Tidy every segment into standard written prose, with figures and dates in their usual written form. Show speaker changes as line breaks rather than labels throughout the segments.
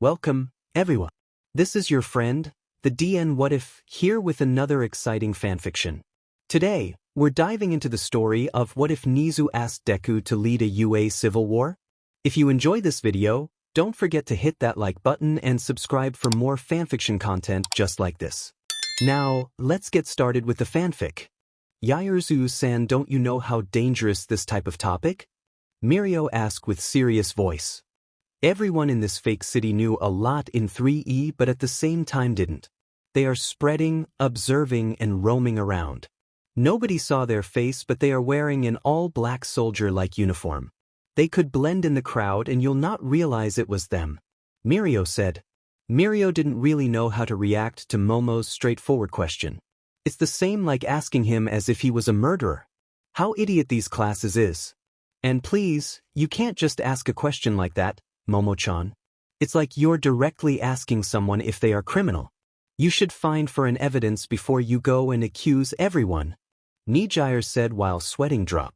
Welcome, everyone. This is your friend, the DN What If, here with another exciting fanfiction. Today, we're diving into the story of what if Nezu asked Deku to lead a UA civil war? If you enjoy this video, don't forget to hit that like button and subscribe for more fanfiction content just like this. Now, let's get started with the fanfic. Yairzu-san, don't you know how dangerous this type of topic? Mirio asked with serious voice. Everyone in this fake city knew a lot in 3E but at the same time didn't. They are spreading, observing, and roaming around. Nobody saw their face but they are wearing an all-black soldier-like uniform. They could blend in the crowd and you'll not realize it was them. Mirio said. Mirio didn't really know how to react to Momo's straightforward question. It's the same like asking him as if he was a murderer. How idiot these classes is. And please, you can't just ask a question like that, Momo-chan. It's like you're directly asking someone if they are criminal. You should find for an evidence before you go and accuse everyone. Nijire said while sweating drop.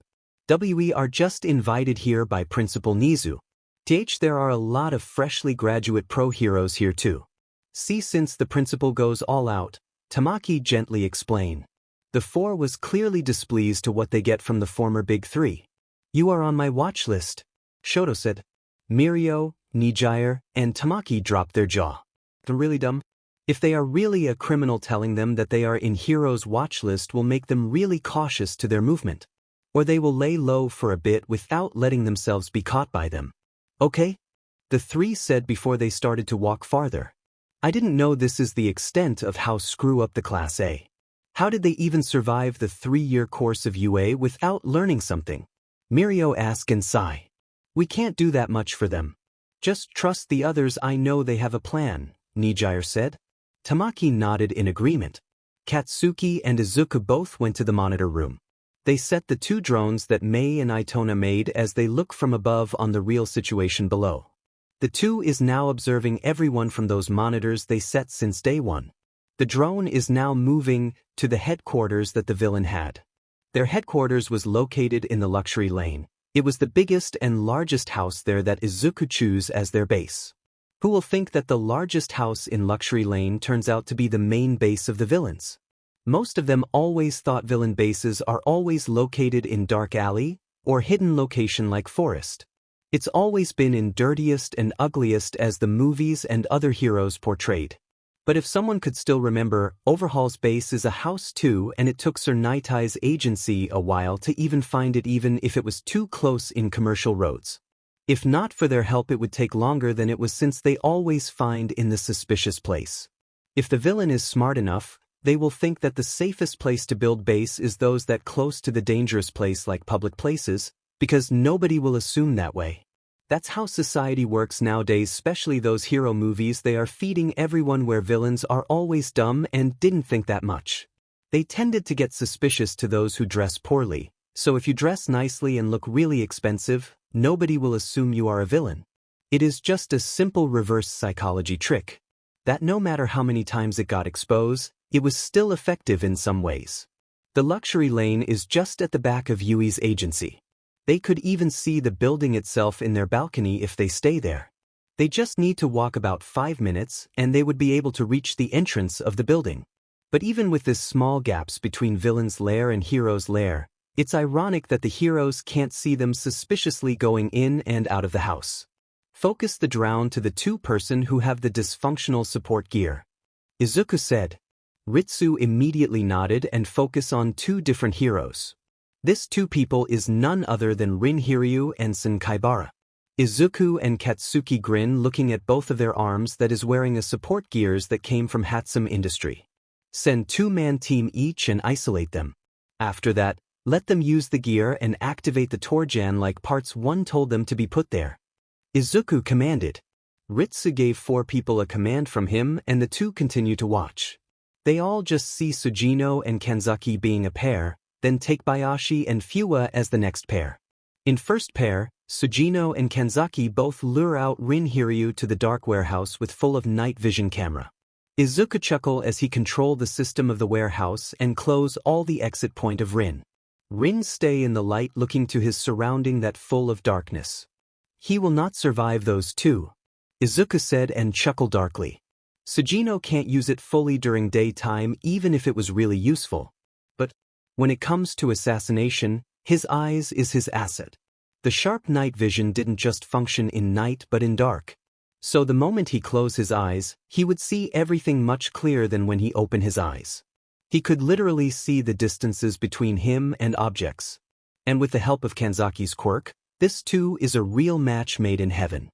We are just invited here by Principal Nezu. There are a lot of freshly graduate pro heroes here too. See, since the principal goes all out, Tamaki gently explained. The four was clearly displeased to what they get from the former Big Three. You are on my watch list, Shoto said. Mirio, Nijire, and Tamaki dropped their jaw. They're really dumb. If they are really a criminal, telling them that they are in Hero's watch list will make them really cautious to their movement. Or they will lay low for a bit without letting themselves be caught by them. Okay? The three said before they started to walk farther. I didn't know this is the extent of how screw up the Class A. How did they even survive the 3-year course of UA without learning something? Mirio asked and sighed. We can't do that much for them. Just trust the others, I know they have a plan, Nijire said. Tamaki nodded in agreement. Katsuki and Izuku both went to the monitor room. They set the 2 drones that Mei and Itona made as they look from above on the real situation below. The 2 is now observing everyone from those monitors they set since day 1. The drone is now moving to the headquarters that the villain had. Their headquarters was located in the luxury lane. It was the biggest and largest house there that Izuku chose as their base. Who will think that the largest house in luxury lane turns out to be the main base of the villains? Most of them always thought villain bases are always located in dark alley or hidden location like forest. It's always been in dirtiest and ugliest as the movies and other heroes portrayed. But if someone could still remember, Overhaul's base is a house too, and it took Sir Nightie's agency a while to even find it, even if it was too close in commercial roads. If not for their help it would take longer than it was, since they always find in the suspicious place. If the villain is smart enough, they will think that the safest place to build base is those that close to the dangerous place like public places, because nobody will assume that way. That's how society works nowadays, especially those hero movies. They are feeding everyone where villains are always dumb and didn't think that much. They tended to get suspicious to those who dress poorly, so if you dress nicely and look really expensive, nobody will assume you are a villain. It is just a simple reverse psychology trick. That no matter how many times it got exposed, it was still effective in some ways. The luxury lane is just at the back of Yui's agency. They could even see the building itself in their balcony if they stay there. They just need to walk about 5 minutes and they would be able to reach the entrance of the building. But even with this small gaps between villain's lair and hero's lair, it's ironic that the heroes can't see them suspiciously going in and out of the house. Focus the drone to the 2-person who have the dysfunctional support gear. Izuku said. Ritsu immediately nodded and focused on 2 different heroes. This 2 people is none other than Rin Hiryu and Senkaibara. Izuku and Katsuki grin, looking at both of their arms that is wearing a support gears that came from Hatsum Industry. Send 2-man team each and isolate them. After that, let them use the gear and activate the Torjan like parts 1 told them to be put there. Izuku commanded. Ritsu gave 4 people a command from him and the 2 continue to watch. They all just see Sugino and Kanzaki being a pair, then take Bayashi and Fuwa as the next pair. In first pair, Sugino and Kanzaki both lure out Rin Hiryu to the dark warehouse with full of night vision camera. Izuku chuckle as he control the system of the warehouse and close all the exit point of Rin. Rin stay in the light looking to his surrounding that full of darkness. He will not survive those 2. Izuku said and chuckled darkly. Sugino can't use it fully during daytime even if it was really useful. But when it comes to assassination, his eyes is his asset. The sharp night vision didn't just function in night but in dark. So the moment he closed his eyes, he would see everything much clearer than when he opened his eyes. He could literally see the distances between him and objects. And with the help of Kanzaki's quirk, this too is a real match made in heaven.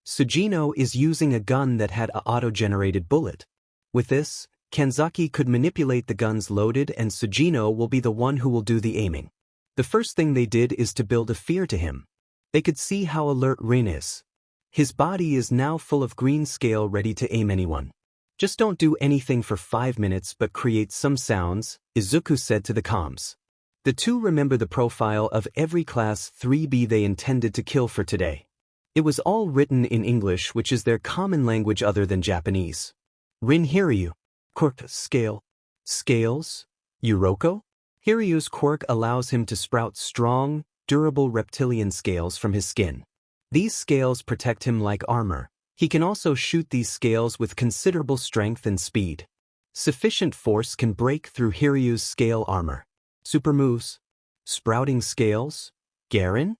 Sugino is using a gun that had an auto-generated bullet. With this, Kanzaki could manipulate the guns loaded and Sugino will be the one who will do the aiming. The first thing they did is to build a fear to him. They could see how alert Rin is. His body is now full of green scale ready to aim anyone. Just don't do anything for 5 minutes but create some sounds, Izuku said to the comms. The two remember the profile of every class 3B they intended to kill for today. It was all written in English, which is their common language other than Japanese. Rin Hiryu. Quirk scale. Scales? Uroko? Hiryu's quirk allows him to sprout strong, durable reptilian scales from his skin. These scales protect him like armor. He can also shoot these scales with considerable strength and speed. Sufficient force can break through Hiryu's scale armor. Super moves. Sprouting scales? Garen?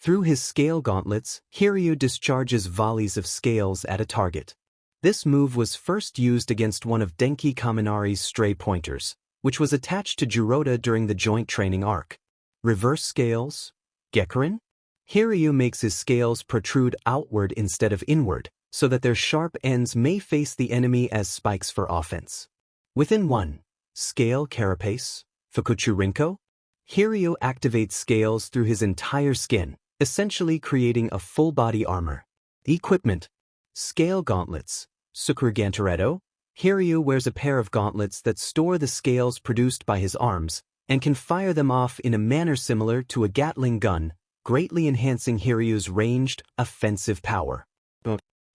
Through his scale gauntlets, Hiryu discharges volleys of scales at a target. This move was first used against one of Denki Kaminari's stray pointers, which was attached to Jirota during the joint training arc. Reverse scales? Gekurin? Hiryu makes his scales protrude outward instead of inward, so that their sharp ends may face the enemy as spikes for offense. Within one scale carapace, Fukuchu Rinko, Hiryu activates scales through his entire skin, essentially creating a full-body armor. Equipment. Scale gauntlets, Sukurugantoretto. Hiryu wears a pair of gauntlets that store the scales produced by his arms, and can fire them off in a manner similar to a Gatling gun, greatly enhancing Hiryu's ranged, offensive power.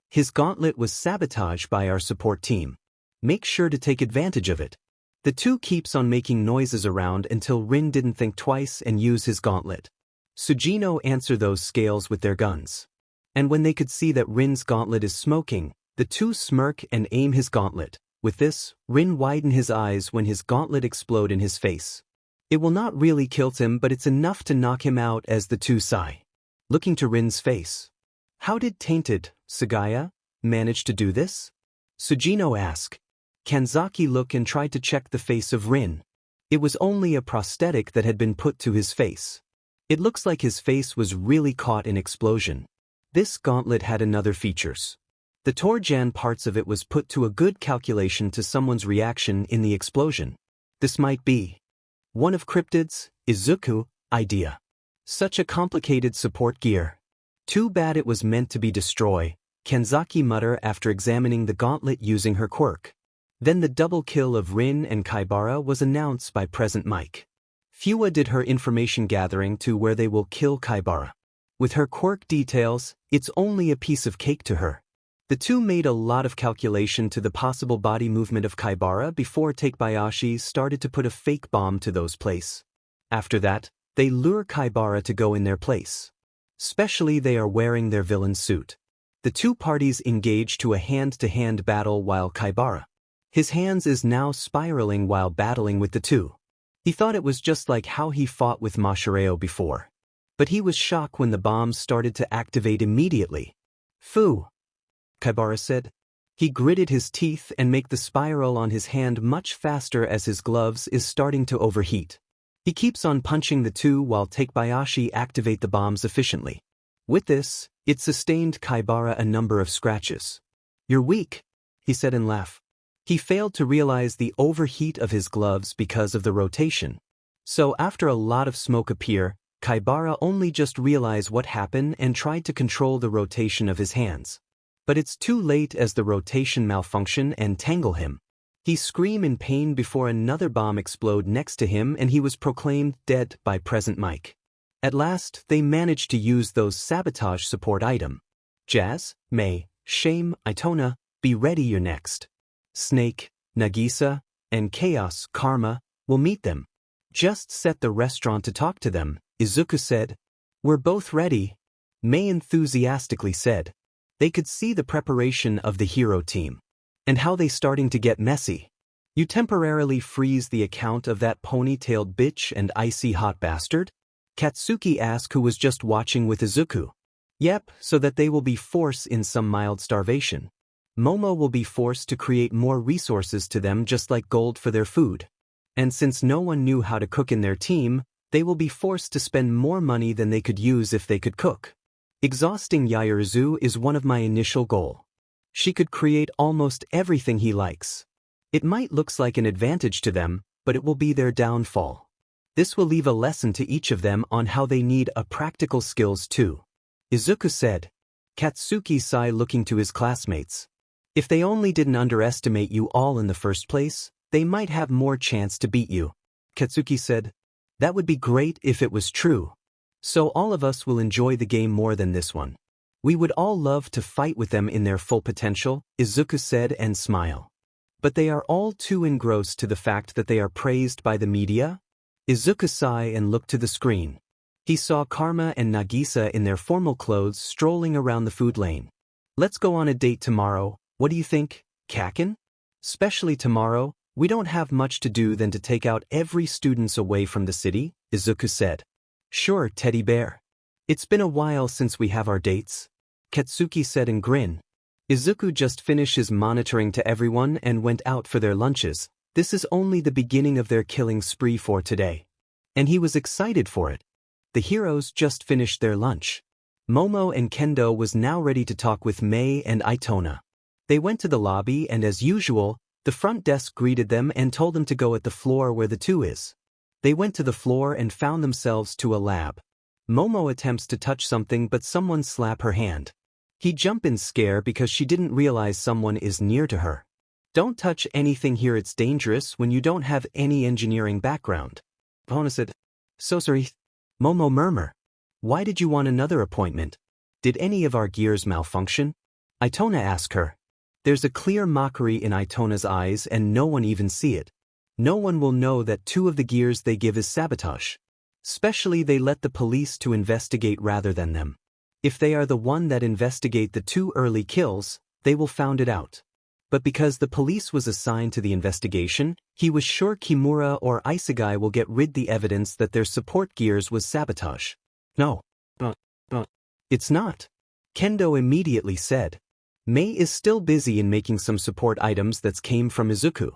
His gauntlet was sabotaged by our support team. Make sure to take advantage of it. The two keeps on making noises around until Rin didn't think twice and use his gauntlet. Sugino answer those scales with their guns. And when they could see that Rin's gauntlet is smoking, the two smirk and aim his gauntlet. With this, Rin widen his eyes when his gauntlet explode in his face. It will not really kill him, but it's enough to knock him out as the two sigh. Looking to Rin's face. How did Tainted, Sagaya, manage to do this? Sugino asked. Kanzaki looked and tried to check the face of Rin. It was only a prosthetic that had been put to his face. It looks like his face was really caught in explosion. This gauntlet had another features. The Torjan parts of it was put to a good calculation to someone's reaction in the explosion. This might be one of Cryptid's, Izuku, idea. Such a complicated support gear. Too bad it was meant to be destroyed, Kanzaki muttered after examining the gauntlet using her quirk. Then the double kill of Rin and Kaibara was announced by Present Mike. Fua did her information gathering to where they will kill Kaibara. With her quirk details, it's only a piece of cake to her. The two made a lot of calculation to the possible body movement of Kaibara before Takebayashi started to put a fake bomb to those place. After that, they lure Kaibara to go in their place. Especially they are wearing their villain suit. The two parties engage to a hand-to-hand battle while Kaibara. His hands is now spiraling while battling with the two. He thought it was just like how he fought with Mashireo before. But he was shocked when the bombs started to activate immediately. Phew, Kaibara said. He gritted his teeth and made the spiral on his hand much faster as his gloves is starting to overheat. He keeps on punching the two while Takebayashi activate the bombs efficiently. With this, it sustained Kaibara a number of scratches. You're weak, he said and laughed. He failed to realize the overheat of his gloves because of the rotation. So after a lot of smoke appear, Kaibara only just realized what happened and tried to control the rotation of his hands. But it's too late as the rotation malfunction and tangle him. He screamed in pain before another bomb exploded next to him and he was proclaimed dead by Present Mike. At last, they managed to use those sabotage support item. Jazz, May, Shame, Itona, be ready, you're next. Snake, Nagisa, and Chaos, Karma, will meet them. Just set the restaurant to talk to them, Izuku said. We're both ready, May enthusiastically said. They could see the preparation of the hero team. And how they starting to get messy. You temporarily freeze the account of that ponytailed bitch and icy hot bastard? Katsuki asked, who was just watching with Izuku. Yep, so that they will be forced in some mild starvation. Momo will be forced to create more resources to them just like gold for their food. And since no one knew how to cook in their team, they will be forced to spend more money than they could use if they could cook. Exhausting Yaoyorozu is one of my initial goal. She could create almost everything he likes. It might looks like an advantage to them, but it will be their downfall. This will leave a lesson to each of them on how they need a practical skills too. Izuku said. Katsuki sighed, looking to his classmates. If they only didn't underestimate you all in the first place, they might have more chance to beat you. Katsuki said. That would be great if it was true. So all of us will enjoy the game more than this one. We would all love to fight with them in their full potential, Izuku said and smiled. But they are all too engrossed to the fact that they are praised by the media? Izuku sighed and looked to the screen. He saw Karma and Nagisa in their formal clothes strolling around the food lane. Let's go on a date tomorrow, what do you think, Kaken? Especially tomorrow, we don't have much to do than to take out every students away from the city, Izuku said. Sure, teddy bear. It's been a while since we have our dates, Katsuki said and grinned. Izuku just finished his monitoring to everyone and went out for their lunches. This is only the beginning of their killing spree for today. And he was excited for it. The heroes just finished their lunch. Momo and Kendo was now ready to talk with Mei and Itona. They went to the lobby and as usual, the front desk greeted them and told them to go at the floor where the two is. They went to the floor and found themselves to a lab. Momo attempts to touch something but someone slap her hand. He jump in scare because she didn't realize someone is near to her. Don't touch anything here, it's dangerous when you don't have any engineering background. Pona said. So sorry. Momo murmur. Why did you want another appointment? Did any of our gears malfunction? Itona asked her. There's a clear mockery in Itona's eyes and no one even see it. No one will know that two of the gears they give is sabotage. Especially they let the police to investigate rather than them. If they are the one that investigate the two early kills, they will found it out. But because the police was assigned to the investigation, he was sure Kimura or Isegai will get rid the evidence that their support gears was sabotage. No. It's not. Kendo immediately said. Mei is still busy in making some support items that came from Izuku.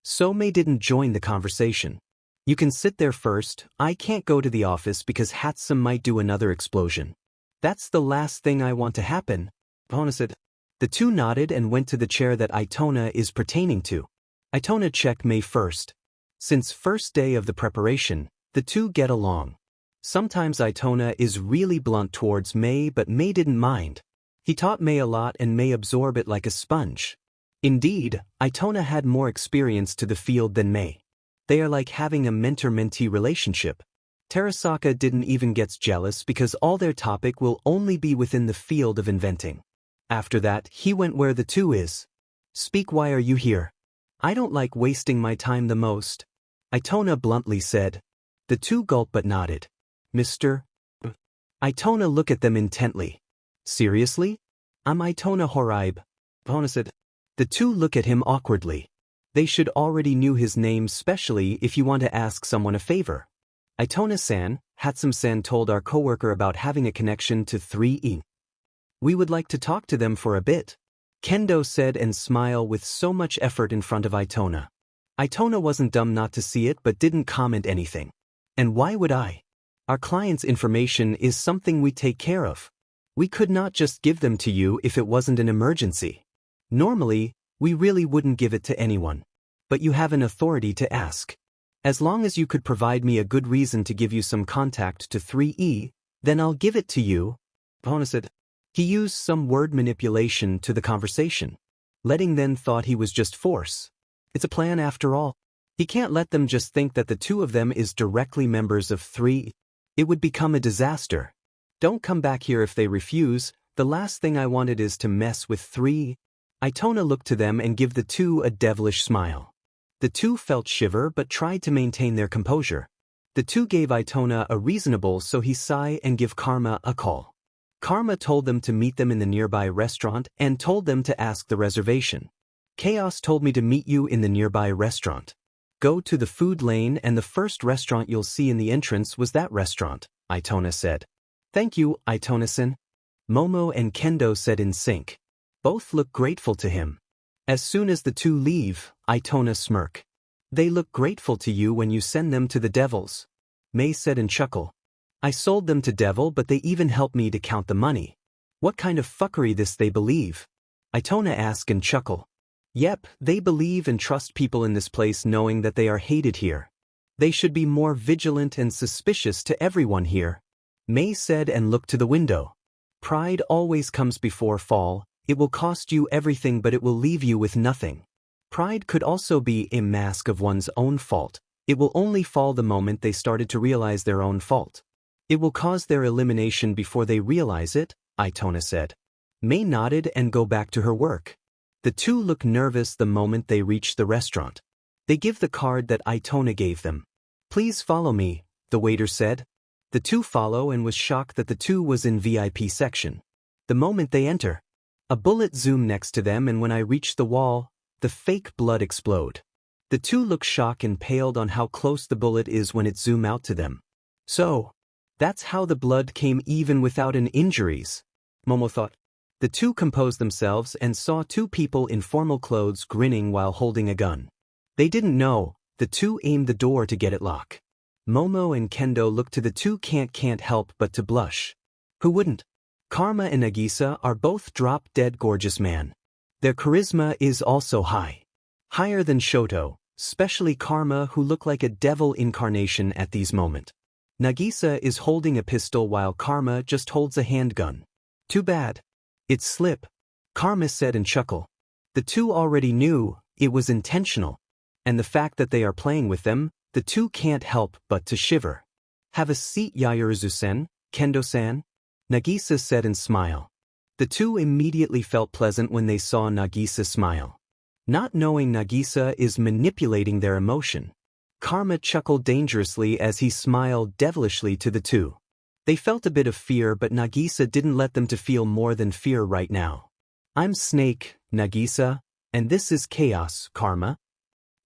So Mei didn't join the conversation. You can sit there first, I can't go to the office because Hatsum might do another explosion. That's the last thing I want to happen, Pona said. The two nodded and went to the chair that Itona is pertaining to. Itona checked Mei first. Since first day of the preparation, the two get along. Sometimes Itona is really blunt towards Mei but Mei didn't mind. He taught Mei a lot and Mei absorbed it like a sponge. Indeed, Itona had more experience to the field than Mei. They are like having a mentor-mentee relationship. Terasaka didn't even get jealous because all their topic will only be within the field of inventing. After that, he went where the two is. Speak, why are you here? I don't like wasting my time the most. Itona bluntly said. The two gulped but nodded. Mr. Itona looked at them intently. Seriously? I'm Itona Horaibe. Pona said. The two look at him awkwardly. They should already knew his name, especially if you want to ask someone a favor. Itona-san, Hatsum-san told our coworker about having a connection to 3E. We would like to talk to them for a bit. Kendo said and smiled with so much effort in front of Itona. Itona wasn't dumb not to see it but didn't comment anything. And why would I? Our client's information is something we take care of. We could not just give them to you if it wasn't an emergency. Normally, we really wouldn't give it to anyone. But you have an authority to ask. As long as you could provide me a good reason to give you some contact to 3E, then I'll give it to you. Pona said. He used some word manipulation to the conversation. Letting them thought he was just force. It's a plan after all. He can't let them just think that the two of them is directly members of 3. It would become a disaster. Don't come back here if they refuse. The last thing I wanted is to mess with 3. Itona looked to them and give the two a devilish smile. The two felt shiver but tried to maintain their composure. The two gave Itona a reasonable so he sigh and give Karma a call. Karma told them to meet them in the nearby restaurant and told them to ask the reservation. Chaos told me to meet you in the nearby restaurant. Go to the food lane and the first restaurant you'll see in the entrance was that restaurant, Itona said. Thank you, Itona-san. Momo and Kendo said in sync. Both look grateful to him. As soon as the two leave, Itona smirk. They look grateful to you when you send them to the devils. May said and chuckle. I sold them to devil but they even helped me to count the money. What kind of fuckery this they believe? Itona ask and chuckle. Yep, they believe and trust people in this place knowing that they are hated here. They should be more vigilant and suspicious to everyone here. May said and looked to the window. Pride always comes before fall. It will cost you everything but it will leave you with nothing. Pride could also be a mask of one's own fault. It will only fall the moment they started to realize their own fault. It will cause their elimination before they realize it, Itona said. May nodded and go back to her work. The two look nervous the moment they reach the restaurant. They give the card that Itona gave them. Please follow me, the waiter said. The two follow and was shocked that the two was in VIP section. The moment they enter, a bullet zoom next to them and when I reach the wall, the fake blood explode. The two look shocked and paled on how close the bullet is when it zoom out to them. So, that's how the blood came even without an injuries, Momo thought. The two composed themselves and saw two people in formal clothes grinning while holding a gun. They didn't know, the two aimed the door to get it locked. Momo and Kendo looked to the two can't help but to blush. Who wouldn't? Karma and Nagisa are both drop-dead gorgeous man. Their charisma is also high. Higher than Shoto, especially Karma who look like a devil incarnation at these moment. Nagisa is holding a pistol while Karma just holds a handgun. Too bad. It's slip, Karma said and chuckle. The two already knew, it was intentional. And the fact that they are playing with them, the two can't help but to shiver. Have a seat Yaoyorozu-sen, Kendo-san, Nagisa said and smile. The two immediately felt pleasant when they saw Nagisa smile. Not knowing Nagisa is manipulating their emotion. Karma chuckled dangerously as he smiled devilishly to the two. They felt a bit of fear but Nagisa didn't let them to feel more than fear right now. I'm Snake, Nagisa, and this is Chaos, Karma.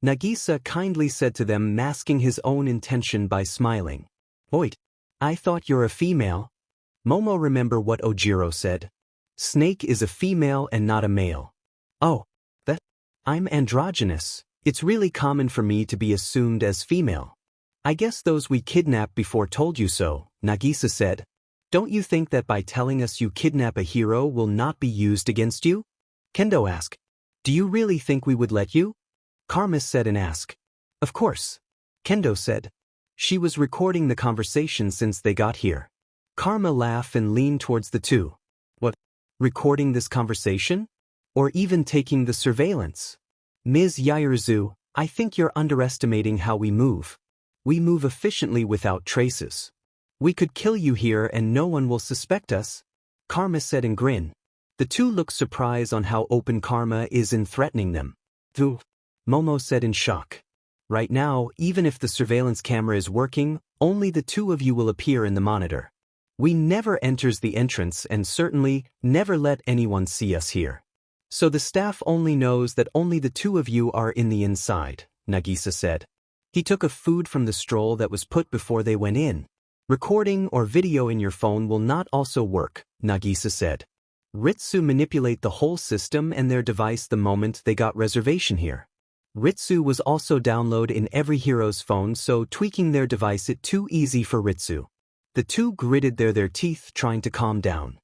Nagisa kindly said to them masking his own intention by smiling. Wait, I thought you're a female. Momo remember what Ojiro said. Snake is a female and not a male. Oh, that? I'm androgynous. It's really common for me to be assumed as female. I guess those we kidnapped before told you so, Nagisa said. Don't you think that by telling us you kidnap a hero will not be used against you? Kendo asked. Do you really think we would let you? Karma said and asked. Of course. Kendo said. She was recording the conversation since they got here. Karma laughed and leaned towards the two. What? Recording this conversation? Or even taking the surveillance? Ms. Yaoyorozu, I think you're underestimating how we move. We move efficiently without traces. We could kill you here and no one will suspect us, Karma said and grinned. The two looked surprised on how open Karma is in threatening them. Though, Momo said in shock. Right now, even if the surveillance camera is working, only the two of you will appear in the monitor. We never enters the entrance and certainly never let anyone see us here. So the staff only knows that only the two of you are in the inside, Nagisa said. He took a food from the stroll that was put before they went in. Recording or video in your phone will not also work, Nagisa said. Ritsu manipulate the whole system and their device the moment they got reservation here. Ritsu was also download in every hero's phone so tweaking their device it too easy for Ritsu. The two gritted their teeth trying to calm down.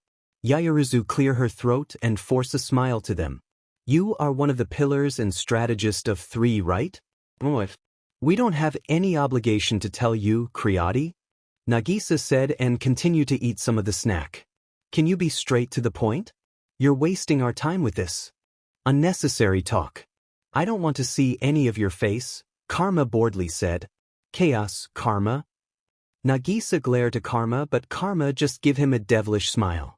Yaoyorozu clear her throat and force a smile to them. You are one of the pillars and strategist of three, right? What? We don't have any obligation to tell you, Creati, Nagisa said and continued to eat some of the snack. Can you be straight to the point? You're wasting our time with this. Unnecessary talk. I don't want to see any of your face, Karma boredly said. Chaos, Karma. Nagisa glared to Karma but Karma just give him a devilish smile.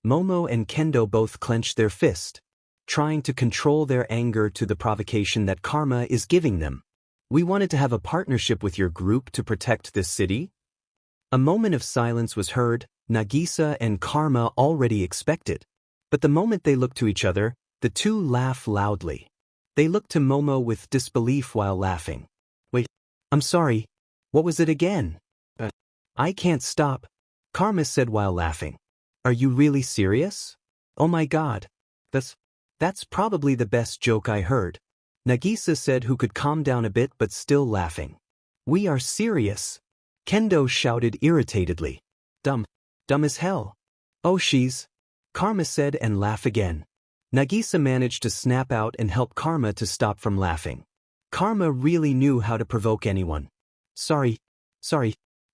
Momo and Kendo both clenched their fist, trying to control their anger to the provocation that Karma is giving them. We wanted to have a partnership with your group to protect this city. A moment of silence was heard, Nagisa and Karma already expect it. But the moment they look to each other, the two laugh loudly. They look to Momo with disbelief while laughing. Wait, I'm sorry. What was it again? I can't stop, Karma said while laughing. Are you really serious? Oh my god. That's probably the best joke I heard, Nagisa said, who could calm down a bit but still laughing. We are serious, Kendo shouted irritatedly. Dumb as hell. Oh Karma said and laughed again. Nagisa managed to snap out and help Karma to stop from laughing. Karma really knew how to provoke anyone. Sorry.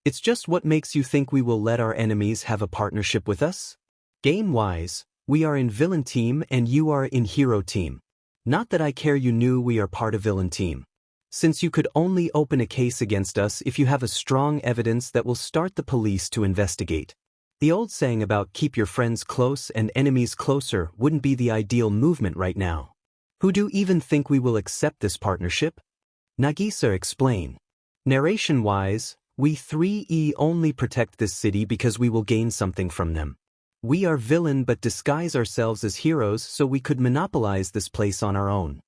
It's just what makes you think we will let our enemies have a partnership with us? Game-wise, we are in villain team and you are in hero team. Not that I care, you knew we are part of villain team. Since you could only open a case against us if you have a strong evidence that will start the police to investigate. The old saying about keep your friends close and enemies closer wouldn't be the ideal movement right now. Who do even think we will accept this partnership? Nagisa explained. Narration-wise, we 3E only protect this city because we will gain something from them. We are villain but disguise ourselves as heroes so we could monopolize this place on our own.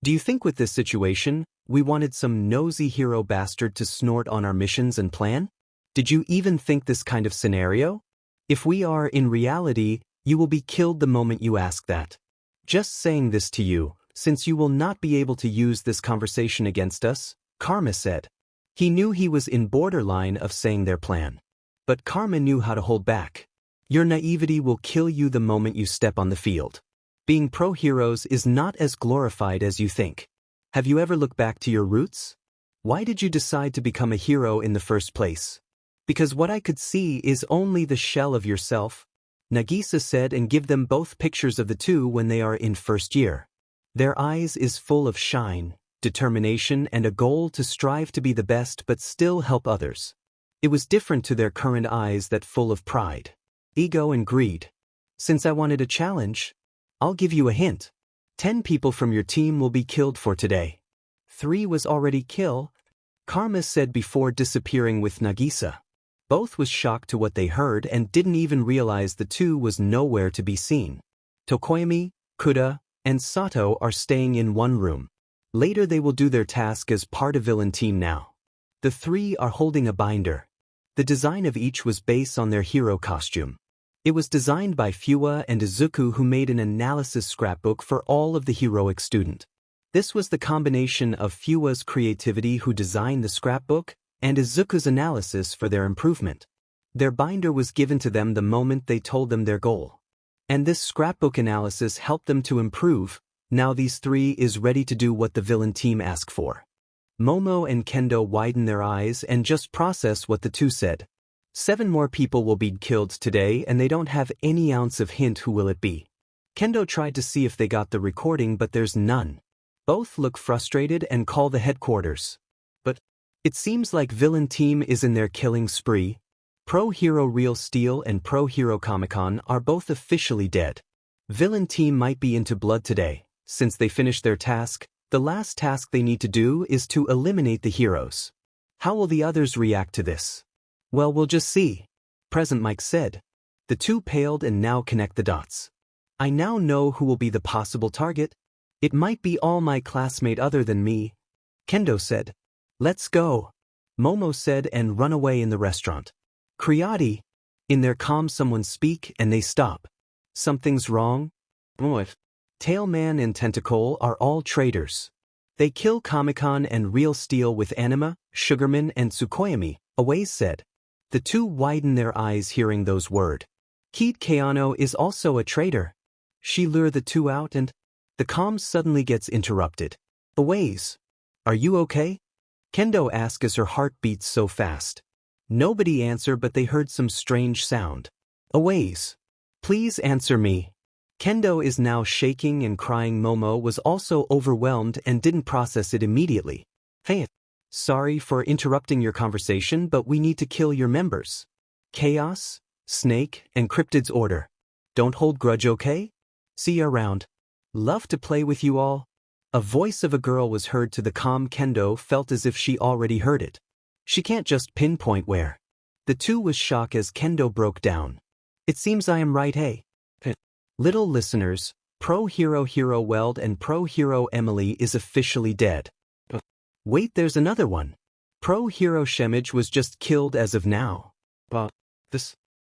Do you think with this situation, we wanted some nosy hero bastard to snort on our missions and plan? Did you even think this kind of scenario? If we are in reality, you will be killed the moment you ask that. Just saying this to you, since you will not be able to use this conversation against us, Karma said. He knew he was in borderline of saying their plan. But Karma knew how to hold back. Your naivety will kill you the moment you step on the field. Being pro-heroes is not as glorified as you think. Have you ever looked back to your roots? Why did you decide to become a hero in the first place? Because what I could see is only the shell of yourself, Nagisa said, and give them both pictures of the two when they are in first year. Their eyes is full of shine, determination and a goal to strive to be the best but still help others. It was different to their current eyes that full of pride, ego and greed. Since I wanted a challenge, I'll give you a hint. 10 people from your team will be killed for today. 3 was already killed, Karma said before disappearing with Nagisa. Both was shocked to what they heard and didn't even realize the 2 was nowhere to be seen. Tokoyami, Kuda, and Sato are staying in one room. Later they will do their task as part of villain team now. The 3 are holding a binder. The design of each was based on their hero costume. It was designed by Fuwa and Izuku, who made an analysis scrapbook for all of the heroic student. This was the combination of Fuwa's creativity, who designed the scrapbook, and Izuku's analysis for their improvement. Their binder was given to them the moment they told them their goal. And this scrapbook analysis helped them to improve. Now these 3 is ready to do what the villain team asked for. Momo and Kendo widen their eyes and just process what the 2 said. 7 more people will be killed today and they don't have any ounce of hint who will it be. Kendo tried to see if they got the recording, but there's none. Both look frustrated and call the headquarters. But it seems like villain team is in their killing spree. Pro-hero Real Steel and Pro-hero Comic-Con are both officially dead. Villain team might be into blood today. Since they finished their task, the last task they need to do is to eliminate the heroes. How will the others react to this? Well, we'll just see. Present Mike said. The 2 paled and now connect the dots. I now know who will be the possible target. It might be all my classmate other than me. Kendo said. Let's go, Momo said and run away in the restaurant. Creati. In their calm someone speak and they stop. Something's wrong? What? Tailman and Tentacle are all traitors. They kill Comic-Con and Real Steel with Anima, Sugarman and Tsukoyami, Awase said. The 2 widen their eyes hearing those words. Kid Keano is also a traitor. She lure the 2 out and the comm suddenly gets interrupted. Awase. Are you okay? Kendo asked as her heart beats so fast. Nobody answered, but they heard some strange sound. Awase. Please answer me. Kendo is now shaking and crying. Momo was also overwhelmed and didn't process it immediately. Hey, sorry for interrupting your conversation, but we need to kill your members. Chaos, Snake, and Cryptid's order. Don't hold grudge, okay? See you around. Love to play with you all. A voice of a girl was heard to the comm. Kendo felt as if she already heard it. She can't just pinpoint where. The two was shocked as Kendo broke down. It seems I am right, hey? Little listeners, pro-hero Hero Weld and pro-hero Emily is officially dead. Wait, there's another one. Pro-hero Shemage was just killed as of now.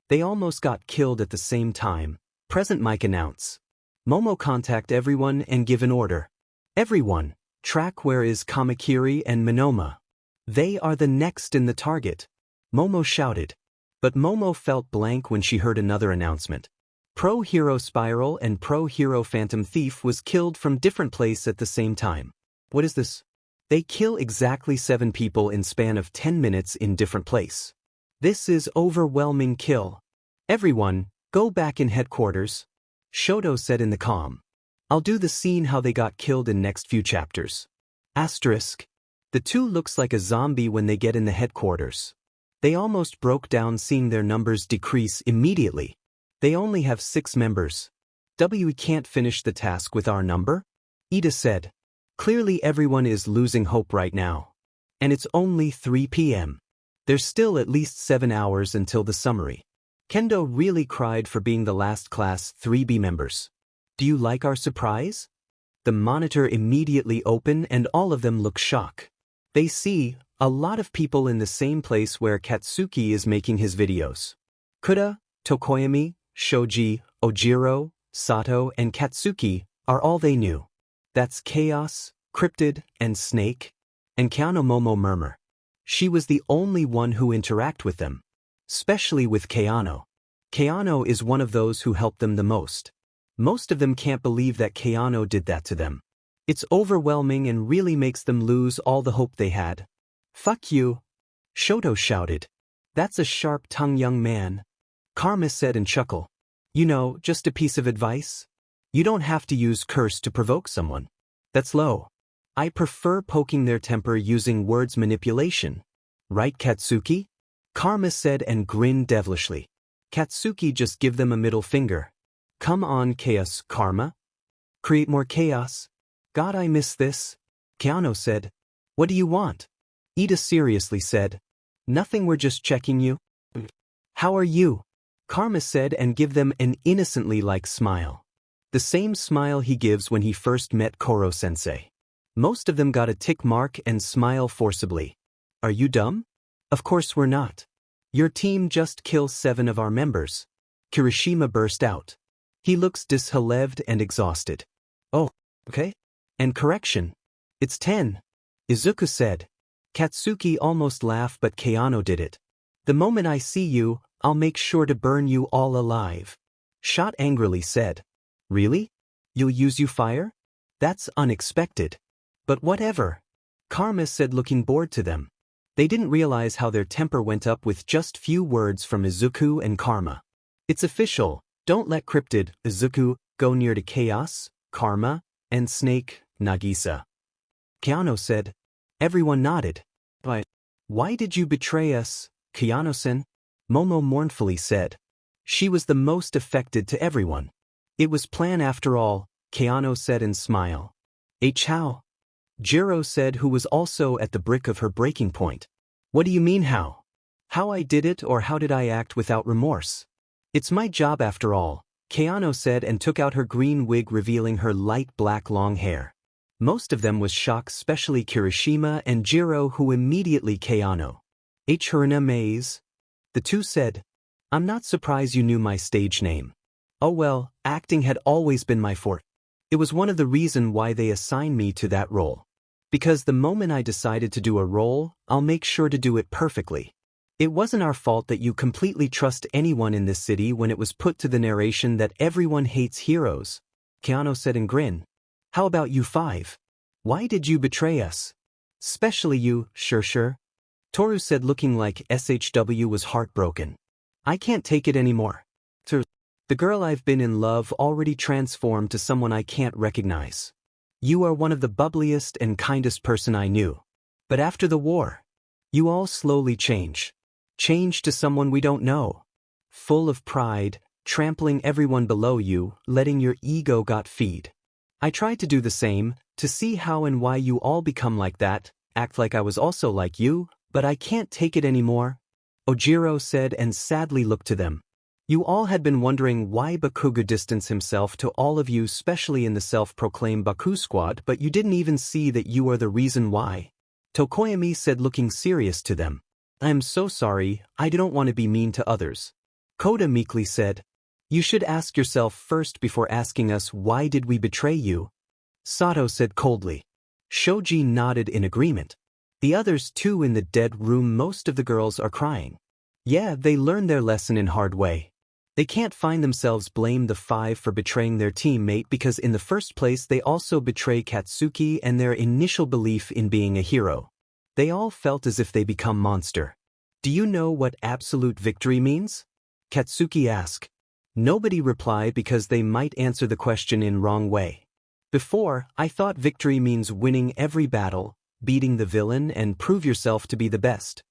They almost got killed at the same time. Present Mike announce. Momo contact everyone and give an order. Everyone, track where is Kamakiri and Monoma. They are the next in the target. Momo shouted. But Momo felt blank when she heard another announcement. Pro-hero Spiral and pro-hero Phantom Thief was killed from different place at the same time. What is this? They kill exactly 7 people in span of 10 minutes in different place. This is overwhelming kill. Everyone, go back in headquarters. Shoto said in the comm. I'll do the scene how they got killed in next few chapters. Asterisk. The two looks like a zombie when they get in the headquarters. They almost broke down seeing their numbers decrease immediately. They only have 6 members. We can't finish the task with our number? Iida said. Clearly everyone is losing hope right now. And it's only 3 p.m. There's still at least 7 hours until the summary. Kendo really cried for being the last class 3B members. Do you like our surprise? The monitor immediately opened and all of them look shocked. They see a lot of people in the same place where Katsuki is making his videos. Kuda, Tokoyami, Shoji, Ojiro, Sato and Katsuki are all they knew. That's Chaos, Cryptid, and Snake. And Keano Momo murmur. She was the only one who interact with them. Especially with Keano. Keano is one of those who helped them the most. Most of them can't believe that Keano did that to them. It's overwhelming and really makes them lose all the hope they had. Fuck you. Shoto shouted. That's a sharp-tongued young man. Karma said and chuckled. You know, just a piece of advice. You don't have to use curse to provoke someone. That's low. I prefer poking their temper using words manipulation. Right, Katsuki? Karma said and grinned devilishly. Katsuki just give them a middle finger. Come on, chaos, Karma. Create more chaos. God, I miss this. Keano said. What do you want? Iida seriously said. Nothing, we're just checking you. How are you? Karma said and give them an innocently like smile. The same smile he gives when he first met Koro-sensei. Most of them got a tick mark and smile forcibly. Are you dumb? Of course we're not. Your team just killed 7 of our members. Kirishima burst out. He looks disheveled and exhausted. Oh, okay. And correction. It's 10. Izuku said. Katsuki almost laughed but Keano did it. The moment I see you, I'll make sure to burn you all alive. Shot angrily said. Really? You'll use you fire? That's unexpected. But whatever. Karma said looking bored to them. They didn't realize how their temper went up with just few words from Izuku and Karma. It's official, don't let Cryptid, Izuku, go near to Chaos, Karma, and Snake, Nagisa. Keano said. Everyone nodded. But why did you betray us, Keano-sen? Momo mournfully said. She was the most affected to everyone. It was planned after all, Keano said and smiled. How? Jiro said, who was also at the brink of her breaking point. What do you mean how? How I did it or how did I act without remorse? It's my job after all, Keano said and took out her green wig revealing her light black long hair. Most of them was shocked, especially Kirishima and Jiro, who immediately Keano. Hirina Maze. The two said, I'm not surprised you knew my stage name. Oh well, acting had always been my forte. It was one of the reasons why they assigned me to that role. Because the moment I decided to do a role, I'll make sure to do it perfectly. It wasn't our fault that you completely trust anyone in this city when it was put to the narration that everyone hates heroes. Keano said and grinned. How about you 5? Why did you betray us? Especially you, sure. Toru said looking like SHW was heartbroken. I can't take it anymore. The girl I've been in love already transformed to someone I can't recognize. You are one of the bubbliest and kindest person I knew. But after the war, you all slowly change. Change to someone we don't know. Full of pride, trampling everyone below you, letting your ego got feed. I tried to do the same, to see how and why you all become like that, act like I was also like you, but I can't take it anymore. Ojiro said and sadly looked to them. You all had been wondering why Bakugo distanced himself to all of you, especially in the self-proclaimed Baku squad, but you didn't even see that you are the reason why. Tokoyami said, looking serious to them. I am so sorry, I don't want to be mean to others. Koda meekly said. You should ask yourself first before asking us why did we betray you. Sato said coldly. Shoji nodded in agreement. The others too in the dead room. Most of the girls are crying. Yeah, they learned their lesson in hard way. They can't find themselves blame the five for betraying their teammate because in the first place they also betray Katsuki and their initial belief in being a hero. They all felt as if they become monster. Do you know what absolute victory means? Katsuki asked. Nobody replied because they might answer the question in wrong way. Before, I thought victory means winning every battle, beating the villain and prove yourself to be the best.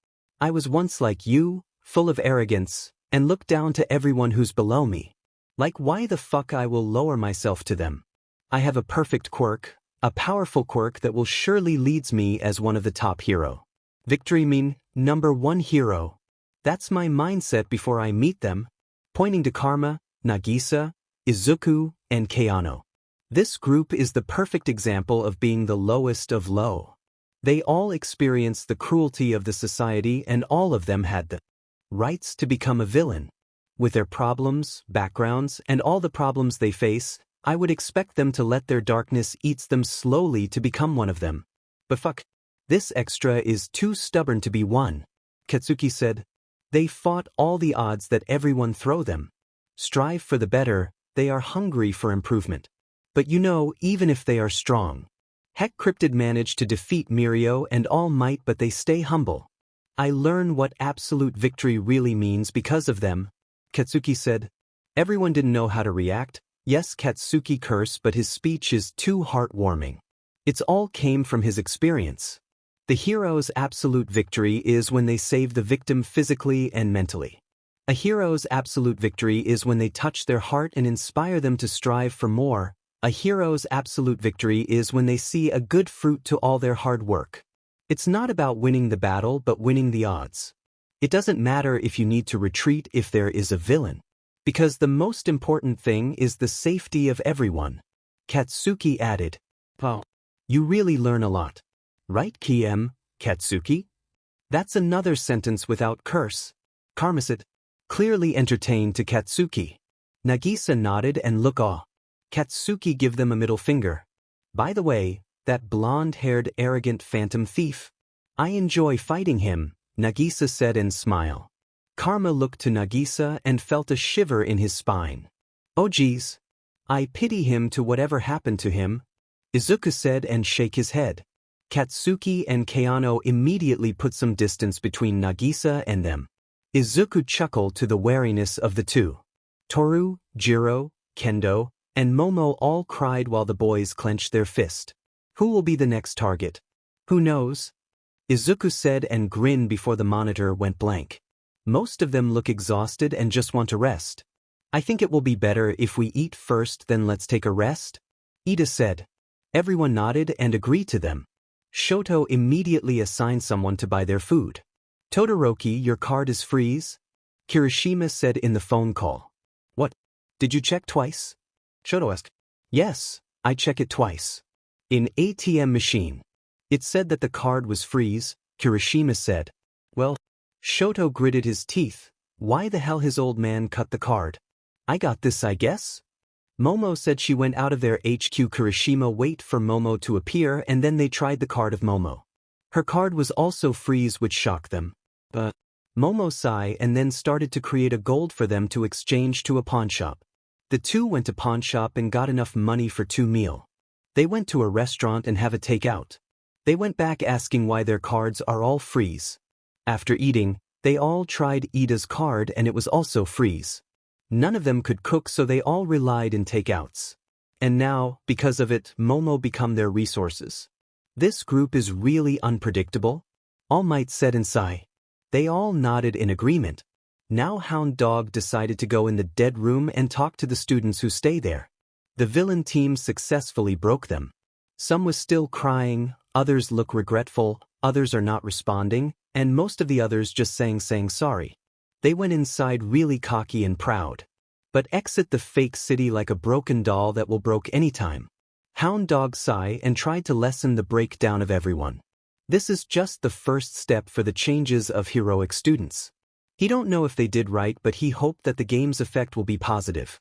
I was once like you, full of arrogance, and look down to everyone who's below me. Like why the fuck I will lower myself to them? I have a perfect quirk, a powerful quirk that will surely leads me as one of the top hero. Victory mean, number one hero. That's my mindset before I meet them. Pointing to Karma, Nagisa, Izuku, and Keano. This group is the perfect example of being the lowest of low. They all experienced the cruelty of the society and all of them had the rights to become a villain. With their problems, backgrounds, and all the problems they face, I would expect them to let their darkness eat them slowly to become one of them. But fuck, this extra is too stubborn to be one. Katsuki said. They fought all the odds that everyone throw them. Strive for the better, they are hungry for improvement. But you know, even if they are strong. Heck, Cryptid managed to defeat Mirio and All Might, but they stay humble. I learn what absolute victory really means because of them. Katsuki said. Everyone didn't know how to react. Yes, Katsuki cursed, but his speech is too heartwarming. It's all came from his experience. The hero's absolute victory is when they save the victim physically and mentally. A hero's absolute victory is when they touch their heart and inspire them to strive for more. A hero's absolute victory is when they see a good fruit to all their hard work. It's not about winning the battle but winning the odds. It doesn't matter if you need to retreat if there is a villain. Because the most important thing is the safety of everyone. Katsuki added. Wow. You really learn a lot. Right, Katsuki? That's another sentence without curse. Karma said. Clearly entertained to Katsuki. Nagisa nodded and looked awe. Katsuki give them a middle finger. By the way, that blonde-haired arrogant phantom thief. I enjoy fighting him, Nagisa said and smiled. Karma looked to Nagisa and felt a shiver in his spine. Oh geez. I pity him to whatever happened to him. Izuku said and shake his head. Katsuki and Keano immediately put some distance between Nagisa and them. Izuku chuckled to the wariness of the two. Toru, Jiro, Kendo, and Momo all cried while the boys clenched their fist. Who will be the next target? Who knows? Izuku said and grinned before the monitor went blank. Most of them look exhausted and just want to rest. I think it will be better if we eat first, then let's take a rest, Iida said. Everyone nodded and agreed to them. Shoto immediately assigned someone to buy their food. Todoroki, your card is freeze? Kirishima said in the phone call. What? Did you check twice? Shoto asked. Yes, I check it twice. In ATM machine. It said that the card was freeze, Kirishima said. Well, Shoto gritted his teeth. Why the hell his old man cut the card? I got this, I guess? Momo said she went out of their HQ. Kirishima wait for Momo to appear and then they tried the card of Momo. Her card was also freeze, which shocked them. But Momo sighed and then started to create a gold for them to exchange to a pawn shop. The two went to pawn shop and got enough money for 2 meals. They went to a restaurant and have a takeout. They went back asking why their cards are all freeze. After eating, they all tried Iida's card and it was also freeze. None of them could cook, so they all relied in takeouts. And now, because of it, Momo become their resources. This group is really unpredictable, All Might said and sighed. They all nodded in agreement. Now Hound Dog decided to go in the dead room and talk to the students who stay there. The villain team successfully broke them. Some was still crying, others look regretful, others are not responding, and most of the others just saying sorry. They went inside really cocky and proud. But exit the fake city like a broken doll that will broke anytime. Hound Dog sighed and tried to lessen the breakdown of everyone. This is just the first step for the changes of heroic students. He don't know if they did right, but he hoped that the game's effect will be positive.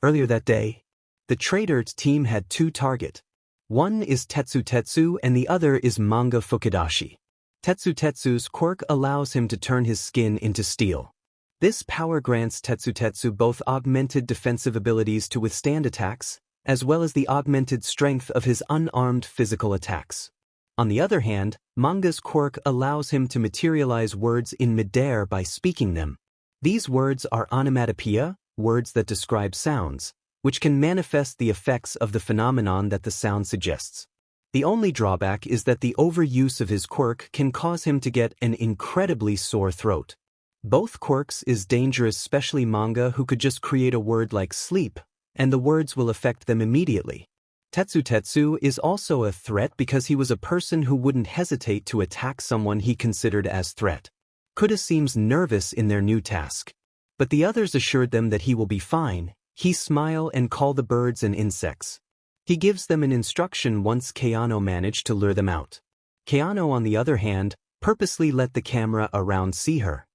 Earlier that day, the Traitors team had two targets. One is Tetsu and the other is Manga Fukidashi. Tetsu's quirk allows him to turn his skin into steel. This power grants Tetsu both augmented defensive abilities to withstand attacks, as well as the augmented strength of his unarmed physical attacks. On the other hand, Manga's quirk allows him to materialize words in midair by speaking them. These words are onomatopoeia, words that describe sounds, which can manifest the effects of the phenomenon that the sound suggests. The only drawback is that the overuse of his quirk can cause him to get an incredibly sore throat. Both quirks is dangerous, especially Manga, who could just create a word like sleep, and the words will affect them immediately. Tetsu is also a threat because he was a person who wouldn't hesitate to attack someone he considered as threat. Kuda seems nervous in their new task. But the others assured them that he will be fine. He smile and call the birds and insects. He gives them an instruction once Keano managed to lure them out. Keano, on the other hand, purposely let the camera around see her.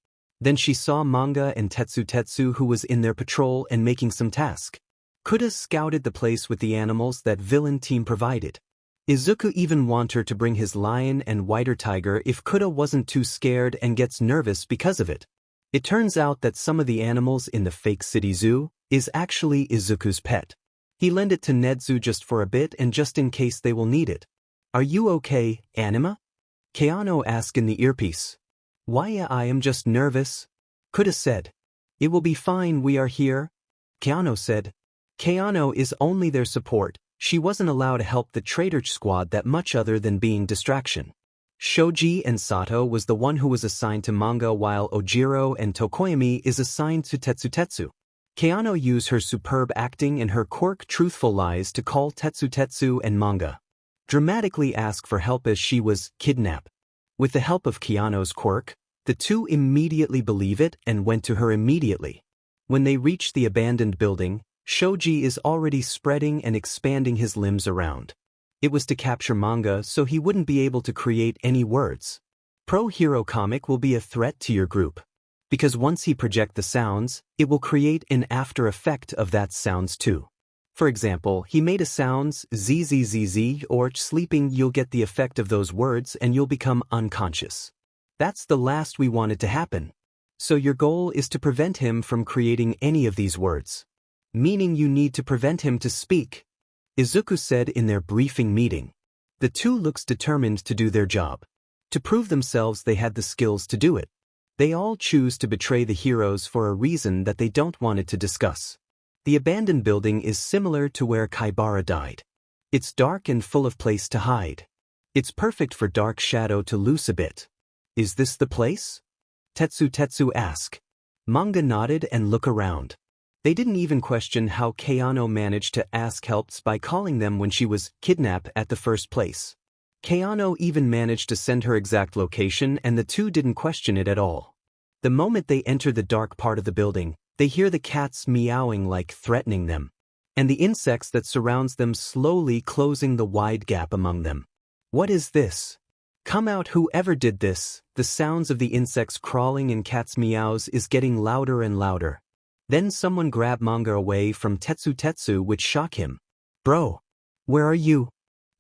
Then she saw Manga and Tetsu who was in their patrol and making some task. Kuda scouted the place with the animals that villain team provided. Izuku even wanted her to bring his lion and whiter tiger if Kuda wasn't too scared and gets nervous because of it. It turns out that some of the animals in the fake city zoo is actually Izuku's pet. He lent it to Nezu just for a bit and just in case they will need it. "Are you okay, Anima?" Keano asked in the earpiece. "Why, I am just nervous." Kuda said. "It will be fine, we are here." Keano said. Keano is only their support. She wasn't allowed to help the Traitor squad that much other than being distraction. Shoji and Sato was the one who was assigned to Manga, while Ojiro and Tokoyami is assigned to Tetsu. Keano used her superb acting and her quirk truthful lies to call Tetsu and Manga. Dramatically ask for help as she was kidnapped. With the help of Keano's quirk, the two immediately believe it and went to her immediately. When they reached the abandoned building, Shoji is already spreading and expanding his limbs around. It was to capture Manga so he wouldn't be able to create any words. Pro-hero comic will be a threat to your group. Because once he projects the sounds, it will create an after effect of that sounds too. For example, he made a sounds zzz or sleeping, you'll get the effect of those words and you'll become unconscious. That's the last we wanted to happen. So your goal is to prevent him from creating any of these words. Meaning you need to prevent him to speak. Izuku said in their briefing meeting. The two looks determined to do their job. To prove themselves they had the skills to do it. They all choose to betray the heroes for a reason that they don't want to discuss. The abandoned building is similar to where Kaibara died. It's dark and full of place to hide. It's perfect for dark shadow to loose a bit. Is this the place? Tetsu asked. Manga nodded and looked around. They didn't even question how Keano managed to ask helps by calling them when she was kidnapped at the first place. Keano even managed to send her exact location and the two didn't question it at all. The moment they enter the dark part of the building, they hear the cats meowing like threatening them, and the insects that surrounds them slowly closing the wide gap among them. What is this? Come out, whoever did this. The sounds of the insects crawling and cats meows is getting louder and louder. Then someone grabbed Manga away from Tetsu which shocked him. Bro, where are you?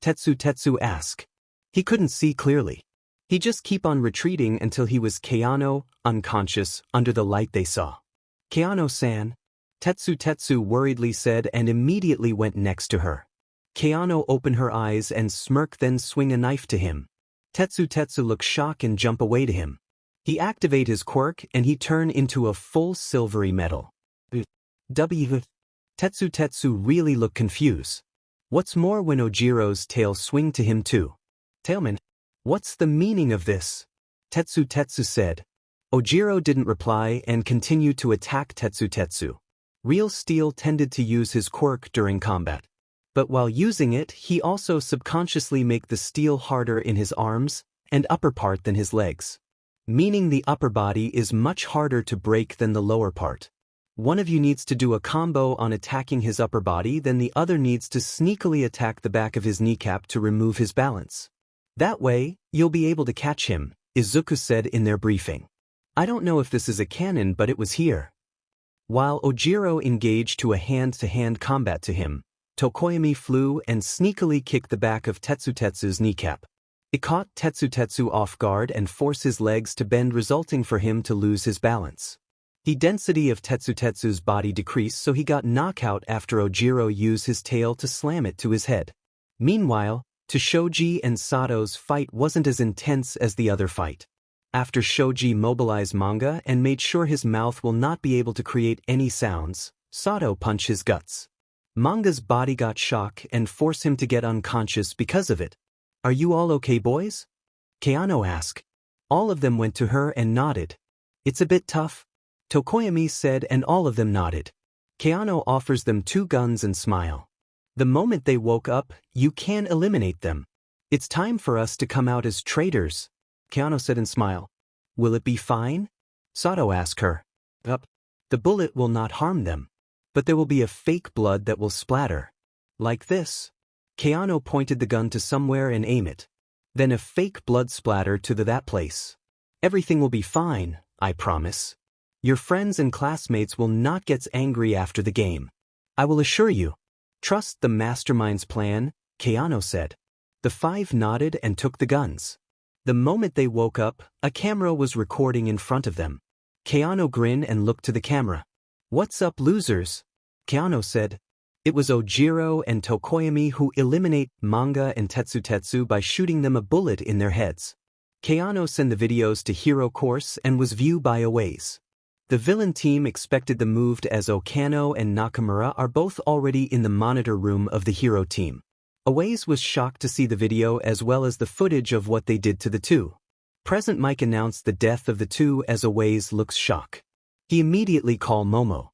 Tetsu asked. He couldn't see clearly. He just keep on retreating until he was Keano, unconscious, under the light they saw. Keano-san, Tetsu worriedly said and immediately went next to her. Keano opened her eyes and smirk, then swing a knife to him. Tetsu looked shocked and jump away to him. He activate his quirk and he turned into a full silvery metal. Tetsu really looked confused. What's more, when Ojiro's tail swing to him too. Tailman, what's the meaning of this? Tetsu said. Ojiro didn't reply and continued to attack Tetsu. Real Steel tended to use his quirk during combat. But while using it, he also subconsciously make the steel harder in his arms and upper part than his legs. meaning the upper body is much harder to break than the lower part. One of you needs to do a combo on attacking his upper body, then the other needs to sneakily attack the back of his kneecap to remove his balance. That way, you'll be able to catch him, Izuku said in their briefing. I don't know if this is a canon, but it was here. While Ojiro engaged to a hand-to-hand combat to him, Tokoyami flew and sneakily kicked the back of Tetsutetsu's kneecap. It caught Tetsutetsu off guard and forced his legs to bend, resulting for him to lose his balance. The density of Tetsutetsu's body decreased, so he got knockout after Ojiro used his tail to slam it to his head. Meanwhile, Toshoji and Sato's fight wasn't as intense as the other fight. After Shoji mobilized manga and made sure his mouth will not be able to create any sounds, Sato punched his guts. Manga's body got shock and forced him to get unconscious because of it. Are you all okay, boys? Keano asked. All of them went to her and nodded. It's a bit tough, Tokoyami said, and all of them nodded. Keano offers them 2 guns and smile. The moment they woke up, you can eliminate them. It's time for us to come out as traitors, Keano said and smile. Will it be fine? Sato asked her. Up. The bullet will not harm them. But there will be a fake blood that will splatter. Like this. Keano pointed the gun to somewhere and aimed it. Then a fake blood splatter to that place. Everything will be fine, I promise. Your friends and classmates will not get angry after the game. I will assure you. Trust the mastermind's plan, Keano said. The 5 nodded and took the guns. The moment they woke up, a camera was recording in front of them. Keano grinned and looked to the camera. What's up, losers? Keano said. It was Ojiro and Tokoyami who eliminate Manga and Tetsutetsu by shooting them a bullet in their heads. Keano sent the videos to Hero Course and was viewed by Owaze. The villain team expected the move as Okano and Nakamura are both already in the monitor room of the hero team. Owaze was shocked to see the video as well as the footage of what they did to the 2. Present Mike announced the death of the 2 as Owaze looks shocked. He immediately called Momo.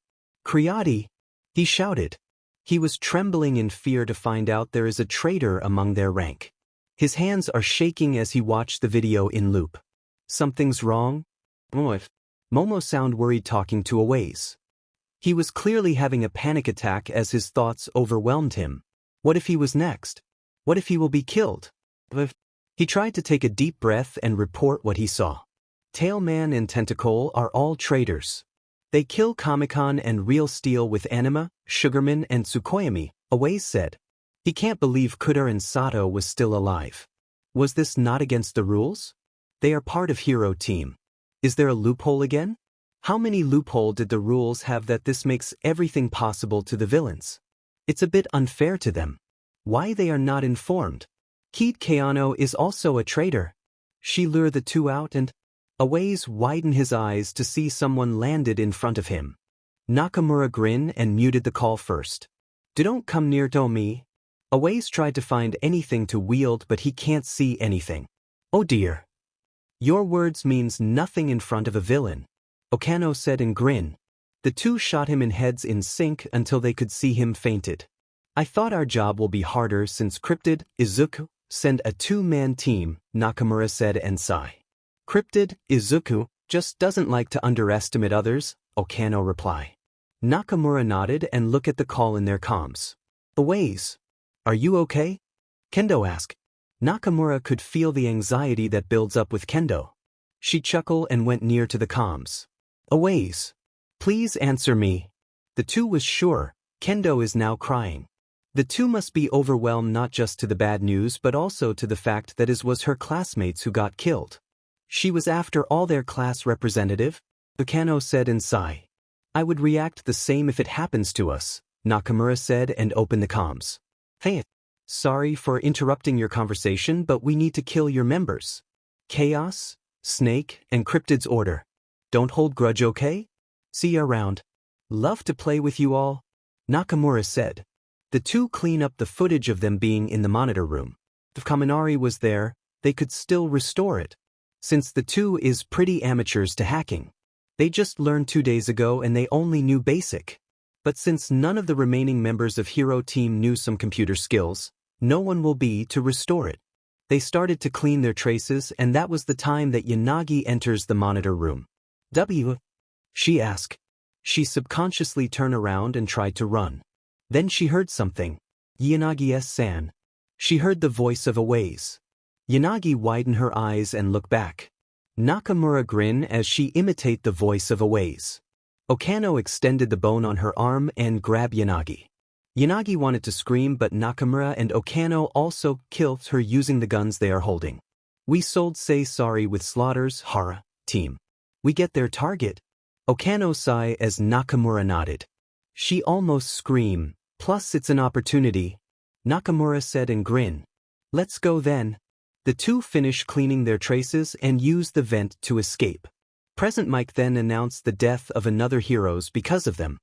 Kriati, he shouted. He was trembling in fear to find out there is a traitor among their rank. His hands are shaking as he watched the video in loop. Something's wrong? Momo sounded worried, talking to Owaze. He was clearly having a panic attack as his thoughts overwhelmed him. What if he was next? What if he will be killed? He tried to take a deep breath and report what he saw. Tailman and Tentacle are all traitors. They kill Kamikon and Real Steel with Anima, Sugarman and Tsukoyami, Owaze said. He can't believe Kuda and Sato was still alive. Was this not against the rules? They are part of Hero Team. Is there a loophole again? How many loopholes did the rules have that this makes everything possible to the villains? It's a bit unfair to them. Why they are not informed? Kid Keano is also a traitor. She lured the 2 out and Owaze widened his eyes to see someone landed in front of him. Nakamura grinned and muted the call first. Don't come near to me. Owaze tried to find anything to wield, but he can't see anything. Oh dear. Your words means nothing in front of a villain, Okano said and grinned. The 2 shot him in heads in sync until they could see him fainted. I thought our job will be harder since Cryptid, Izuku, send a 2-man team, Nakamura said and sighed. Cryptid, Izuku, just doesn't like to underestimate others, Okano replied. Nakamura nodded and looked at the call in their comms. Owaze. Are you okay? Kendo asked. Nakamura could feel the anxiety that builds up with Kendo. She chuckled and went near to the comms. Owaze. Please answer me. The 2 was sure. Kendo is now crying. The 2 must be overwhelmed not just to the bad news but also to the fact that it was her classmates who got killed. She was after all their class representative, Okano said and sighed. I would react the same if it happens to us, Nakamura said and opened the comms. Hey. Sorry for interrupting your conversation, but we need to kill your members. Chaos, Snake, and Cryptid's order. Don't hold grudge, okay? See you around. Love to play with you all, Nakamura said. The 2 clean up the footage of them being in the monitor room. If Kaminari was there, they could still restore it. Since the 2 is pretty amateurs to hacking. They just learned 2 days ago and they only knew basic. But since none of the remaining members of Hero Team knew some computer skills, no one will be to restore it. They started to clean their traces, and that was the time that Yanagi enters the monitor room. She asked. She subconsciously turned around and tried to run. Then she heard something. Yanagi-san. She heard the voice of Awaze. Yanagi widened her eyes and looked back. Nakamura grinned as she imitated the voice of Awaze. Okano extended the bone on her arm and grabbed Yanagi. Yanagi wanted to scream, but Nakamura and Okano also killed her using the guns they are holding. We sold Say Sorry with Slaughter's Hara team. We get their target. Okano sighed as Nakamura nodded. She almost screamed, plus it's an opportunity. Nakamura said and grinned. Let's go then. The two finished cleaning their traces and used the vent to escape. Present Mike then announced the death of another heroes because of them.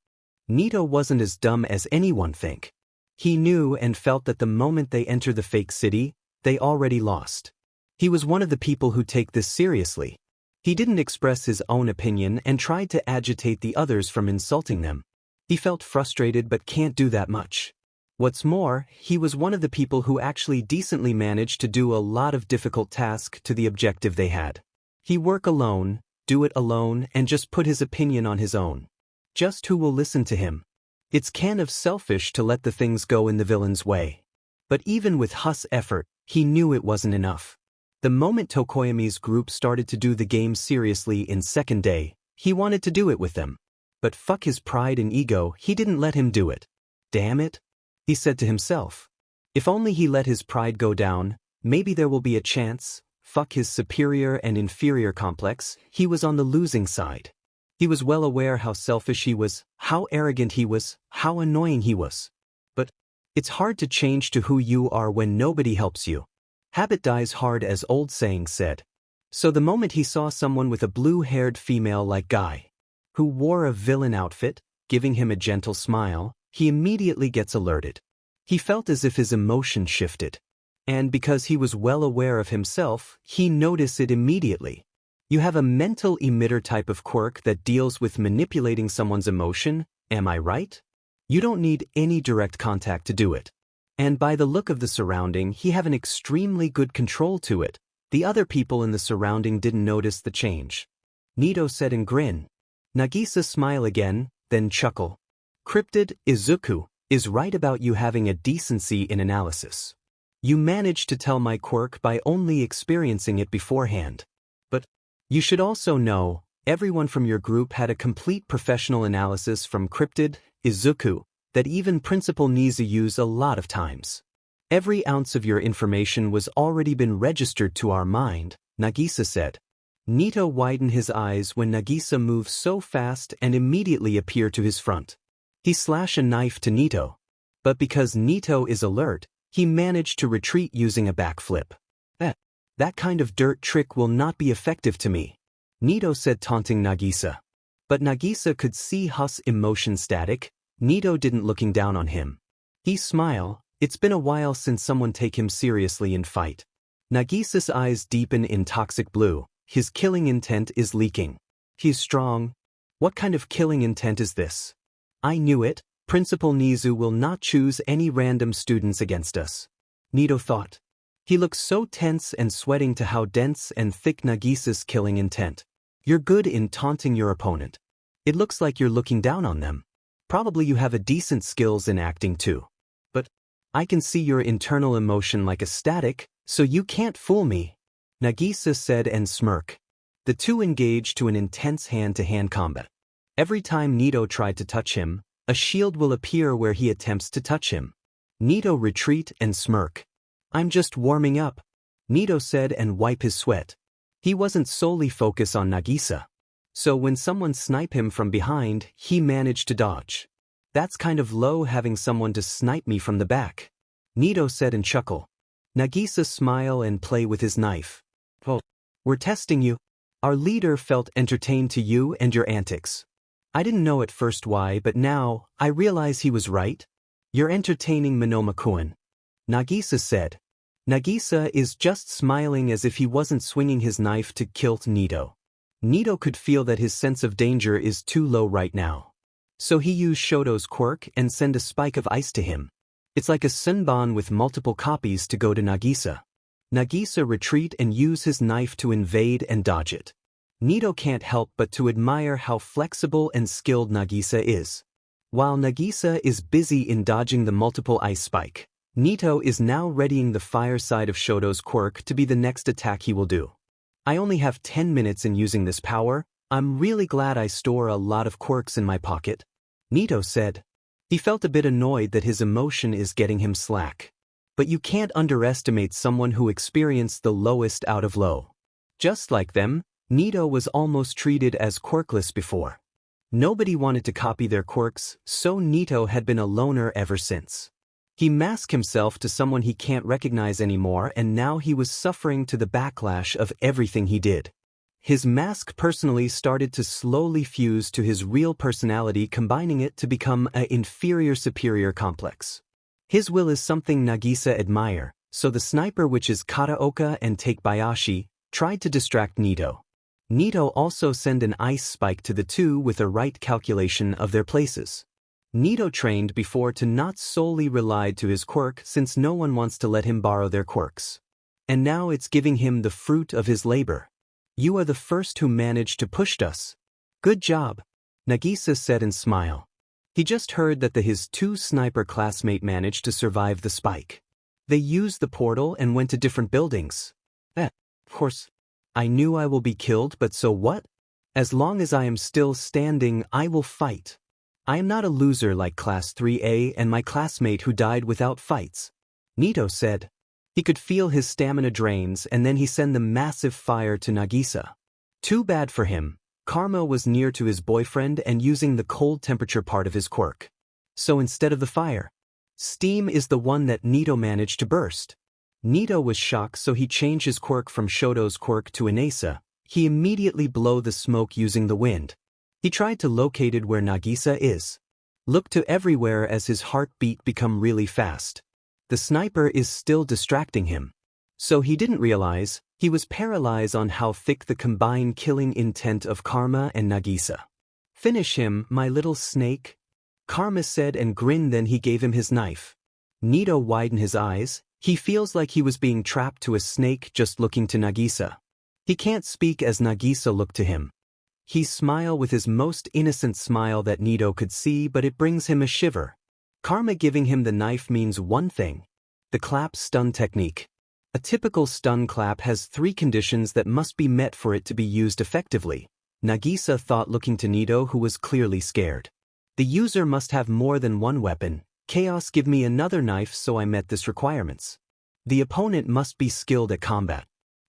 Nito wasn't as dumb as anyone think. He knew and felt that the moment they enter the fake city, they already lost. He was one of the people who take this seriously. He didn't express his own opinion and tried to agitate the others from insulting them. He felt frustrated but can't do that much. What's more, he was one of the people who actually decently managed to do a lot of difficult tasks to the objective they had. He work alone, do it alone, and just put his opinion on his own. Just who will listen to him? It's kind of selfish to let the things go in the villain's way. But even with Huss' effort, he knew it wasn't enough. The moment Tokoyami's group started to do the game seriously in second day, he wanted to do it with them. But fuck his pride and ego, he didn't let him do it. Damn it, he said to himself. If only he let his pride go down, maybe there will be a chance. Fuck his superior and inferior complex, he was on the losing side. He was well aware how selfish he was, how arrogant he was, how annoying he was. But it's hard to change to who you are when nobody helps you. Habit dies hard, as old saying said. So the moment he saw someone with a blue-haired female-like guy, who wore a villain outfit, giving him a gentle smile, he immediately gets alerted. He felt as if his emotion shifted. And because he was well aware of himself, he noticed it immediately. You have a mental emitter type of quirk that deals with manipulating someone's emotion, am I right? You don't need any direct contact to do it. And by the look of the surrounding, he have an extremely good control to it. The other people in the surrounding didn't notice the change. Nito said and grinned. Nagisa smiled again, then chuckled. Cryptid Izuku is right about you having a decency in analysis. You managed to tell my quirk by only experiencing it beforehand. But you should also know, everyone from your group had a complete professional analysis from Cryptid Izuku that even Principal Nezu used a lot of times. Every ounce of your information was already been registered to our mind, Nagisa said. Nito widened his eyes when Nagisa moved so fast and immediately appeared to his front. He slashed a knife to Nito. But because Nito is alert, he managed to retreat using a backflip. That kind of dirt trick will not be effective to me, Nito said, taunting Nagisa. But Nagisa could see Huss' emotion static. Nito didn't looking down on him. He smiled. It's been a while since someone take him seriously in fight. Nagisa's eyes deepen in toxic blue. His killing intent is leaking. He's strong. What kind of killing intent is this? I knew it. Principal Nezu will not choose any random students against us, Nito thought. He looked so tense and sweating to how dense and thick Nagisa's killing intent. You're good in taunting your opponent. It looks like you're looking down on them. Probably you have a decent skills in acting too. But I can see your internal emotion like a static, so you can't fool me, Nagisa said and smirked. The two engaged to an intense hand-to-hand combat. Every time Nito tried to touch him, a shield will appear where he attempts to touch him. Nito retreat and smirk. I'm just warming up, Nito said and wiped his sweat. He wasn't solely focused on Nagisa. So when someone sniped him from behind, he managed to dodge. That's kind of low having someone to snipe me from the back, Nito said and chuckled. Nagisa smiled and played with his knife. Oh, we're testing you. Our leader felt entertained to you and your antics. I didn't know at first why, but now I realize he was right. You're entertaining Monoma-kun, Nagisa said. Nagisa is just smiling as if he wasn't swinging his knife to kill Nito. Nito could feel that his sense of danger is too low right now. So he used Shoto's quirk and sent a spike of ice to him. It's like a Senbon with multiple copies to go to Nagisa. Nagisa retreat and use his knife to invade and dodge it. Nito can't help but to admire how flexible and skilled Nagisa is. While Nagisa is busy in dodging the multiple ice spike, Nito is now readying the fire side of Shoto's quirk to be the next attack he will do. I only have 10 minutes in using this power. I'm really glad I store a lot of quirks in my pocket, Nito said. He felt a bit annoyed that his emotion is getting him slack. But you can't underestimate someone who experienced the lowest out of low. Just like them, Nito was almost treated as quirkless before. Nobody wanted to copy their quirks, so Nito had been a loner ever since. He masked himself to someone he can't recognize anymore, and now he was suffering to the backlash of everything he did. His mask personally started to slowly fuse to his real personality, combining it to become an inferior-superior complex. His will is something Nagisa admire, so the sniper, which is Kataoka and Takebayashi, tried to distract Nito. Nito also sent an ice spike to the two with a right calculation of their places. Nito trained before to not solely rely to his quirk, since no one wants to let him borrow their quirks. And now it's giving him the fruit of his labor. You are the first who managed to push us. Good job, Nagisa said and smiled. He just heard that his two sniper classmate managed to survive the spike. They used the portal and went to different buildings. Of course. I knew I will be killed, but so what? As long as I am still standing, I will fight. I am not a loser like Class 3A and my classmate who died without fights, Nito said. He could feel his stamina drains, and then he sent the massive fire to Nagisa. Too bad for him, Karma was near to his boyfriend and using the cold temperature part of his quirk. So instead of the fire, steam is the one that Nito managed to burst. Nito was shocked, so he changed his quirk from Shoto's quirk to Inasa. He immediately blew the smoke using the wind. He tried to locate it where Nagisa is. Looked to everywhere as his heartbeat become really fast. The sniper is still distracting him. So he didn't realize, he was paralyzed on how thick the combined killing intent of Karma and Nagisa. Finish him, my little snake, Karma said and grinned, then he gave him his knife. Nito widened his eyes. He feels like he was being trapped to a snake just looking to Nagisa. He can't speak as Nagisa looked to him. He smiled with his most innocent smile that Nito could see, but it brings him a shiver. Karma giving him the knife means one thing. The clap stun technique. A typical stun clap has 3 conditions that must be met for it to be used effectively. Nagisa thought, looking to Nito, who was clearly scared. The user must have more than one weapon. Chaos give me another knife, so I met this requirements. The opponent must be skilled at combat.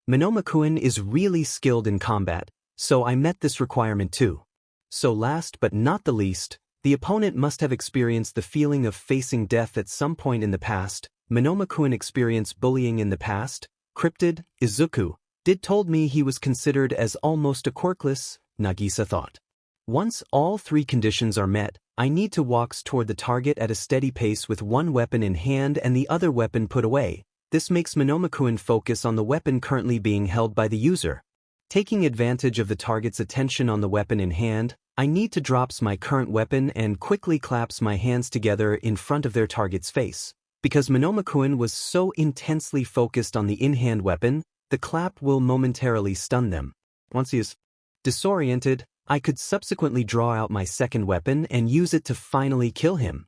Monomakuen is really skilled in combat, so I met this requirement too. So last but not the least, the opponent must have experienced the feeling of facing death at some point in the past. Monomakuen experienced bullying in the past. Cryptid, Izuku, did told me he was considered as almost a quirkless, Nagisa thought. Once all 3 conditions are met, I need to walk toward the target at a steady pace with one weapon in hand and the other weapon put away. This makes Monomakuen focus on the weapon currently being held by the user. Taking advantage of the target's attention on the weapon in hand, I need to drop my current weapon and quickly claps my hands together in front of their target's face. Because Monomakuen was so intensely focused on the in-hand weapon, the clap will momentarily stun them. Once he is disoriented, I could subsequently draw out my second weapon and use it to finally kill him.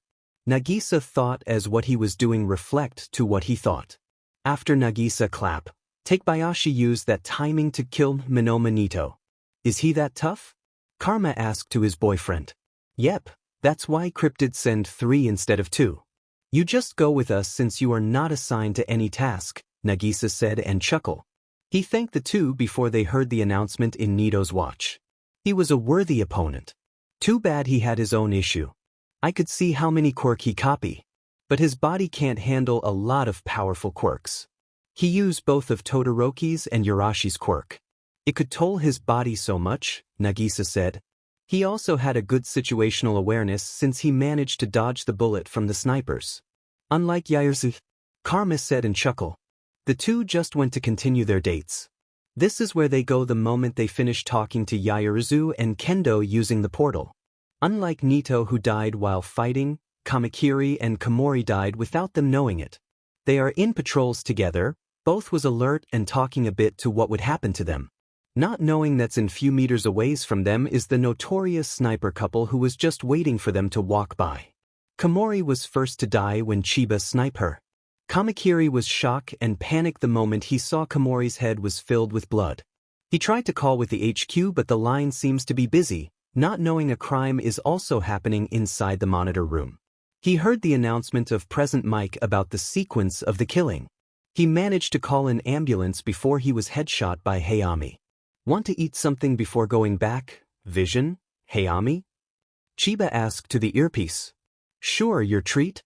Nagisa thought as what he was doing reflect to what he thought. After Nagisa clap, Takebayashi used that timing to kill Nito. Is he that tough? Karma asked to his boyfriend. Yep, that's why Cryptid send 3 instead of 2. You just go with us since you are not assigned to any task, Nagisa said and chuckled. He thanked the 2 before they heard the announcement in Nito's watch. He was a worthy opponent. Too bad he had his own issue. I could see how many quirk he copy. But his body can't handle a lot of powerful quirks. He used both of Todoroki's and Yorashi's quirk. It could toll his body so much, Nagisa said. He also had a good situational awareness since he managed to dodge the bullet from the snipers. Unlike Yairzu, Karma said and chuckled. The 2 just went to continue their dates. This is where they go the moment they finish talking to Yairzu and Kendo using the portal. Unlike Nito, who died while fighting, Kamakiri and Komori died without them knowing it. They are in patrols together. Both was alert and talking a bit to what would happen to them. Not knowing that's in few meters away from them is the notorious sniper couple who was just waiting for them to walk by. Komori was first to die when Chiba sniped her. Kamakiri was shocked and panicked the moment he saw Komori's head was filled with blood. He tried to call with the HQ but the line seems to be busy, not knowing a crime is also happening inside the monitor room. He heard the announcement of President Mike about the sequence of the killing. He managed to call an ambulance before he was headshot by Hayami. Want to eat something before going back, Vision, Hayami? Chiba asked to the earpiece. Sure, your treat?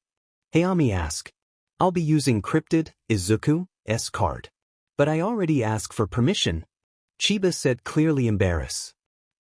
Hayami asked. I'll be using Cryptid, Izuku's card. But I already asked for permission. Chiba said, clearly embarrassed.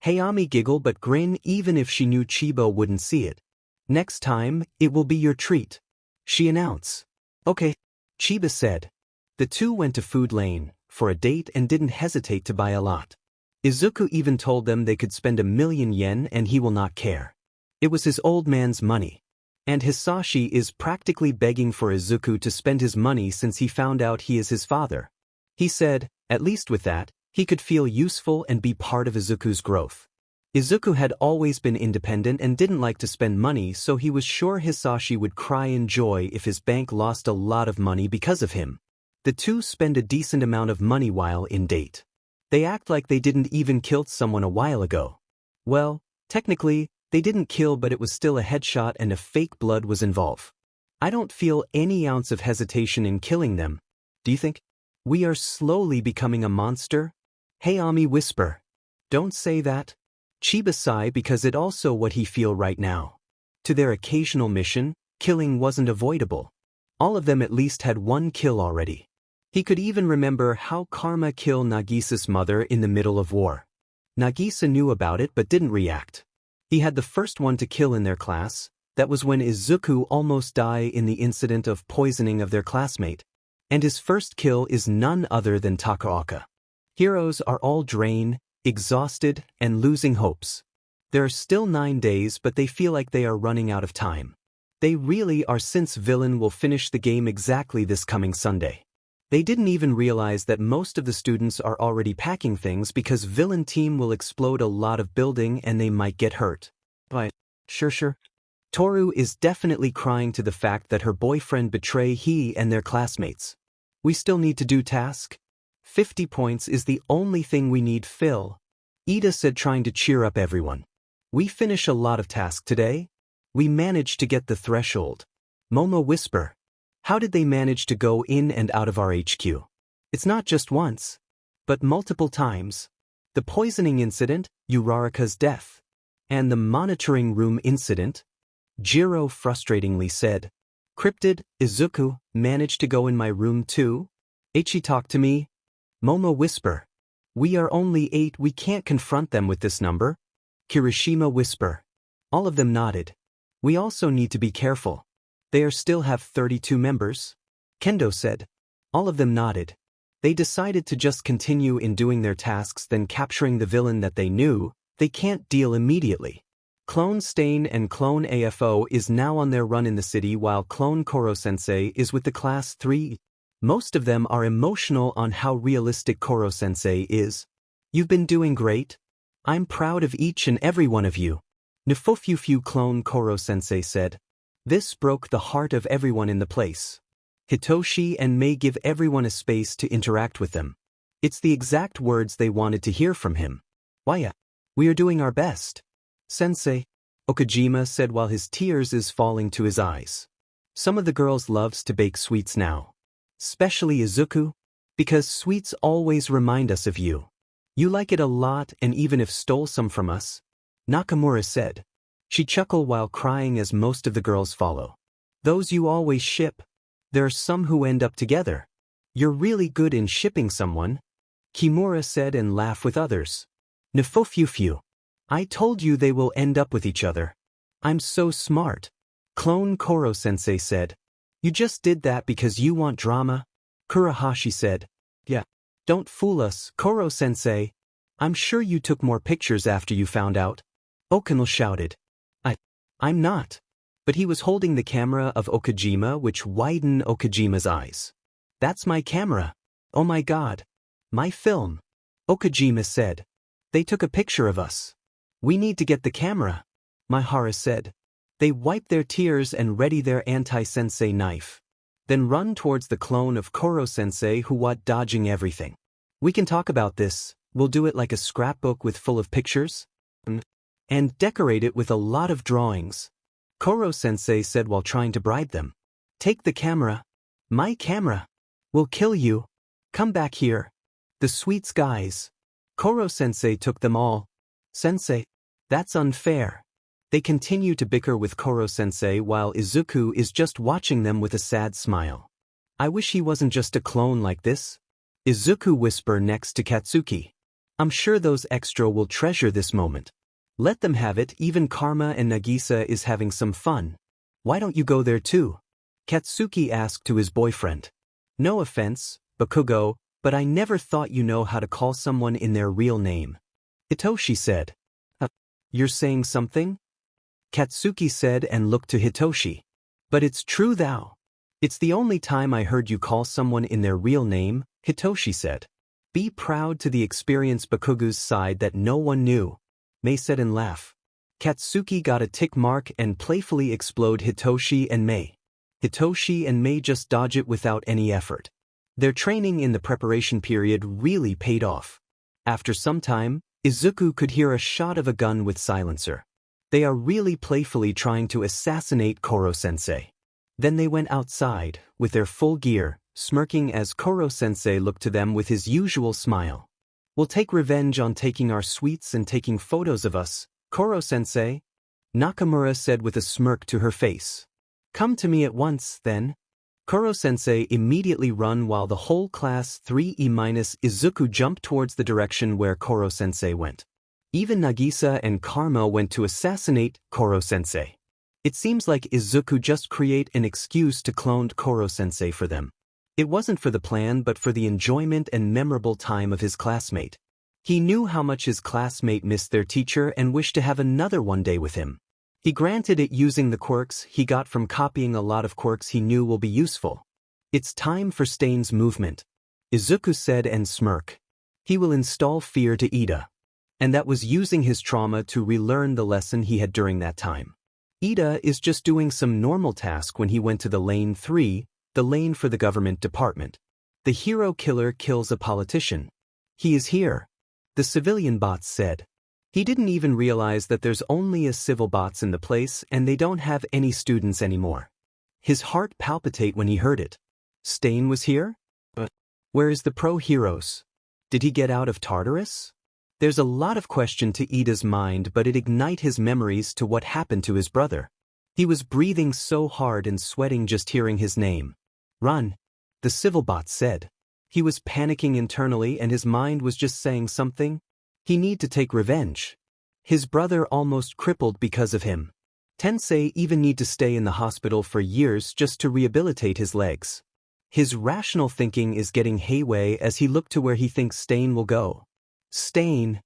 Hayami giggled but grinned even if she knew Chiba wouldn't see it. Next time, it will be your treat, she announced. Okay, Chiba said. The two went to Food Lane for a date and didn't hesitate to buy a lot. Izuku even told them they could spend 1,000,000 yen and he will not care. It was his old man's money. And Hisashi is practically begging for Izuku to spend his money since he found out he is his father. He said, at least with that, he could feel useful and be part of Izuku's growth. Izuku had always been independent and didn't like to spend money, so he was sure Hisashi would cry in joy if his bank lost a lot of money because of him. The two spend a decent amount of money while in date. They act like they didn't even kill someone a while ago. Well, technically, they didn't kill but it was still a headshot and a fake blood was involved. I don't feel any ounce of hesitation in killing them. Do you think? We are slowly becoming a monster? Hayami whisper. Don't say that. Chiba sigh because it also what he feel right now. To their occasional mission, killing wasn't avoidable. All of them at least had one kill already. He could even remember how Karma killed Nagisa's mother in the middle of war. Nagisa knew about it but didn't react. He had the first one to kill in their class. That was when Izuku almost died in the incident of poisoning of their classmate. And his first kill is none other than Takaoka. Heroes are all drained, exhausted, and losing hopes. There are still 9 days but they feel like they are running out of time. They really are since Villain will finish the game exactly this coming Sunday. They didn't even realize that most of the students are already packing things because Villain team will explode a lot of building and they might get hurt. But, sure. Toru is definitely crying to the fact that her boyfriend betrayed he and their classmates. We still need to do task? 50 points is the only thing we need, Phil. Iida said, trying to cheer up everyone. We finish a lot of tasks today. We managed to get the threshold. Momo whisper. How did they manage to go in and out of our HQ? It's not just once, but multiple times. The poisoning incident, Uraraka's death, and the monitoring room incident. Jiro frustratingly said. Cryptid, Izuku, managed to go in my room too? Ichi talk to me? Momo whisper. We are only 8, we can't confront them with this number. Kirishima whisper. All of them nodded. We also need to be careful. They still have 32 members. Kendo said. All of them nodded. They decided to just continue in doing their tasks then capturing the villain that they knew they can't deal immediately. Clone Stain and Clone AFO is now on their run in the city while Clone Koro-sensei is with the Class 3. Most of them are emotional on how realistic Koro-sensei is. You've been doing great. I'm proud of each and every one of you. Nifofufyu Clone Koro-sensei said. This broke the heart of everyone in the place. Hitoshi and Mei give everyone a space to interact with them. It's the exact words they wanted to hear from him. Why, we are doing our best. Sensei, Okajima said while his tears is falling to his eyes. Some of the girls loves to bake sweets now. Especially Izuku, because sweets always remind us of you. You like it a lot and even if stole some from us. Nakamura said. She chuckled while crying as most of the girls follow. Those you always ship. There are some who end up together. You're really good in shipping someone. Kimura said and laughed with others. Nifofufyu. I told you they will end up with each other. I'm so smart. Clone Koro-sensei said. You just did that because you want drama? Kurahashi said. Yeah. Don't fool us, Koro-sensei. I'm sure you took more pictures after you found out. Okano shouted. I'm not. But he was holding the camera of Okajima which widened Okajima's eyes. That's my camera. Oh my god. My film. Okajima said. They took a picture of us. We need to get the camera. Mihara said. They wipe their tears and ready their anti-sensei knife. Then run towards the clone of Koro-sensei who was dodging everything. We can talk about this, we'll do it like a scrapbook with full of pictures. And decorate it with a lot of drawings. Koro-sensei said while trying to bribe them. Take the camera. My camera. We'll kill you. Come back here. The sweets guys. Koro-sensei took them all. Sensei. That's unfair. They continue to bicker with Koro-sensei while Izuku is just watching them with a sad smile. I wish he wasn't just a clone like this. Izuku whisper next to Katsuki. I'm sure those extra will treasure this moment. Let them have it, even Karma and Nagisa is having some fun. Why don't you go there too? Katsuki asked to his boyfriend. No offense, Bakugo, but I never thought you know how to call someone in their real name. Hitoshi said. You're saying something? Katsuki said and looked to Hitoshi. But it's true thou. It's the only time I heard you call someone in their real name, Hitoshi said. Be proud to the experience Bakugo's side that no one knew. Mei said and laugh. Katsuki got a tick mark and playfully explode Hitoshi and Mei. Hitoshi and Mei just dodge it without any effort. Their training in the preparation period really paid off. After some time, Izuku could hear a shot of a gun with silencer. They are really playfully trying to assassinate Koro-sensei. Then they went outside, with their full gear, smirking as Koro-sensei looked to them with his usual smile. We'll take revenge on taking our sweets and taking photos of us, Koro-sensei. Nakamura said with a smirk to her face. Come to me at once, then. Koro-sensei immediately run while the whole class 3E- Izuku jumped towards the direction where Koro-sensei went. Even Nagisa and Karma went to assassinate Koro-sensei. It seems like Izuku just create an excuse to clone Koro-sensei for them. It wasn't for the plan but for the enjoyment and memorable time of his classmate. He knew how much his classmate missed their teacher and wished to have another one day with him. He granted it using the quirks he got from copying a lot of quirks he knew will be useful. It's time for Stain's movement. Izuku said and smirk. He will install fear to Iida. And that was using his trauma to relearn the lesson he had during that time. Iida is just doing some normal task when he went to the Lane 3, the lane for the government department. The hero killer kills a politician. He is here. The civilian bots said. He didn't even realize that there's only a civil bots in the place and they don't have any students anymore. His heart palpitate when he heard it. Stain was here? But where is the pro-heroes? Did he get out of Tartarus? There's a lot of question to Iida's mind but it ignite his memories to what happened to his brother. He was breathing so hard and sweating just hearing his name. Run, the civil bot said. He was panicking internally and his mind was just saying something. He need to take revenge. His brother almost crippled because of him. Tensei even need to stay in the hospital for years just to rehabilitate his legs. His rational thinking is getting hayway as he looked to where he thinks Stain will go. Stain.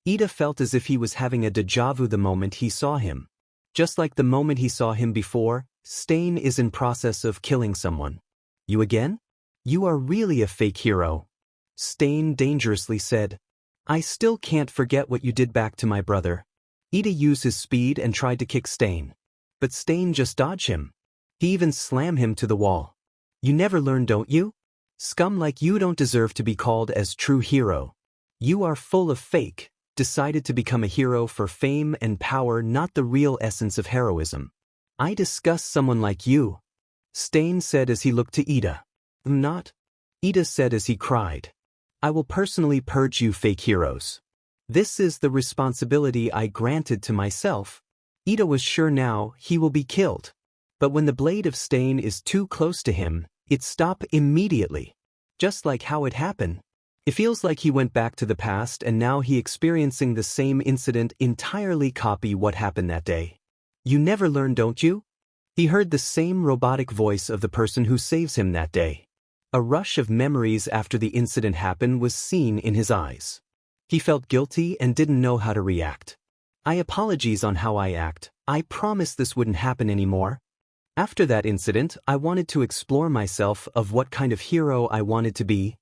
Iida felt as if he was having a déjà vu the moment he saw him. Just like the moment he saw him before, Stain is in process of killing someone. You again? You are really a fake hero. Stain dangerously said. I still can't forget what you did back to my brother. Iida used his speed and tried to kick Stain. But Stain just dodged him. He even slammed him to the wall. You never learn, don't you? Scum like you don't deserve to be called as true hero. You are full of fake, decided to become a hero for fame and power, not the real essence of heroism. I disgust someone like you. Stain said as he looked to Iida. Not? Iida said as he cried. I will personally purge you fake heroes. This is the responsibility I granted to myself. Iida was sure now he will be killed. But when the blade of Stain is too close to him, it stops immediately. Just like how it happened. It feels like he went back to the past and now he experiencing the same incident entirely copy what happened that day. You never learn, don't you? He heard the same robotic voice of the person who saves him that day. A rush of memories after the incident happened was seen in his eyes. He felt guilty and didn't know how to react. I apologize on how I act. I promise this wouldn't happen anymore. After that incident, I wanted to explore myself of what kind of hero I wanted to be.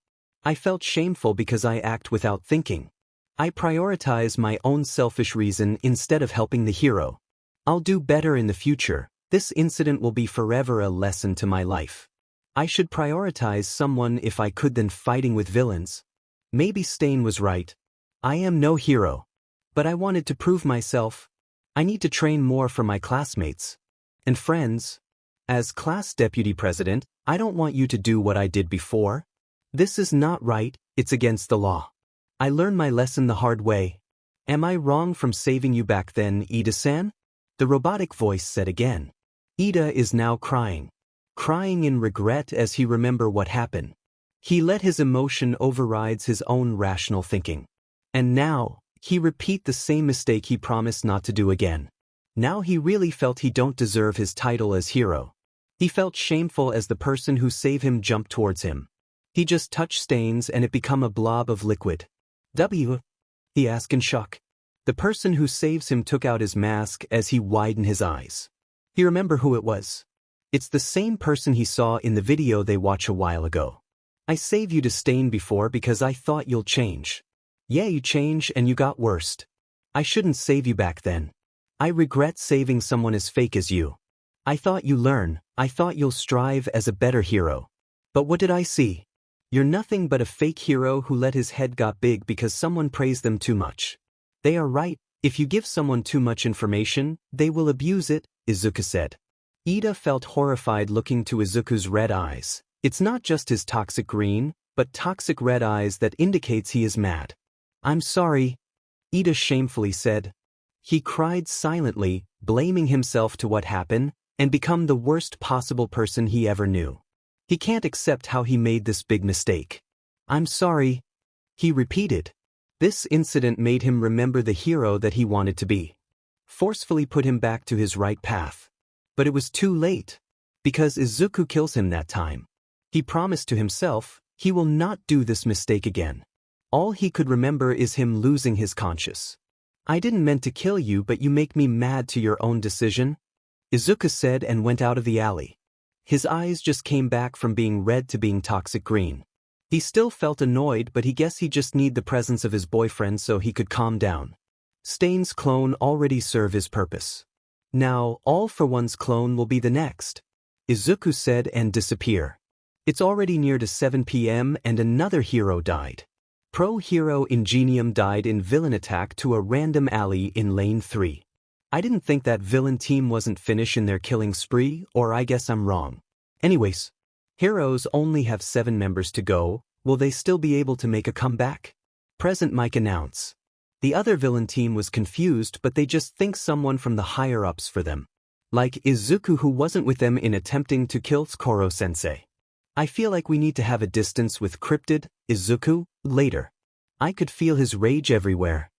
I felt shameful because I act without thinking. I prioritize my own selfish reason instead of helping the hero. I'll do better in the future. This incident will be forever a lesson to my life. I should prioritize someone if I could than fighting with villains. Maybe Stain was right. I am no hero. But I wanted to prove myself. I need to train more for my classmates and friends. As class deputy president, I don't want you to do what I did before. This is not right, it's against the law. I learned my lesson the hard way. Am I wrong from saving you back then, Iida-san? The robotic voice said again. Iida is now crying. Crying in regret as he remembers what happened. He let his emotion override his own rational thinking. And now, he repeat the same mistake he promised not to do again. Now he really felt he don't deserve his title as hero. He felt shameful as the person who saved him jumped towards him. He just touched Stains and it become a blob of liquid. He asked in shock. The person who saves him took out his mask as he widened his eyes. He remembered who it was. It's the same person he saw in the video they watched a while ago. I saved you to Stain before because I thought you'll change. Yeah, you changed and you got worse. I shouldn't save you back then. I regret saving someone as fake as you. I thought you learn, I thought you'll strive as a better hero. But what did I see? You're nothing but a fake hero who let his head got big because someone praised them too much. They are right, if you give someone too much information, they will abuse it, Izuku said. Iida felt horrified looking to Izuku's red eyes. It's not just his toxic green, but toxic red eyes that indicates he is mad. I'm sorry, Iida shamefully said. He cried silently, blaming himself to what happened, and become the worst possible person he ever knew. He can't accept how he made this big mistake. I'm sorry, he repeated. This incident made him remember the hero that he wanted to be. Forcefully put him back to his right path. But it was too late. Because Izuku kills him that time. He promised to himself, he will not do this mistake again. All he could remember is him losing his conscience. I didn't mean to kill you, but you make me mad to your own decision, Izuku said and went out of the alley. His eyes just came back from being red to being toxic green. He still felt annoyed, but he guessed he just need the presence of his boyfriend so he could calm down. Stain's clone already served his purpose. Now, All for One's clone will be the next, Izuku said and disappear. It's already near to 7 p.m. and another hero died. Pro-hero Ingenium died in villain attack to a random alley in lane 3. I didn't think that villain team wasn't finished in their killing spree, or I guess I'm wrong. Anyways, heroes only have 7 members to go. Will they still be able to make a comeback? Present mic announce. The other villain team was confused, but they just think someone from the higher-ups for them. Like Izuku, who wasn't with them in attempting to kill Koro-sensei. I feel like we need to have a distance with Cryptid, Izuku, later. I could feel his rage everywhere.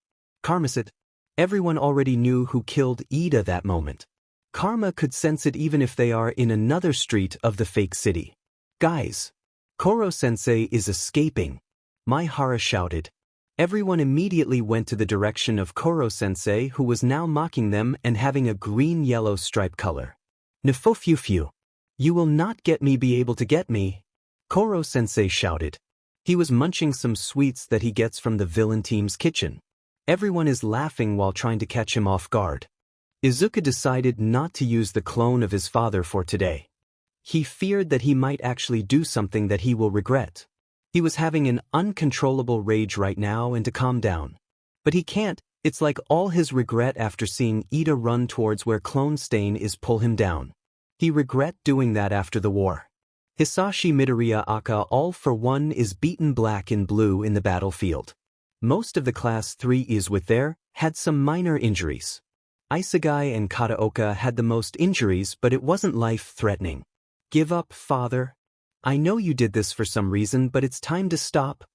Karma said. Everyone already knew who killed Iida that moment. Karma could sense it even if they are in another street of the fake city. Guys, Koro-sensei is escaping, Maihara shouted. Everyone immediately went to the direction of Koro-sensei, who was now mocking them and having a green-yellow stripe color. Nifofufyu. You will not be able to get me, Koro-sensei shouted. He was munching some sweets that he gets from the villain team's kitchen. Everyone is laughing while trying to catch him off guard. Izuku decided not to use the clone of his father for today. He feared that he might actually do something that he will regret. He was having an uncontrollable rage right now and to calm down. But he can't, it's like all his regret after seeing Iida run towards where Clone Stain is pull him down. He regret doing that after the war. Hisashi Midoriya Aka All for One is beaten black and blue in the battlefield. Most of the class 3 is with there, had some minor injuries. Isegai and Kataoka had the most injuries, but it wasn't life-threatening. Give up, father. I know you did this for some reason, but it's time to stop,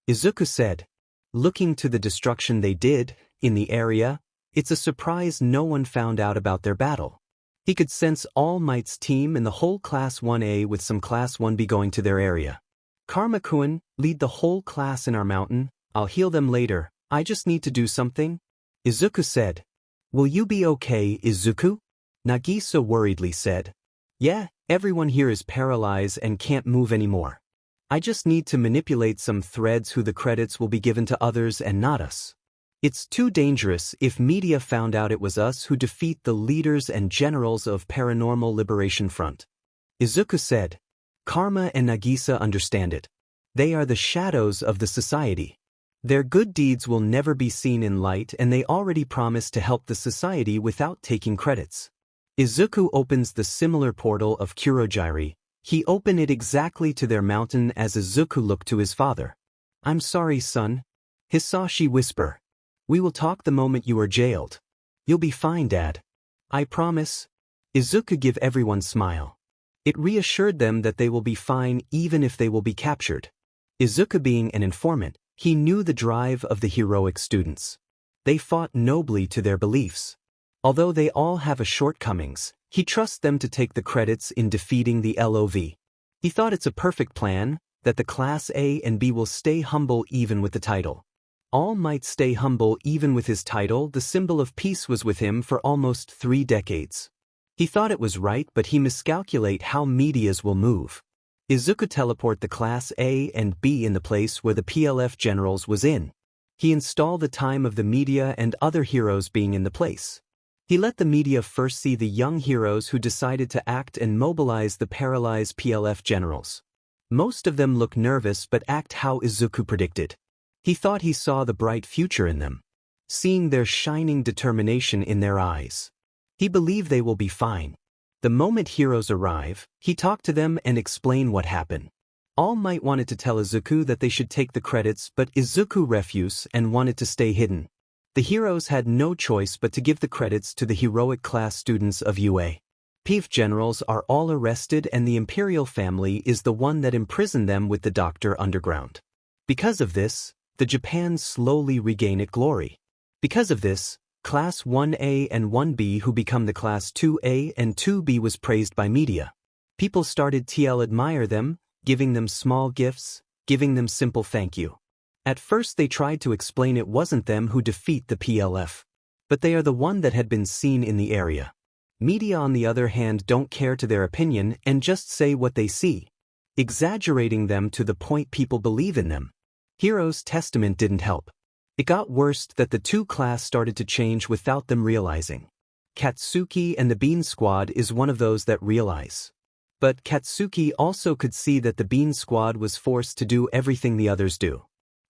Izuku said. Looking to the destruction they did, in the area, it's a surprise no one found out about their battle. He could sense All Might's team and the whole Class 1A with some Class 1B going to their area. Karma-kun, lead the whole class in our mountain. I'll heal them later, I just need to do something, Izuku said. Will you be okay, Izuku? Nagisa worriedly said. Yeah, everyone here is paralyzed and can't move anymore. I just need to manipulate some threads who the credits will be given to others and not us. It's too dangerous if media found out it was us who defeat the leaders and generals of Paranormal Liberation Front. Izuku said. Karma and Nagisa understand it. They are the shadows of the society. Their good deeds will never be seen in light and they already promised to help the society without taking credits. Izuku opens the similar portal of Kurogiri. He opened it exactly to their mountain as Izuku looked to his father. I'm sorry, son. Hisashi whisper. We will talk the moment you are jailed. You'll be fine, Dad. I promise. Izuku give everyone smile. It reassured them that they will be fine even if they will be captured. Izuku being an informant, he knew the drive of the heroic students. They fought nobly to their beliefs. Although they all have shortcomings, he trusts them to take the credits in defeating the LOV. He thought it's a perfect plan, that the Class A and B will stay humble even with the title. All Might stay humble even with his title. The symbol of peace was with him for almost 3 decades. He thought it was right, but he miscalculate how medias will move. Izuku teleport the Class A and B in the place where the PLF generals was in. He installed the time of the media and other heroes being in the place. He let the media first see the young heroes who decided to act and mobilize the paralyzed PLF generals. Most of them look nervous but act how Izuku predicted. He thought he saw the bright future in them, seeing their shining determination in their eyes. He believed they will be fine. The moment heroes arrive, he talked to them and explained what happened. All Might wanted to tell Izuku that they should take the credits, but Izuku refused and wanted to stay hidden. The heroes had no choice but to give the credits to the heroic class students of UA. PF generals are all arrested and the imperial family is the one that imprisoned them with the Doctor Underground. Because of this, the Japan slowly regain its glory. Because of this, Class 1A and 1B who become the Class 2A and 2B was praised by media. People started to admire them, giving them small gifts, giving them simple thank you. At first they tried to explain it wasn't them who defeat the PLF. But they are the one that had been seen in the area. Media on the other hand don't care to their opinion and just say what they see, exaggerating them to the point people believe in them. Hero's testament didn't help. It got worse that the two class started to change without them realizing. Katsuki and the Bean Squad is one of those that realize. But Katsuki also could see that the Bean Squad was forced to do everything the others do.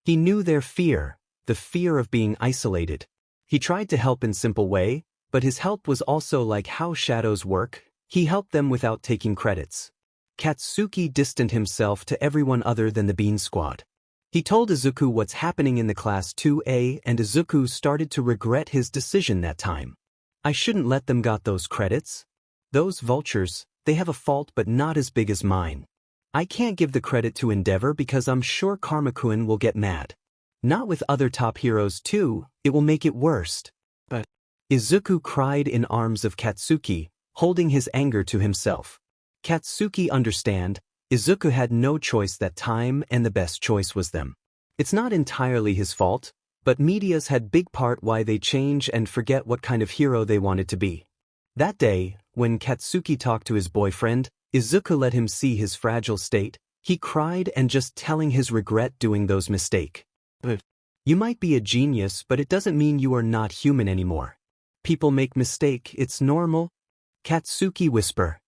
He knew their fear, the fear of being isolated. He tried to help in simple way, but his help was also like how shadows work. He helped them without taking credits. Katsuki distanced himself to everyone other than the Bean Squad. He told Izuku what's happening in the Class 2A and Izuku started to regret his decision that time. I shouldn't let them got those credits. Those vultures, they have a fault but not as big as mine. I can't give the credit to Endeavor because I'm sure Karmakun will get mad. Not with other top heroes too, it will make it worse. But Izuku cried in arms of Katsuki, holding his anger to himself. Katsuki understand, Izuku had no choice that time and the best choice was them. It's not entirely his fault, but media's had big part why they change and forget what kind of hero they wanted to be. That day, when Katsuki talked to his boyfriend, Izuku let him see his fragile state. He cried and just telling his regret doing those mistakes. But you might be a genius, but it doesn't mean you are not human anymore. People make mistake, it's normal. Katsuki whisper,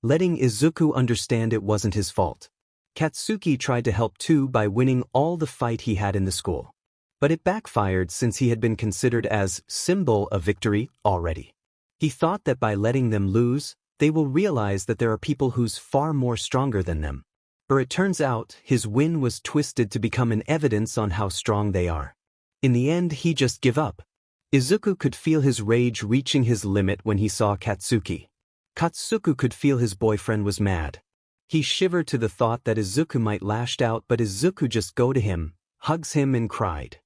letting Izuku understand it wasn't his fault. Katsuki tried to help too by winning all the fight he had in the school. But it backfired since he had been considered as symbol of victory already. He thought that by letting them lose, they will realize that there are people who's far more stronger than them. But it turns out, his win was twisted to become an evidence on how strong they are. In the end, he just give up. Izuku could feel his rage reaching his limit when he saw Katsuki. Katsuki could feel his boyfriend was mad. He shivered to the thought that Izuku might lashed out, but Izuku just go to him, hugs him and cried.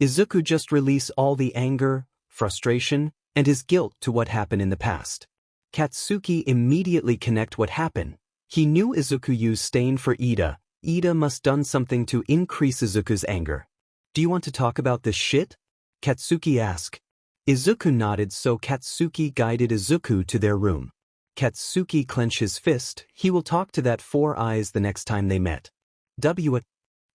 Izuku just release all the anger, frustration, and his guilt to what happened in the past. Katsuki immediately connect what happened. He knew Izuku used stain for Iida. Iida must done something to increase Izuku's anger. Do you want to talk about this shit? Katsuki asked. Izuku nodded, so Katsuki guided Izuku to their room. Katsuki clenched his fist. He will talk to that Four Eyes the next time they met. What?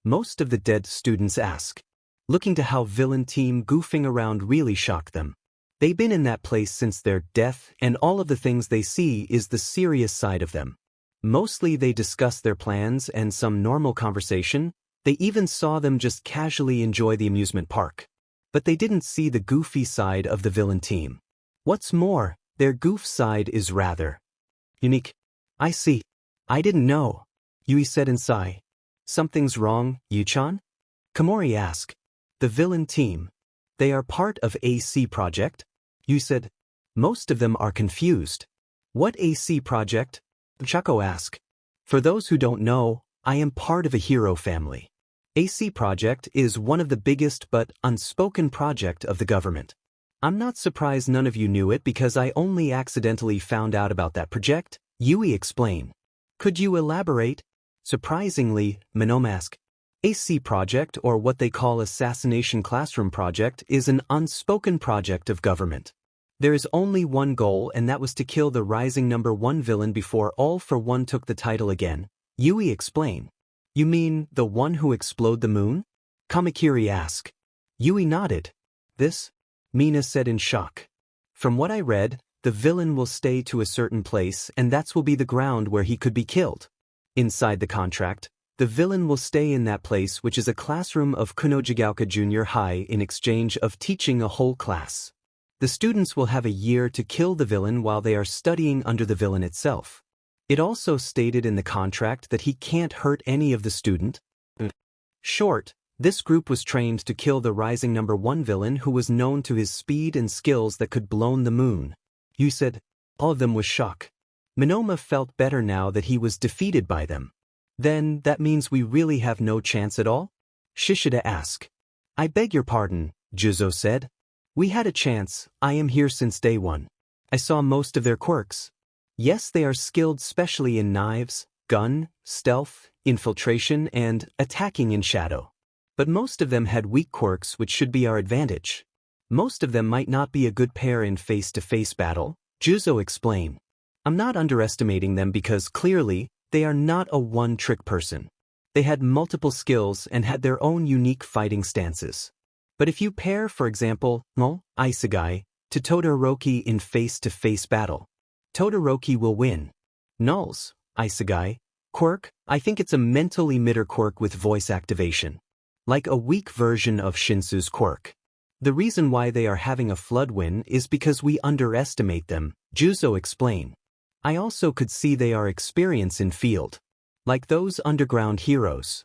Most of the dead students ask. Looking to how villain team goofing around really shocked them. They've been in that place since their death, and all of the things they see is the serious side of them. Mostly they discuss their plans and some normal conversation. They even saw them just casually enjoy the amusement park. But they didn't see the goofy side of the villain team. What's more, their goof side is rather unique. I see. I didn't know, Yui said in sigh. Something's wrong, Yu-chan? Komori asked. The villain team. They are part of AC project? Yu said. Most of them are confused. What AC project? Chako asked. For those who don't know, I am part of a hero family. AC project is one of the biggest but unspoken project of the government. I'm not surprised none of you knew it because I only accidentally found out about that project, Yui explained. Could you elaborate? Surprisingly, Minoma asked. AC project, or what they call Assassination Classroom Project, is an unspoken project of government. There is only one goal, and that was to kill the rising number 1 villain before All for One took the title again, Yui explained. You mean the one who exploded the moon? Kamakiri asked. Yui nodded. This? Mina said in shock. From what I read, the villain will stay to a certain place and that will be the ground where he could be killed. Inside the contract, the villain will stay in that place, which is a classroom of Kunojigaoka Junior High, in exchange of teaching a whole class. The students will have a year to kill the villain while they are studying under the villain itself. It also stated in the contract that he can't hurt any of the student. Short, this group was trained to kill the rising number 1 villain who was known to his speed and skills that could blown the moon. You said, all of them was shock. Minoma felt better now that he was defeated by them. Then that means we really have no chance at all? Shishida asked. I beg your pardon, Juzo said. We had a chance. I am here since day one. I saw most of their quirks. Yes, they are skilled specially in knives, gun, stealth, infiltration, and attacking in shadow. But most of them had weak quirks, which should be our advantage. Most of them might not be a good pair in face-to-face battle, Juzo explained. I'm not underestimating them because clearly, they are not a one-trick person. They had multiple skills and had their own unique fighting stances. But if you pair, for example, Isegai, to Todoroki in face-to-face battle, Todoroki will win. Nulls, Isegai, quirk, I think it's a mental emitter quirk with voice activation. Like a weak version of Shinsu's quirk. The reason why they are having a flood win is because we underestimate them, Juzo explained. I also could see they are experienced in field. Like those underground heroes.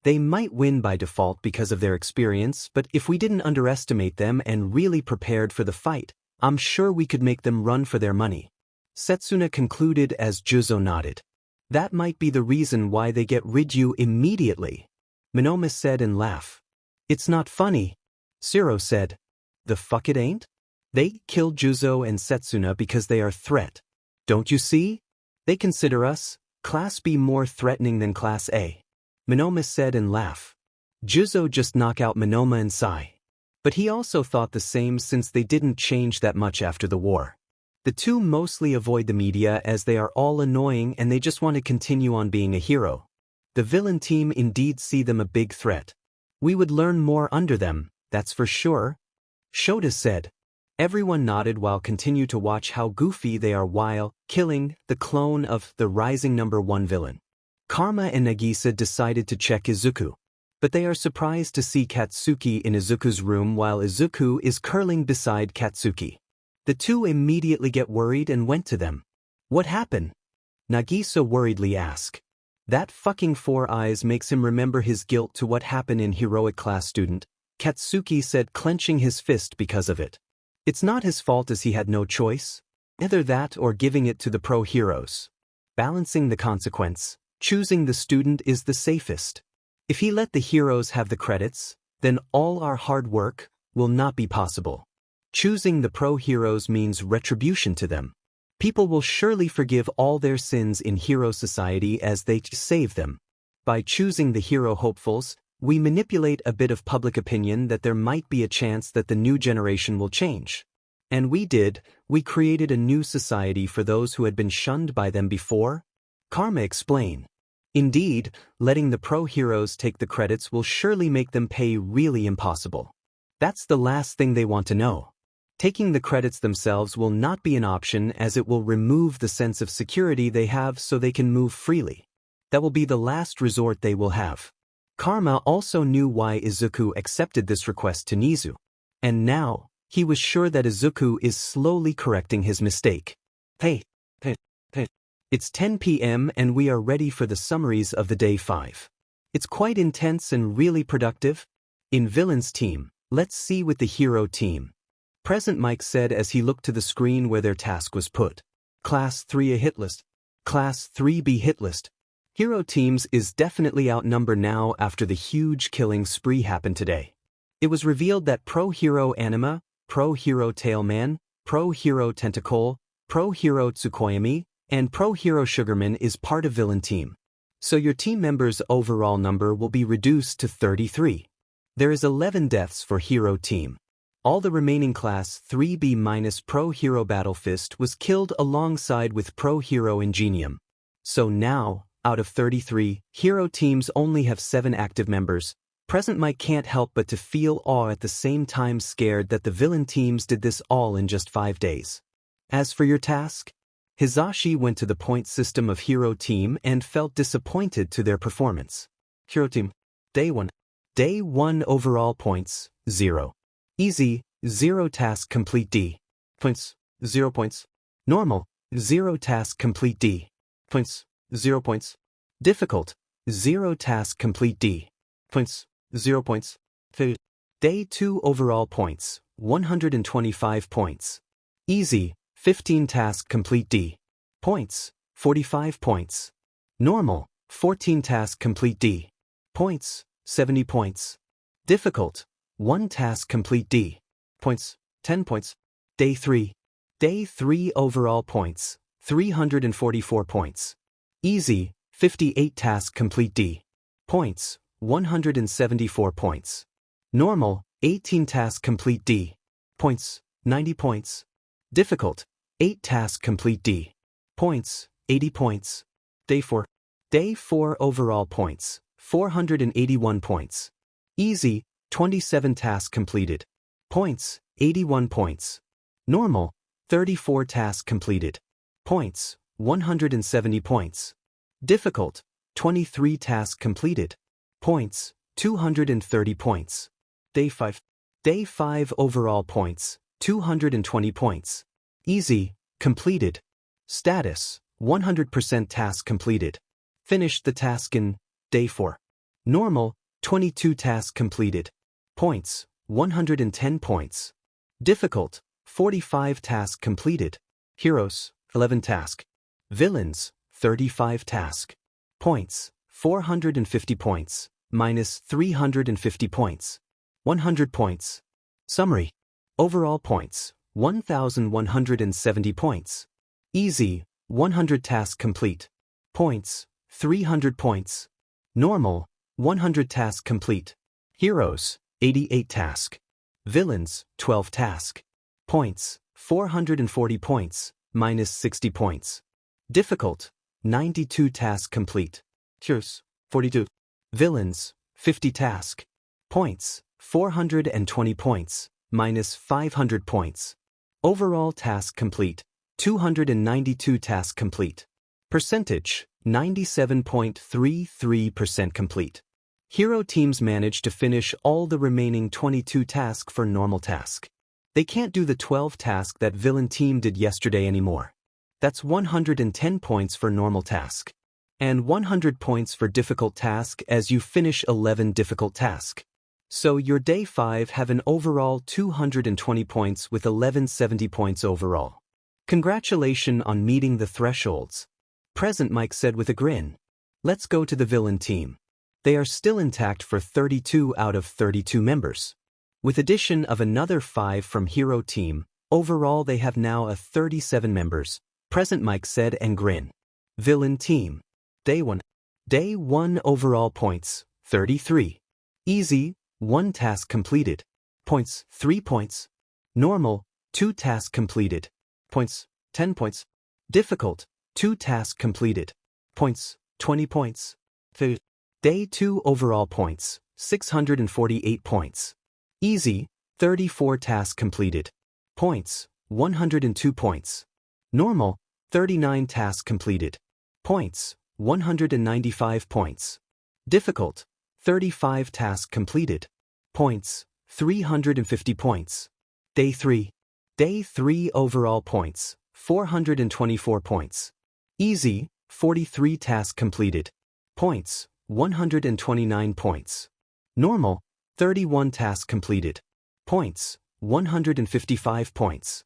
They might win by default because of their experience, but if we didn't underestimate them and really prepared for the fight, I'm sure we could make them run for their money. Setsuna concluded as Juzo nodded. That might be the reason why they get rid you immediately. Minoma said and laughed. It's not funny. Shiro said. The fuck it ain't? They killed Juzo and Setsuna because they are threat. Don't you see? They consider us, Class B, more threatening than Class A. Minoma said and laughed. Juzo just knock out Minoma and sigh. But he also thought the same since they didn't change that much after the war. The two mostly avoid the media as they are all annoying and they just want to continue on being a hero. The villain team indeed see them a big threat. We would learn more under them, that's for sure. Shota said. Everyone nodded while continue to watch how goofy they are while killing the clone of the rising number 1 villain. Karma and Nagisa decided to check Izuku. But they are surprised to see Katsuki in Izuku's room while Izuku is curling beside Katsuki. The two immediately get worried and went to them. What happened? Nagisa worriedly asked. That fucking Four Eyes makes him remember his guilt to what happened in heroic class student, Katsuki said, clenching his fist because of it. It's not his fault as he had no choice. Either that or giving it to the pro heroes. Balancing the consequence, choosing the student is the safest. If he let the heroes have the credits, then all our hard work will not be possible. Choosing the pro heroes means retribution to them. People will surely forgive all their sins in hero society as they save them. By choosing the hero hopefuls, we manipulate a bit of public opinion that there might be a chance that the new generation will change. And we did, we created a new society for those who had been shunned by them before. Karma explained. Indeed, letting the pro heroes take the credits will surely make them pay really impossible. That's the last thing they want to know. Taking the credits themselves will not be an option as it will remove the sense of security they have so they can move freely. That will be the last resort they will have. Karma also knew why Izuku accepted this request to Nezu. And now, he was sure that Izuku is slowly correcting his mistake. Hey. It's 10 p.m. and we are ready for the summaries of the day 5. It's quite intense and really productive. In Villain's team, let's see with the hero team. Present Mike said as he looked to the screen where their task was put. Class 3 a hit list. Class 3B hit list. Hero teams is definitely outnumbered now after the huge killing spree happened today. It was revealed that Pro Hero Anima, Pro Hero Tailman, Pro Hero Tentacle, Pro Hero Tsukuyomi, and Pro Hero Sugarman is part of Villain team. So your team members' overall number will be reduced to 33. There is 11 deaths for Hero team. All the remaining Class 3B minus Pro Hero Battle Fist was killed alongside with Pro Hero Ingenium. So now, out of 33, Hero teams only have 7 active members. Present Mike can't help but to feel awe at the same time scared that the Villain teams did this all in just 5 days. As for your task, Hizashi went to the point system of Hero Team and felt disappointed to their performance. Hero Team. Day 1. Day 1 overall points, 0. Easy, 0 task complete D. Points, 0 points. Normal, 0 task complete D. Points, 0 points. Difficult, 0 task complete D. Points, 0 points. Day 2 overall points, 125 points. Easy, 15 task complete D. Points, 45 points. Normal, 14 task complete D. Points, 70 points. Difficult, 1 task complete D. Points, 10 points. Day 3. Day 3 overall points, 344 points. Easy, 58 task complete D. Points, 174 points. Normal, 18 task complete D. Points, 90 points. Difficult, 8 task complete D. Points, 80 points. Day 4. Day 4 overall points, 481 points. Easy, 27 tasks completed. Points, 81 points. Normal, 34 tasks completed. Points, 170 points. Difficult, 23 tasks completed. Points, 230 points. Day 5. Day 5 overall points, 220 points. Easy, completed. Status, 100% task completed. Finished the task in Day 4. Normal, 22 tasks completed. Points, 110 points. Difficult, 45 tasks completed. Heroes, 11 task. Villains, 35 task. Points, 450 points, minus 350 points. 100 points. Summary. Overall points, 1,170 points. Easy, 100 tasks complete. Points, 300 points. Normal, 100 tasks complete. Heroes, 88 task. Villains, 12 task. Points, 440 points, minus 60 points. Difficult, 92 task complete. Heroes, 42. Villains, 50 task. Points, 420 points, minus 500 points. Overall task complete, 292 task complete. Percentage, 97.33% complete. Hero teams managed to finish all the remaining 22 tasks for normal task. They can't do the 12 task that villain team did yesterday anymore. That's 110 points for normal task. And 100 points for difficult task as you finish 11 difficult task. So your day 5 have an overall 220 points with 1170 points overall. Congratulations on meeting the thresholds. Present Mike said with a grin. Let's go to the villain team. They are still intact for 32 out of 32 members. With addition of another 5 from hero team, overall they have now a 37 members. Present Mike said and grin. Villain team. Day 1. Day 1 overall points, 33. Easy, 1 task completed. Points, 3 points. Normal, 2 tasks completed. Points, 10 points. Difficult, 2 tasks completed. Points, 20 points. Day 2 overall points, 648 points. Easy, 34 tasks completed. Points, 102 points. Normal, 39 tasks completed. Points, 195 points. Difficult, 35 tasks completed. Points, 350 points. Day 3. Day 3 overall points, 424 points. Easy, 43 tasks completed. Points, 129 points. Normal, 31 tasks completed. Points, 155 points.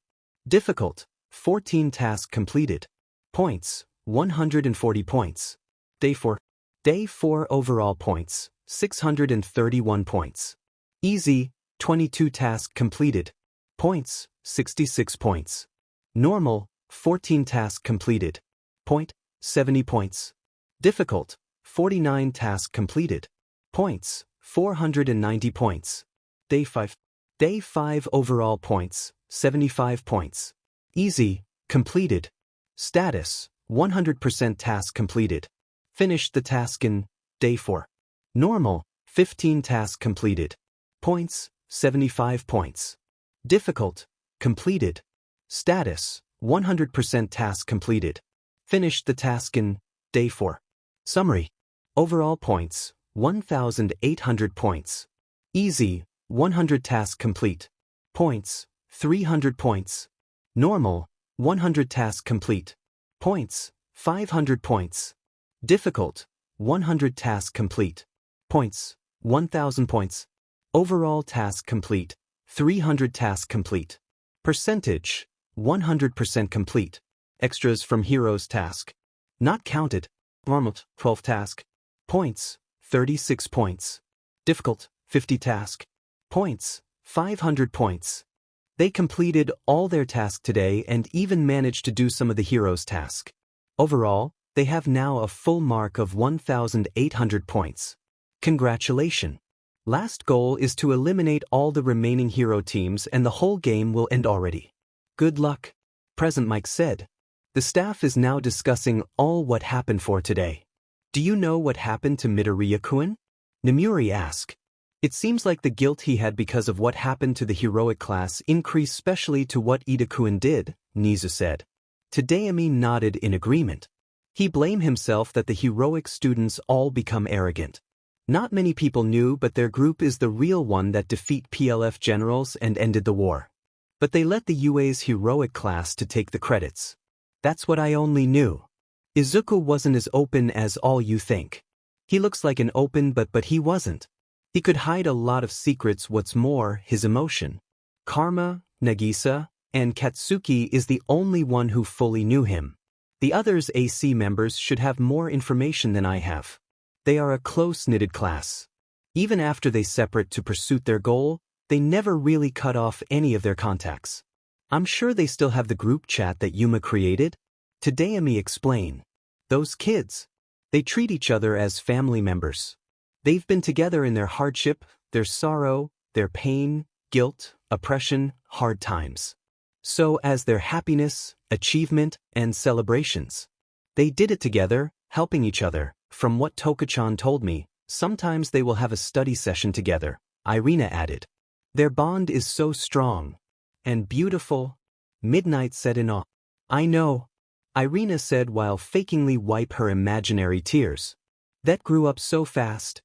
Difficult, 14 tasks completed. Points, 140 points. Day 4. Day 4 overall points, 631 points. Easy, 22 tasks completed. Points, 66 points. Normal, 14 tasks completed. Point, 70 points. Difficult, 49 tasks completed. Points, 490 points. Day 5. Day 5 overall points, 75 points. Easy, completed. Status, 100% task completed. Finished the task in Day 4. Normal, 15 tasks completed. Points, 75 points. Difficult, completed. Status, 100% task completed. Finished the task in Day 4. Summary. Overall points, 1,800 points. Easy, 100 tasks complete. Points, 300 points. Normal, 100 tasks complete. Points, 500 points. Difficult, 100 tasks complete. Points, 1,000 points. Overall task complete, 300 tasks complete. Percentage, 100% complete. Extras from Hero's task. Not counted. Normal, 12 task. Points, 36 points. Difficult, 50 task. Points, 500 points. They completed all their tasks today and even managed to do some of the Hero's task. Overall, they have now a full mark of 1,800 points. Congratulations. Last goal is to eliminate all the remaining hero teams and the whole game will end already. Good luck. Present Mike said. The staff is now discussing all what happened for today. Do you know what happened to Midoriya-kun? Nemuri asked. It seems like the guilt he had because of what happened to the heroic class increased especially to what Iida-kun did, Nezu said. Tadayami nodded in agreement. He blamed himself that the heroic students all become arrogant. Not many people knew but their group is the real one that defeat PLF generals and ended the war. But they let the UA's heroic class to take the credits. That's what I only knew. Izuku wasn't as open as all you think. He looks like an open but he wasn't. He could hide a lot of secrets. What's more, his emotion. Karma, Nagisa, and Katsuki is the only one who fully knew him. The others AC members should have more information than I have. They are a close-knitted class. Even after they separate to pursue their goal, they never really cut off any of their contacts. I'm sure they still have the group chat that Yuma created. Tadayami explained. Those kids. They treat each other as family members. They've been together in their hardship, their sorrow, their pain, guilt, oppression, hard times. So as their happiness, achievement, and celebrations. They did it together, helping each other. From what Toka-chan told me, sometimes they will have a study session together, Irina added. Their bond is so strong. And beautiful. Midnight said in awe. I know. Irina said while fakingly wipe her imaginary tears. That grew up so fast.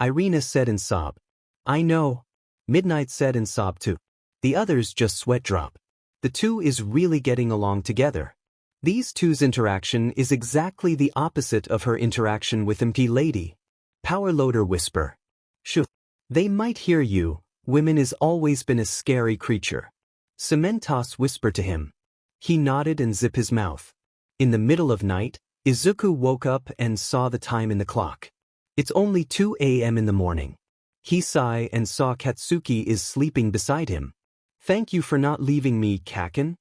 Irina said and sobbed. I know. Midnight said and sobbed too. The others just sweat drop. The two is really getting along together. These two's interaction is exactly the opposite of her interaction with empty lady. Power loader whisper. Shoo. They might hear you. Women is always been a scary creature. Cementos whispered to him. He nodded and zipped his mouth. In the middle of night, Izuku woke up and saw the time in the clock. It's only 2 a.m. in the morning. He sighed and saw Katsuki is sleeping beside him. Thank you for not leaving me, Kaken.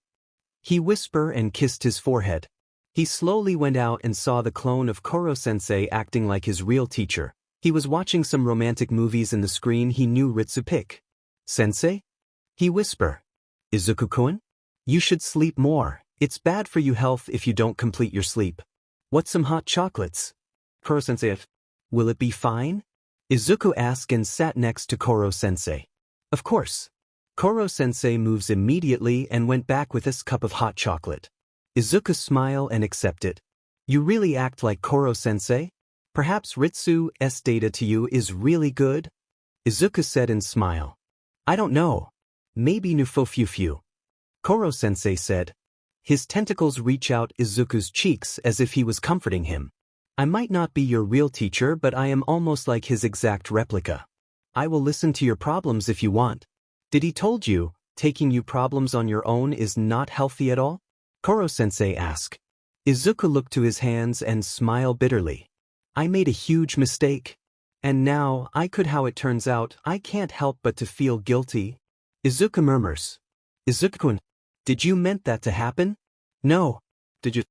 He whispered and kissed his forehead. He slowly went out and saw the clone of Koro-sensei acting like his real teacher. He was watching some romantic movies in the screen he knew Ritsu pick. Sensei? He whispered. Izuku-kun? You should sleep more. It's bad for your health if you don't complete your sleep. What's some hot chocolates? Koro-sensei. Will it be fine? Izuku asked and sat next to Koro-sensei. Of course. Koro-sensei moves immediately and went back with his cup of hot chocolate. Izuku smiled and accepted. You really act like Koro-sensei? Perhaps Ritsu's data to you is really good? Izuku said and smiled. I don't know. Maybe Nufofufyu. Koro-sensei said. His tentacles reach out Izuku's cheeks as if he was comforting him. I might not be your real teacher, but I am almost like his exact replica. I will listen to your problems if you want. Did he told you, taking you problems on your own is not healthy at all? Koro-sensei asked. Izuku looked to his hands and smiled bitterly. I made a huge mistake. And now, how it turns out, I can't help but to feel guilty. Izuku murmurs. Izuku-kun, did you meant that to happen? No. Did you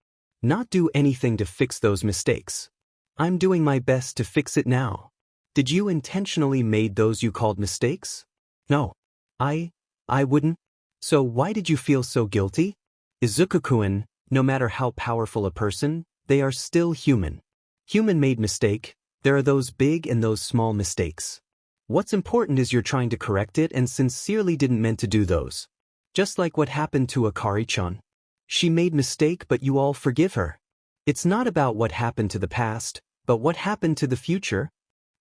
not do anything to fix those mistakes? I'm doing my best to fix it now. Did you intentionally made those you called mistakes? No. I wouldn't. So why did you feel so guilty? Izuku-kun, no matter how powerful a person, they are still human. Human made mistake, there are those big and those small mistakes. What's important is you're trying to correct it and sincerely didn't meant to do those. Just like what happened to Akari-chan. She made mistake but you all forgive her. It's not about what happened to the past, but what happened to the future.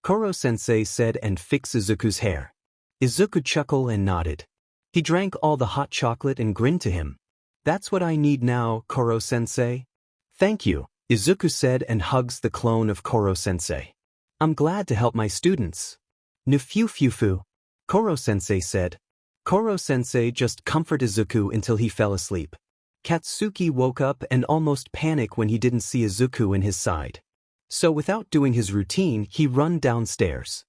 Koro-sensei said and fixed Izuku's hair. Izuku chuckled and nodded. He drank all the hot chocolate and grinned to him. That's what I need now, Koro-sensei. Thank you, Izuku said and hugs the clone of Koro-sensei. I'm glad to help my students. Nufufufu, Koro-sensei said. Koro-sensei just comforted Izuku until he fell asleep. Katsuki woke up and almost panicked when he didn't see Izuku in his side. So without doing his routine, he run downstairs.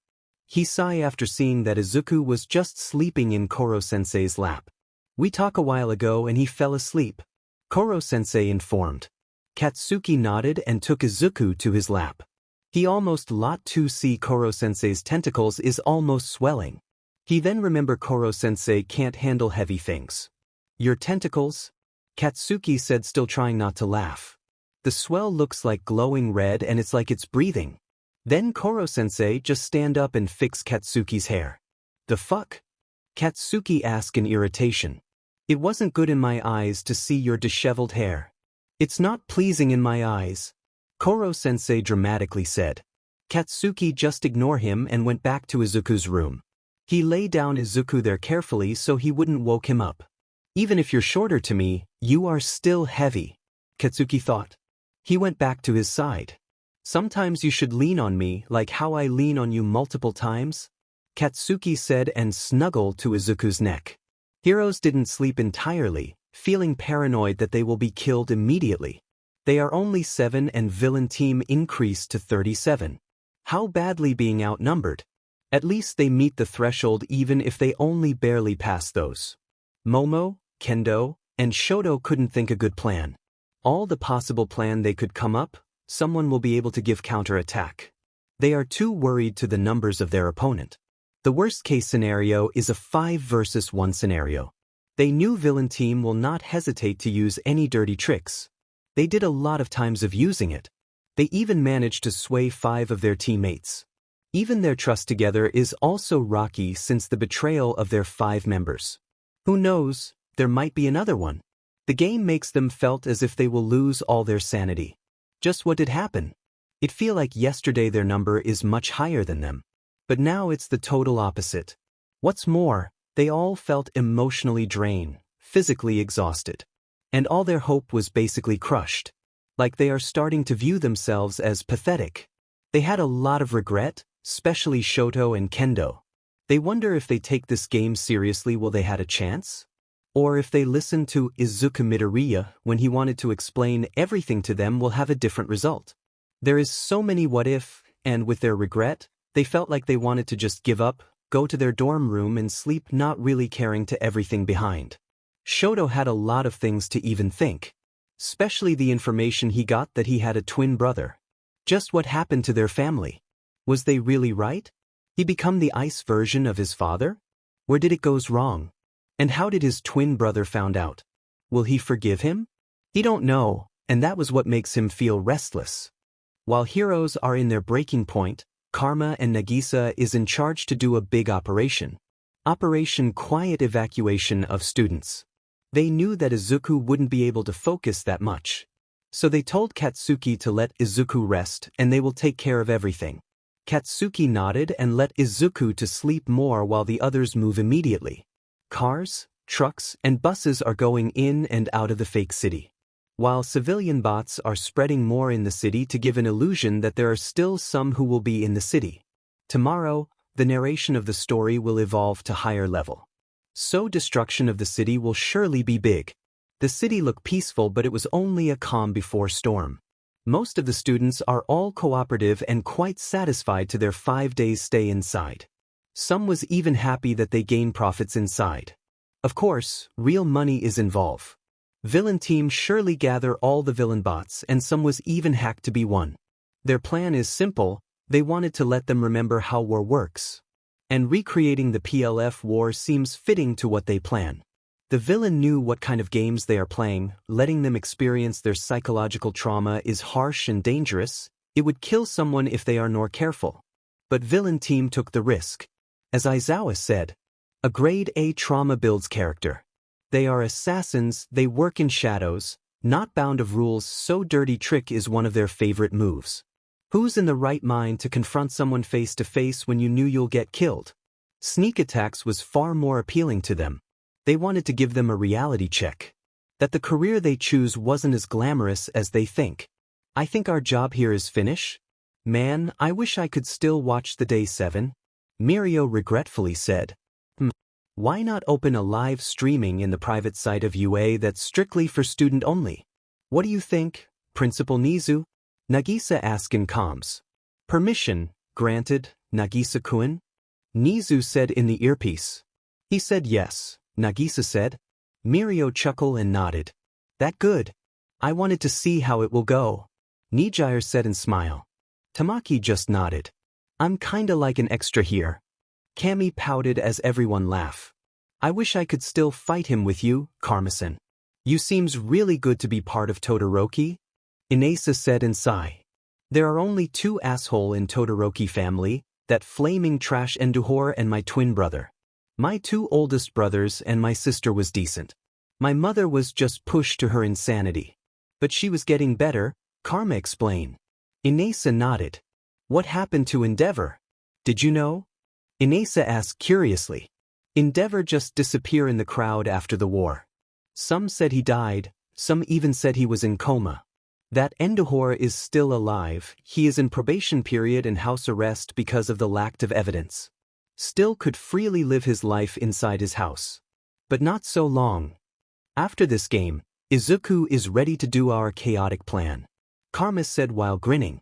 He sighed after seeing that Izuku was just sleeping in Koro-sensei's lap. We talked a while ago and he fell asleep. Koro-sensei informed. Katsuki nodded and took Izuku to his lap. He almost lot to see Koro-sensei's tentacles is almost swelling. He then remembered Koro-sensei can't handle heavy things. Your tentacles? Katsuki said, still trying not to laugh. The swell looks like glowing red and it's like it's breathing. Then Koro-sensei just stand up and fix Katsuki's hair. The fuck? Katsuki asked in irritation. It wasn't good in my eyes to see your disheveled hair. It's not pleasing in my eyes. Koro-sensei dramatically said. Katsuki just ignored him and went back to Izuku's room. He lay down Izuku there carefully so he wouldn't woke him up. Even if you're shorter to me, you are still heavy, Katsuki thought. He went back to his side. Sometimes you should lean on me like how I lean on you multiple times, Katsuki said and snuggled to Izuku's neck. Heroes didn't sleep entirely, feeling paranoid that they will be killed immediately. They are only 7 and villain team increased to 37. How badly being outnumbered? At least they meet the threshold even if they only barely pass those. Momo, Kendo, and Shoto couldn't think a good plan. All the possible plan they could come up, someone will be able to give counterattack. They are too worried to the numbers of their opponent. The worst case scenario is a 5 versus 1 scenario. They knew villain team will not hesitate to use any dirty tricks. They did a lot of times of using it. They even managed to sway 5 of their teammates. Even their trust together is also rocky since the betrayal of their 5 members. Who knows, there might be another one. The game makes them felt as if they will lose all their sanity. Just what did happen? It feel like yesterday their number is much higher than them. But now it's the total opposite. What's more, they all felt emotionally drained, physically exhausted. And all their hope was basically crushed. Like they are starting to view themselves as pathetic. They had a lot of regret, especially Shoto and Kendo. They wonder if they take this game seriously will they had a chance? Or if they listen to Izuku Midoriya when he wanted to explain everything to them will have a different result. There is so many what if, and with their regret, they felt like they wanted to just give up, go to their dorm room and sleep not really caring to everything behind. Shoto had a lot of things to even think. Especially the information he got that he had a twin brother. Just what happened to their family? Was they really right? He become the ice version of his father? Where did it goes wrong? And how did his twin brother found out? Will he forgive him? He don't know, and that was what makes him feel restless. While heroes are in their breaking point, Karma and Nagisa is in charge to do a big operation. Operation Quiet Evacuation of Students. They knew that Izuku wouldn't be able to focus that much. So they told Katsuki to let Izuku rest and they will take care of everything. Katsuki nodded and let Izuku to sleep more while the others move immediately. Cars, trucks, and buses are going in and out of the fake city, while civilian bots are spreading more in the city to give an illusion that there are still some who will be in the city. Tomorrow, the narration of the story will evolve to higher level. So destruction of the city will surely be big. The city looked peaceful, but it was only a calm before storm. Most of the students are all cooperative and quite satisfied to their 5 days stay inside. Some was even happy that they gain profits inside. Of course, real money is involved. Villain team surely gather all the villain bots and some was even hacked to be one. Their plan is simple, they wanted to let them remember how war works. And recreating the PLF war seems fitting to what they plan. The villain knew what kind of games they are playing, letting them experience their psychological trauma is harsh and dangerous, it would kill someone if they are not careful. But villain team took the risk. As Aizawa said, a grade A trauma builds character. They are assassins, they work in shadows, not bound of rules, so dirty trick is one of their favorite moves. Who's in the right mind to confront someone face to face when you knew you'll get killed? Sneak attacks was far more appealing to them. They wanted to give them a reality check. That the career they choose wasn't as glamorous as they think. I think our job here is finished. Man, I wish I could still watch the day 7. Mirio regretfully said. Why not open a live streaming in the private site of UA that's strictly for student only? What do you think, Principal Nezu? Nagisa asked in comms. Permission, granted, Nagisa-kun? Nezu said in the earpiece. He said yes, Nagisa said. Mirio chuckled and nodded. That good. I wanted to see how it will go. Nijire said and smiled. Tamaki just nodded. I'm kinda like an extra here. Kami pouted as everyone laughed. I wish I could still fight him with you, Karma-san. You seems really good to be part of Todoroki. Inasa said and sighed. There are only 2 assholes in Todoroki family, that flaming trash Enduhor and my twin brother. My 2 oldest brothers and my sister was decent. My mother was just pushed to her insanity. But she was getting better, Karma explained. Inasa nodded. What happened to Endeavor? Did you know? Inasa asked curiously. Endeavor just disappeared in the crowd after the war. Some said he died, some even said he was in coma. That Enduhor is still alive, he is in probation period and house arrest because of the lack of evidence. Still could freely live his life inside his house. But not so long. After this game, Izuku is ready to do our chaotic plan. Karma said while grinning.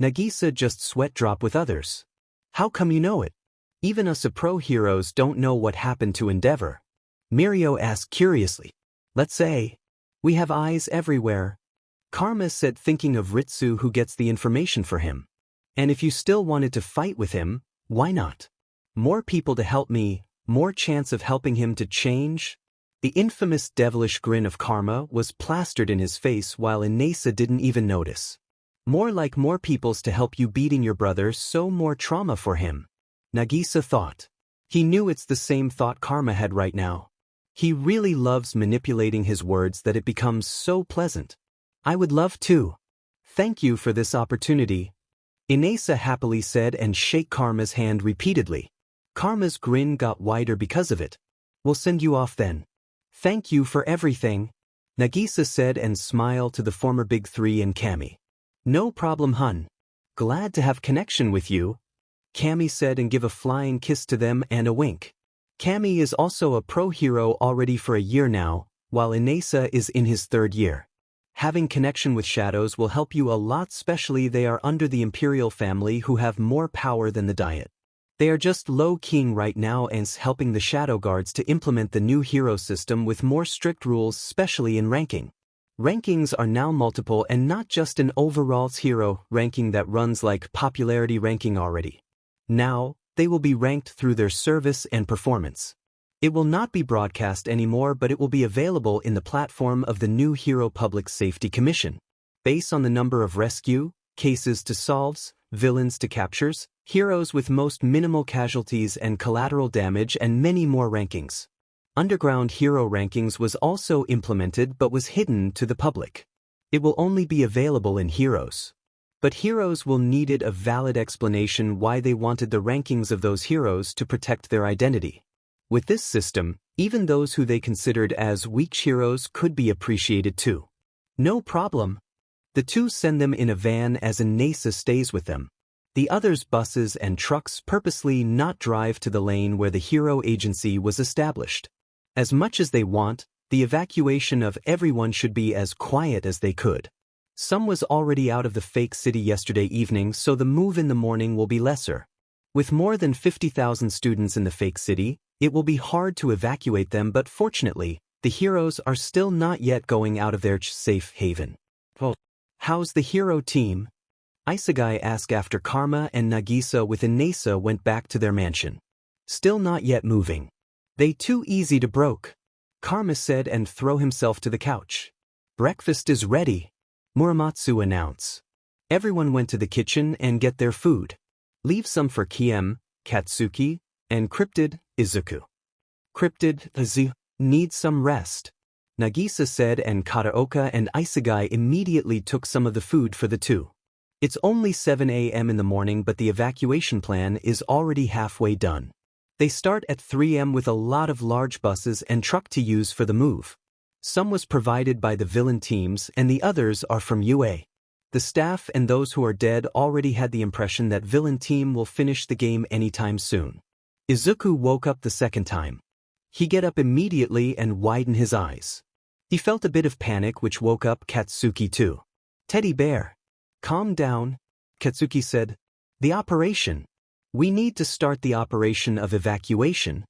Nagisa just sweat drop with others. How come you know it? Even us pro heroes don't know what happened to Endeavor. Mirio asked curiously. Let's say. We have eyes everywhere. Karma said thinking of Ritsu who gets the information for him. And if you still wanted to fight with him, why not? More people to help me, more chance of helping him to change? The infamous devilish grin of Karma was plastered in his face while Inasa didn't even notice. More like more peoples to help you beating your brother, so more trauma for him. Nagisa thought. He knew it's the same thought Karma had right now. He really loves manipulating his words that it becomes so pleasant. I would love to. Thank you for this opportunity. Inasa happily said and shook Karma's hand repeatedly. Karma's grin got wider because of it. We'll send you off then. Thank you for everything. Nagisa said and smiled to the former Big 3 and Kami. No problem, hun. Glad to have connection with you. Kami said and give a flying kiss to them and a wink. Kami is also a pro hero already for a year now, while Inasa is in his 3rd year. Having connection with shadows will help you a lot, especially they are under the Imperial family who have more power than the Diet. They are just low-keying right now and helping the Shadow Guards to implement the new hero system with more strict rules, especially in ranking. Rankings are now multiple and not just an overall hero ranking that runs like popularity ranking already. Now, they will be ranked through their service and performance. It will not be broadcast anymore, but it will be available in the platform of the new Hero Public Safety Commission. Based on the number of rescue, cases to solves, villains to captures, heroes with most minimal casualties and collateral damage, and many more rankings. Underground hero rankings was also implemented but was hidden to the public. It will only be available in Heroes. But Heroes will needed a valid explanation why they wanted the rankings of those heroes to protect their identity. With this system, even those who they considered as weak heroes could be appreciated too. No problem. The two send them in a van as Nezu stays with them. The others' buses and trucks purposely not drive to the lane where the hero agency was established. As much as they want, the evacuation of everyone should be as quiet as they could. Some was already out of the fake city yesterday evening, so the move in the morning will be lesser. With more than 50,000 students in the fake city, it will be hard to evacuate them, but fortunately, the heroes are still not yet going out of their safe haven. How's the hero team? Isegai asked after Karma and Nagisa with Nezu went back to their mansion. Still not yet moving. They too easy to broke, Karma said and throw himself to the couch. Breakfast is ready, Muramatsu announced. Everyone went to the kitchen and get their food. Leave some for Kiem, Katsuki, and Cryptid, Izuku. Cryptid, Izu, need some rest, Nagisa said, and Kataoka and Isegai immediately took some of the food for the two. It's only 7 a.m. in the morning, but the evacuation plan is already halfway done. They start at 3 a.m. with a lot of large buses and truck to use for the move. Some was provided by the villain teams and the others are from UA. The staff and those who are dead already had the impression that villain team will finish the game anytime soon. Izuku woke up the second time. He get up immediately and widened his eyes. He felt a bit of panic, which woke up Katsuki too. Teddy bear, calm down, Katsuki said. The operation. We need to start the operation of evacuation,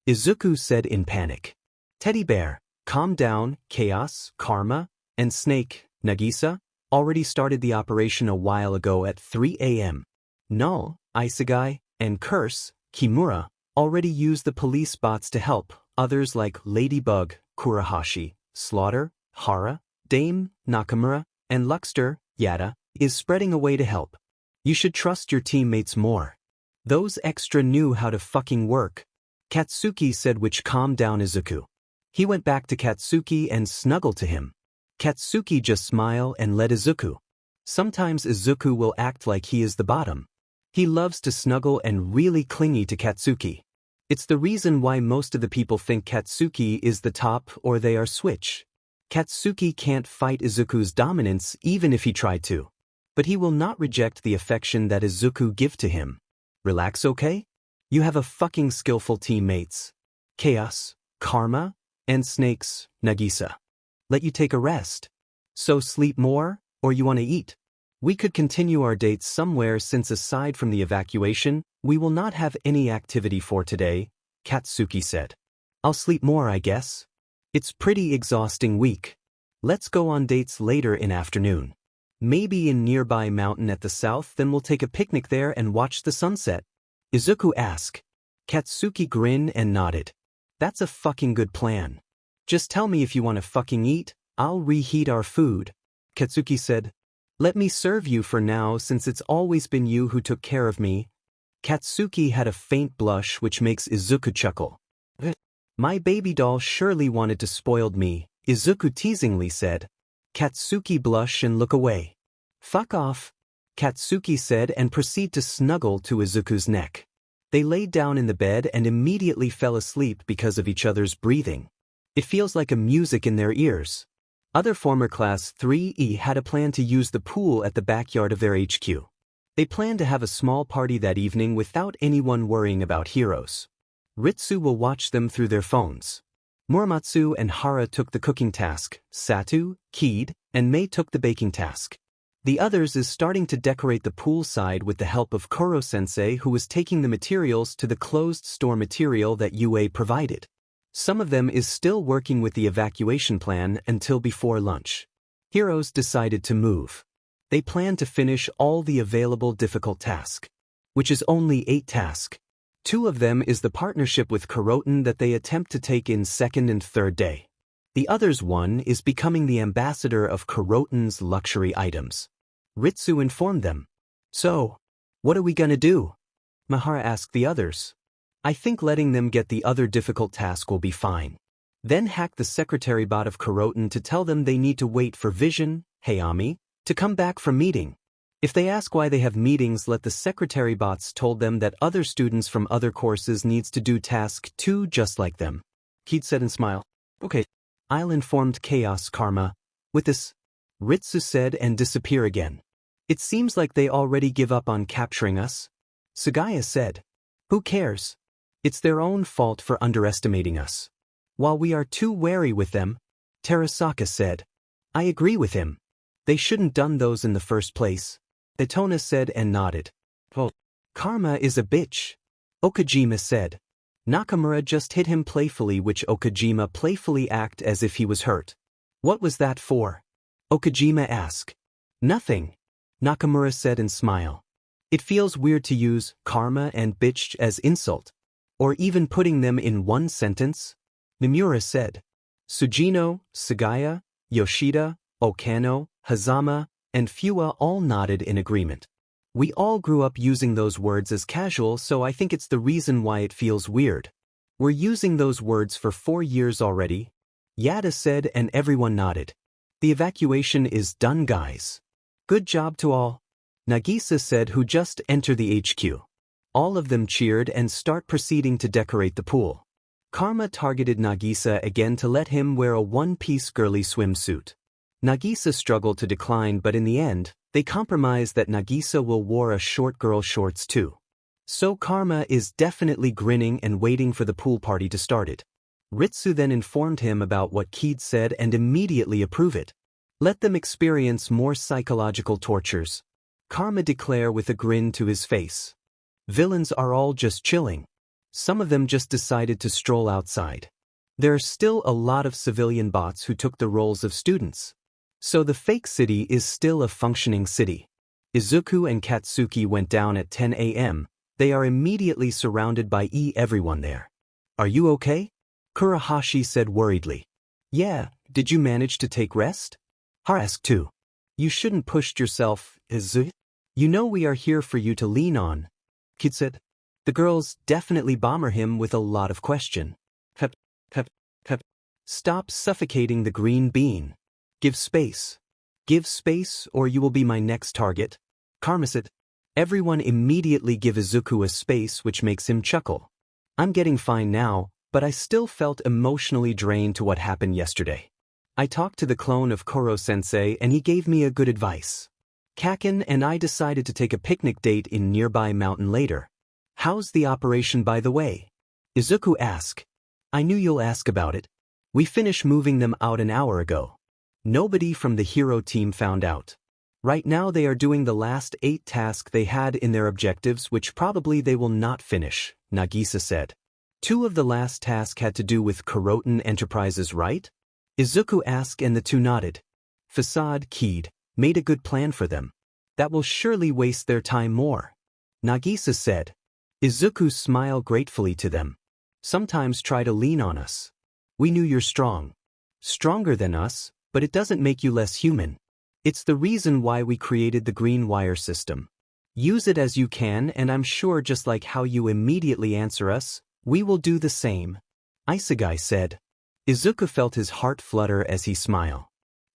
Izuku said in panic. Teddy bear, calm down, Chaos, Karma, and Snake, Nagisa, already started the operation a while ago at 3 a.m. Null, Isegai, and Curse, Kimura, already used the police bots to help. Others like Ladybug, Kurahashi, Slaughter, Hara, Dame, Nakamura, and Luxter, Yada, is spreading away to help. You should trust your teammates more. Those extra knew how to fucking work, Katsuki said, which calmed down Izuku. He went back to Katsuki and snuggled to him. Katsuki just smiled and led Izuku. Sometimes Izuku will act like he is the bottom. He loves to snuggle and really clingy to Katsuki. It's the reason why most of the people think Katsuki is the top or they are switch. Katsuki can't fight Izuku's dominance even if he tried to. But he will not reject the affection that Izuku give to him. Relax, okay? You have a fucking skillful teammates. Chaos, Karma, and Snakes, Nagisa. Let you take a rest. So sleep more, or you want to eat? We could continue our dates somewhere since aside from the evacuation, we will not have any activity for today, Katsuki said. I'll sleep more, I guess. It's pretty exhausting week. Let's go on dates later in afternoon. Maybe in nearby mountain at the south, then we'll take a picnic there and watch the sunset, Izuku asked. Katsuki grinned and nodded. That's a fucking good plan. Just tell me if you want to fucking eat, I'll reheat our food, Katsuki said. Let me serve you for now since it's always been you who took care of me. Katsuki had a faint blush which makes Izuku chuckle. My baby doll surely wanted to spoil me, Izuku teasingly said. Katsuki blush and look away. Fuck off, Katsuki said and proceed to snuggle to Izuku's neck. They laid down in the bed and immediately fell asleep because of each other's breathing. It feels like a music in their ears. Other former Class 3E had a plan to use the pool at the backyard of their HQ. They planned to have a small party that evening without anyone worrying about heroes. Ritsu will watch them through their phones. Muramatsu and Hara took the cooking task, Satu, Keed, and Mei took the baking task. The others is starting to decorate the pool side with the help of Koro-sensei, who was taking the materials to the closed store material that UA provided. Some of them is still working with the evacuation plan until before lunch. Heroes decided to move. They planned to finish all the available difficult tasks, which is only 8 tasks. 2 of them is the partnership with Karoten that they attempt to take in second and third day. The others one is becoming the ambassador of Karoten's luxury items. Ritsu informed them. So, what are we gonna do? Mahara asked the others. I think letting them get the other difficult task will be fine. Then hack the secretary bot of Kuroten to tell them they need to wait for Vision, Hayami, to come back from meeting. If they ask why they have meetings, let the secretary bots told them that other students from other courses needs to do task 2 just like them. He'd said and smiled. Okay. I'll inform Chaos Karma. With this, Ritsu said and disappear again. It seems like they already give up on capturing us. Sugaya said. Who cares? It's their own fault for underestimating us. While we are too wary with them, Terasaka said. I agree with him. They shouldn't done those in the first place. Itona said and nodded. Oh, Karma is a bitch. Okajima said. Nakamura just hit him playfully, which Okajima playfully act as if he was hurt. What was that for? Okajima asked. Nothing. Nakamura said and smiled. It feels weird to use karma and bitch as insult. Or even putting them in one sentence. Mimura said. Sujino, Sugaya, Yoshida, Okano, Hazama, and Fua all nodded in agreement. We all grew up using those words as casual, so I think it's the reason why it feels weird. We're using those words for 4 years already. Yada said and everyone nodded. The evacuation is done, guys. Good job to all. Nagisa said, who just entered the HQ. All of them cheered and start proceeding to decorate the pool. Karma targeted Nagisa again to let him wear a one-piece girly swimsuit. Nagisa struggled to decline, but in the end, they compromised that Nagisa will wear a short girl shorts too. So Karma is definitely grinning and waiting for the pool party to start it. Ritsu then informed him about what Keed said and immediately approved it. Let them experience more psychological tortures. Karma declared with a grin to his face. Villains are all just chilling. Some of them just decided to stroll outside. There are still a lot of civilian bots who took the roles of students. So the fake city is still a functioning city. Izuku and Katsuki went down at 10 a.m. They are immediately surrounded by everyone there. Are you okay? Kurahashi said worriedly. Yeah, did you manage to take rest? Har asked too. You shouldn't push yourself, Izu. You know we are here for you to lean on. Kid said. The girls definitely bomber him with a lot of question. Hep. Stop suffocating the green bean. Give space. Give space or you will be my next target. Karma said. Everyone immediately give Izuku a space, which makes him chuckle. I'm getting fine now, but I still felt emotionally drained to what happened yesterday. I talked to the clone of Koro-sensei and he gave me a good advice. Kaken and I decided to take a picnic date in nearby mountain later. How's the operation, by the way? Izuku asked. I knew you'll ask about it. We finished moving them out an hour ago. Nobody from the hero team found out. Right now they are doing the last 8 tasks they had in their objectives, which probably they will not finish, Nagisa said. 2 of the last tasks had to do with Kuroten Enterprises, right? Izuku asked and the 2 nodded. Facade Keed made a good plan for them. That will surely waste their time more. Nagisa said. Izuku smiled gratefully to them. Sometimes try to lean on us. We knew you're strong. Stronger than us, but it doesn't make you less human. It's the reason why we created the green wire system. Use it as you can, and I'm sure just like how you immediately answer us, we will do the same. Isegai said. Izuku felt his heart flutter as he smiled.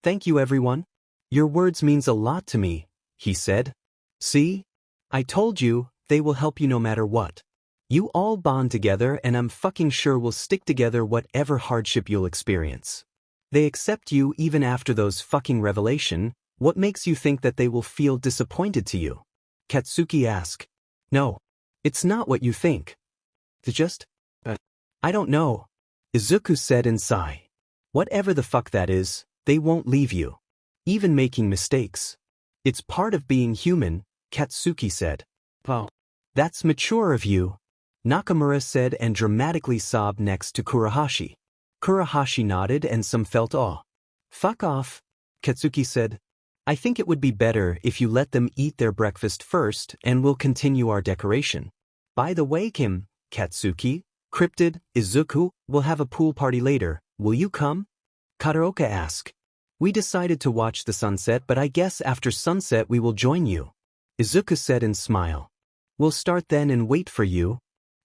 Thank you, everyone. Your words means a lot to me, he said. See? I told you, they will help you no matter what. You all bond together and I'm fucking sure we'll stick together whatever hardship you'll experience. They accept you even after those fucking revelation. What makes you think that they will feel disappointed to you? Katsuki asked. No. It's not what you think. It's just, I don't know. Izuku said and sighed. Whatever the fuck that is, they won't leave you. Even making mistakes. It's part of being human, Katsuki said. Wow. That's mature of you. Nakamura said and dramatically sobbed next to Kurahashi. Kurahashi nodded and some felt awe. Fuck off, Katsuki said. I think it would be better if you let them eat their breakfast first and we'll continue our decoration. By the way, Kim, Katsuki, Cryptid, Izuku, will have a pool party later. Will you come? Kataoka asked. We decided to watch the sunset, but I guess after sunset we will join you, Izuku said and smiled. We'll start then and wait for you,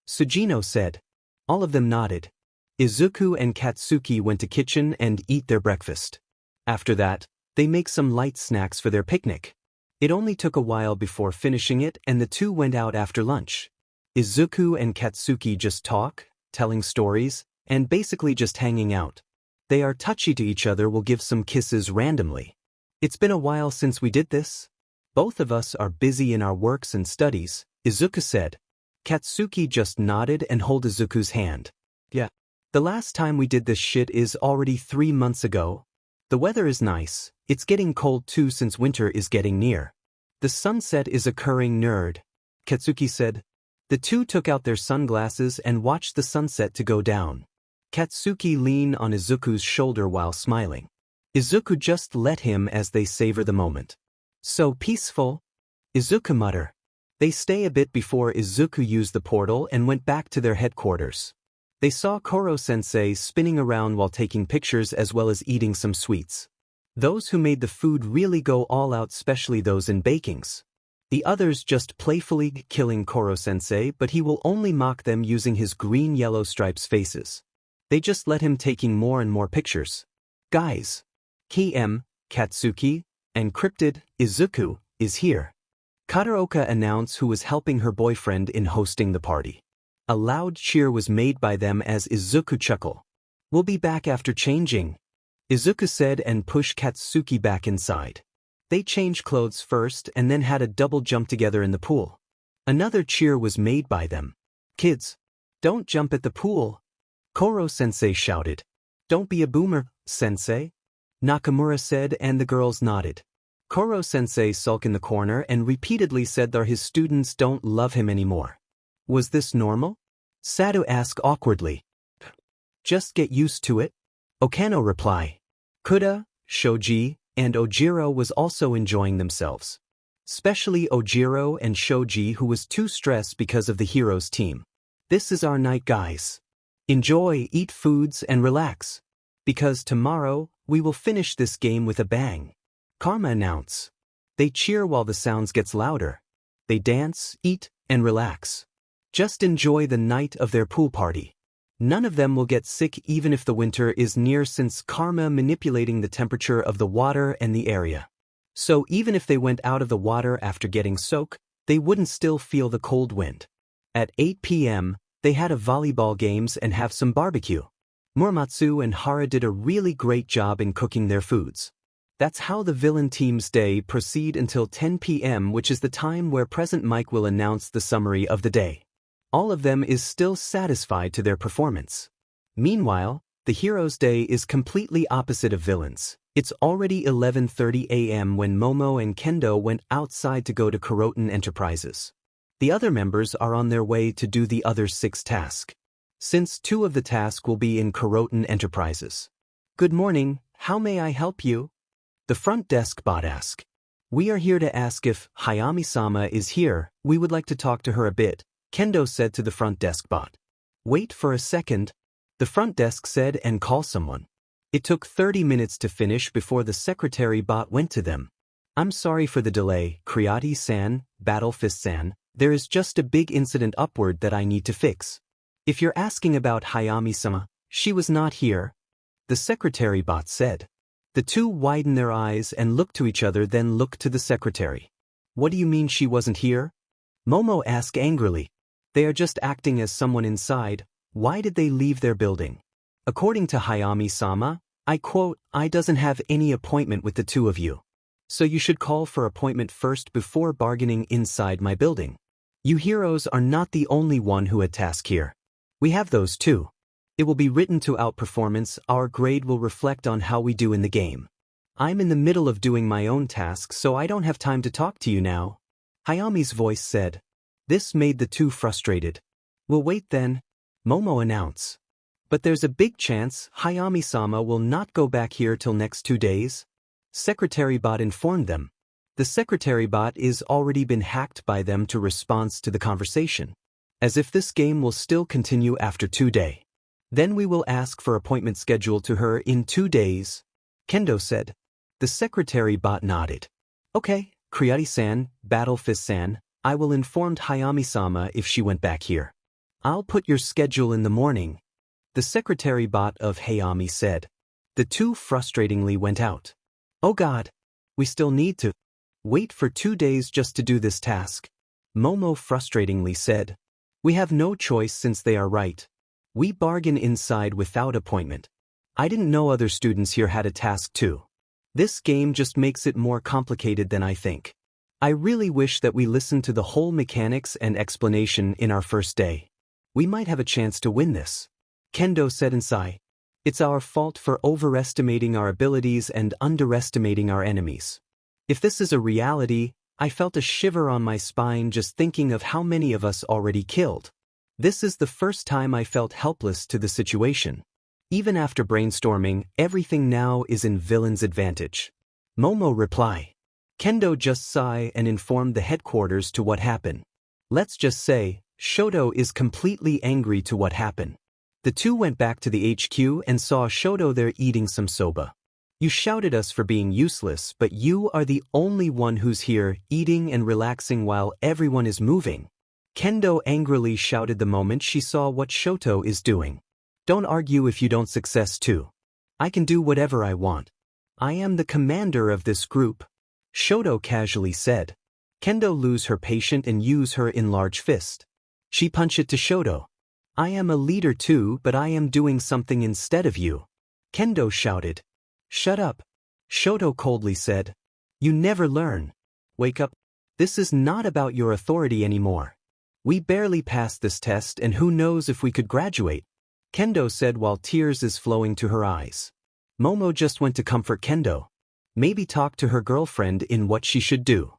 Sugino said. All of them nodded. Izuku and Katsuki went to kitchen and eat their breakfast. After that, they make some light snacks for their picnic. It only took a while before finishing it and the two went out after lunch. Izuku and Katsuki just talk, telling stories, and basically just hanging out. They are touchy to each other, will give some kisses randomly. It's been a while since we did this. Both of us are busy in our works and studies, Izuku said. Katsuki just nodded and held Izuku's hand. Yeah. The last time we did this shit is already 3 months ago. The weather is nice, it's getting cold too since winter is getting near. The sunset is occurring, nerd, Katsuki said. The two took out their sunglasses and watched the sunset to go down. Katsuki leaned on Izuku's shoulder while smiling. Izuku just let him as they savor the moment. So peaceful, Izuku muttered. They stay a bit before Izuku used the portal and went back to their headquarters. They saw Koro-sensei spinning around while taking pictures as well as eating some sweets. Those who made the food really go all out, especially those in bakings. The others just playfully killing Koro-sensei, but he will only mock them using his green-yellow stripes faces. They just let him taking more and more pictures. Guys. KM, Katsuki, and Cryptid, Izuku, is here. Kataoka announced, who was helping her boyfriend in hosting the party. A loud cheer was made by them as Izuku chuckled. We'll be back after changing, Izuku said and pushed Katsuki back inside. They changed clothes first and then had a double jump together in the pool. Another cheer was made by them. Kids, don't jump at the pool, Koro-sensei shouted. Don't be a boomer, sensei, Nakamura said and the girls nodded. Koro-sensei sulked in the corner and repeatedly said that his students don't love him anymore. Was this normal? Sado asked awkwardly. Just get used to it, Okano replied. Kuda, Shoji, and Ojiro was also enjoying themselves. Especially Ojiro and Shoji, who was too stressed because of the heroes team. This is our night, guys. Enjoy, eat foods and relax. Because tomorrow, we will finish this game with a bang. Karma announced. They cheer while the sounds gets louder. They dance, eat, and relax. Just enjoy the night of their pool party. None of them will get sick even if the winter is near, since Karma manipulating the temperature of the water and the area. So even if they went out of the water after getting soaked, they wouldn't still feel the cold wind. At 8 p.m., they had a volleyball games and have some barbecue. Muramatsu and Hara did a really great job in cooking their foods. That's how the villain team's day proceed until 10 p.m., which is the time where Present Mike will announce the summary of the day. All of them is still satisfied to their performance. Meanwhile, the hero's day is completely opposite of villains. It's already 11:30 a.m. when Momo and Kendo went outside to go to Confronting Enterprises. The other members are on their way to do the other 6 tasks. Since 2 of the tasks will be in Confronting Enterprises. Good morning, how may I help you? The front desk bot asked. We are here to ask if Hayami-sama is here. We would like to talk to her a bit, Kendo said to the front desk bot. Wait for a second, the front desk said and call someone. It took 30 minutes to finish before the secretary bot went to them. I'm sorry for the delay, Kriati-san, Battlefist-san, there is just a big incident upward that I need to fix. If you're asking about Hayami-sama, she was not here, the secretary bot said. The two widened their eyes and looked to each other, then looked to the secretary. What do you mean she wasn't here? Momo asked angrily. They are just acting as someone inside. Why did they leave their building? According to Hayami-sama, I quote, I doesn't have any appointment with the two of you. So you should call for appointment first before bargaining inside my building. You heroes are not the only one who had task here. We have those too. It will be written to outperformance. Our grade will reflect on how we do in the game. I'm in the middle of doing my own task, so I don't have time to talk to you now, Hayami's voice said. This made the two frustrated. We'll wait then, Momo announced. But there's a big chance Hayami-sama will not go back here till next 2 days, Secretary Bot informed them. The Secretary Bot is already been hacked by them to respond to the conversation. As if this game will still continue after 2 days. Then we will ask for appointment schedule to her in 2 days, Kendo said. The secretary bot nodded. Okay, Kriati-san, Battlefist-san, I will inform Hayami-sama if she went back here. I'll put your schedule in the morning. The secretary bot of Hayami said. The two frustratingly went out. Oh god. We still need to wait for 2 days just to do this task. Momo frustratingly said. We have no choice since they are right. We bargain inside without appointment. I didn't know other students here had a task too. This game just makes it more complicated than I think. I really wish that we listened to the whole mechanics and explanation in our first day. We might have a chance to win this. Kendo said inside. It's our fault for overestimating our abilities and underestimating our enemies. If this is a reality, I felt a shiver on my spine just thinking of how many of us already killed. This is the first time I felt helpless to the situation. Even after brainstorming, everything now is in villain's advantage. Momo reply. Kendo just sigh and informed the headquarters to what happened. Let's just say, Shoto is completely angry to what happened. The two went back to the HQ and saw Shoto there eating some soba. You shouted us for being useless, but you are the only one who's here eating and relaxing while everyone is moving. Kendo angrily shouted the moment she saw what Shoto is doing. Don't argue if you don't success too. I can do whatever I want. I am the commander of this group. Shoto casually said. Kendo lose her patient and use her enlarged fist. She punched it to Shoto. I am a leader too, but I am doing something instead of you. Kendo shouted. Shut up. Shoto coldly said. You never learn. Wake up. This is not about your authority anymore. We barely passed this test and who knows if we could graduate. Kendo said while tears is flowing to her eyes. Momo just went to comfort Kendo. Maybe talk to her girlfriend in what she should do.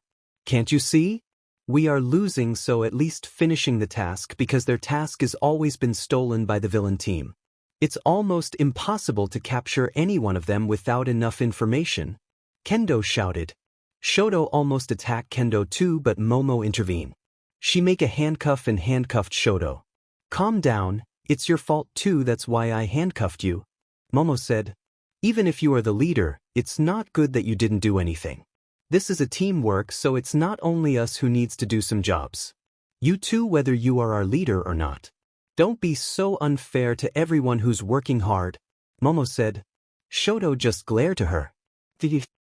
Can't you see? We are losing, so at least finishing the task because their task has always been stolen by the villain team. It's almost impossible to capture any one of them without enough information. Kendo shouted. Shoto almost attacked Kendo too, but Momo intervened. She make a handcuff and handcuffed Shoto. Calm down, it's your fault too, that's why I handcuffed you. Momo said. Even if you are the leader, it's not good that you didn't do anything. This is a teamwork, so it's not only us who needs to do some jobs. You too, whether you are our leader or not. Don't be so unfair to everyone who's working hard, Momo said. Shoto just glared to her.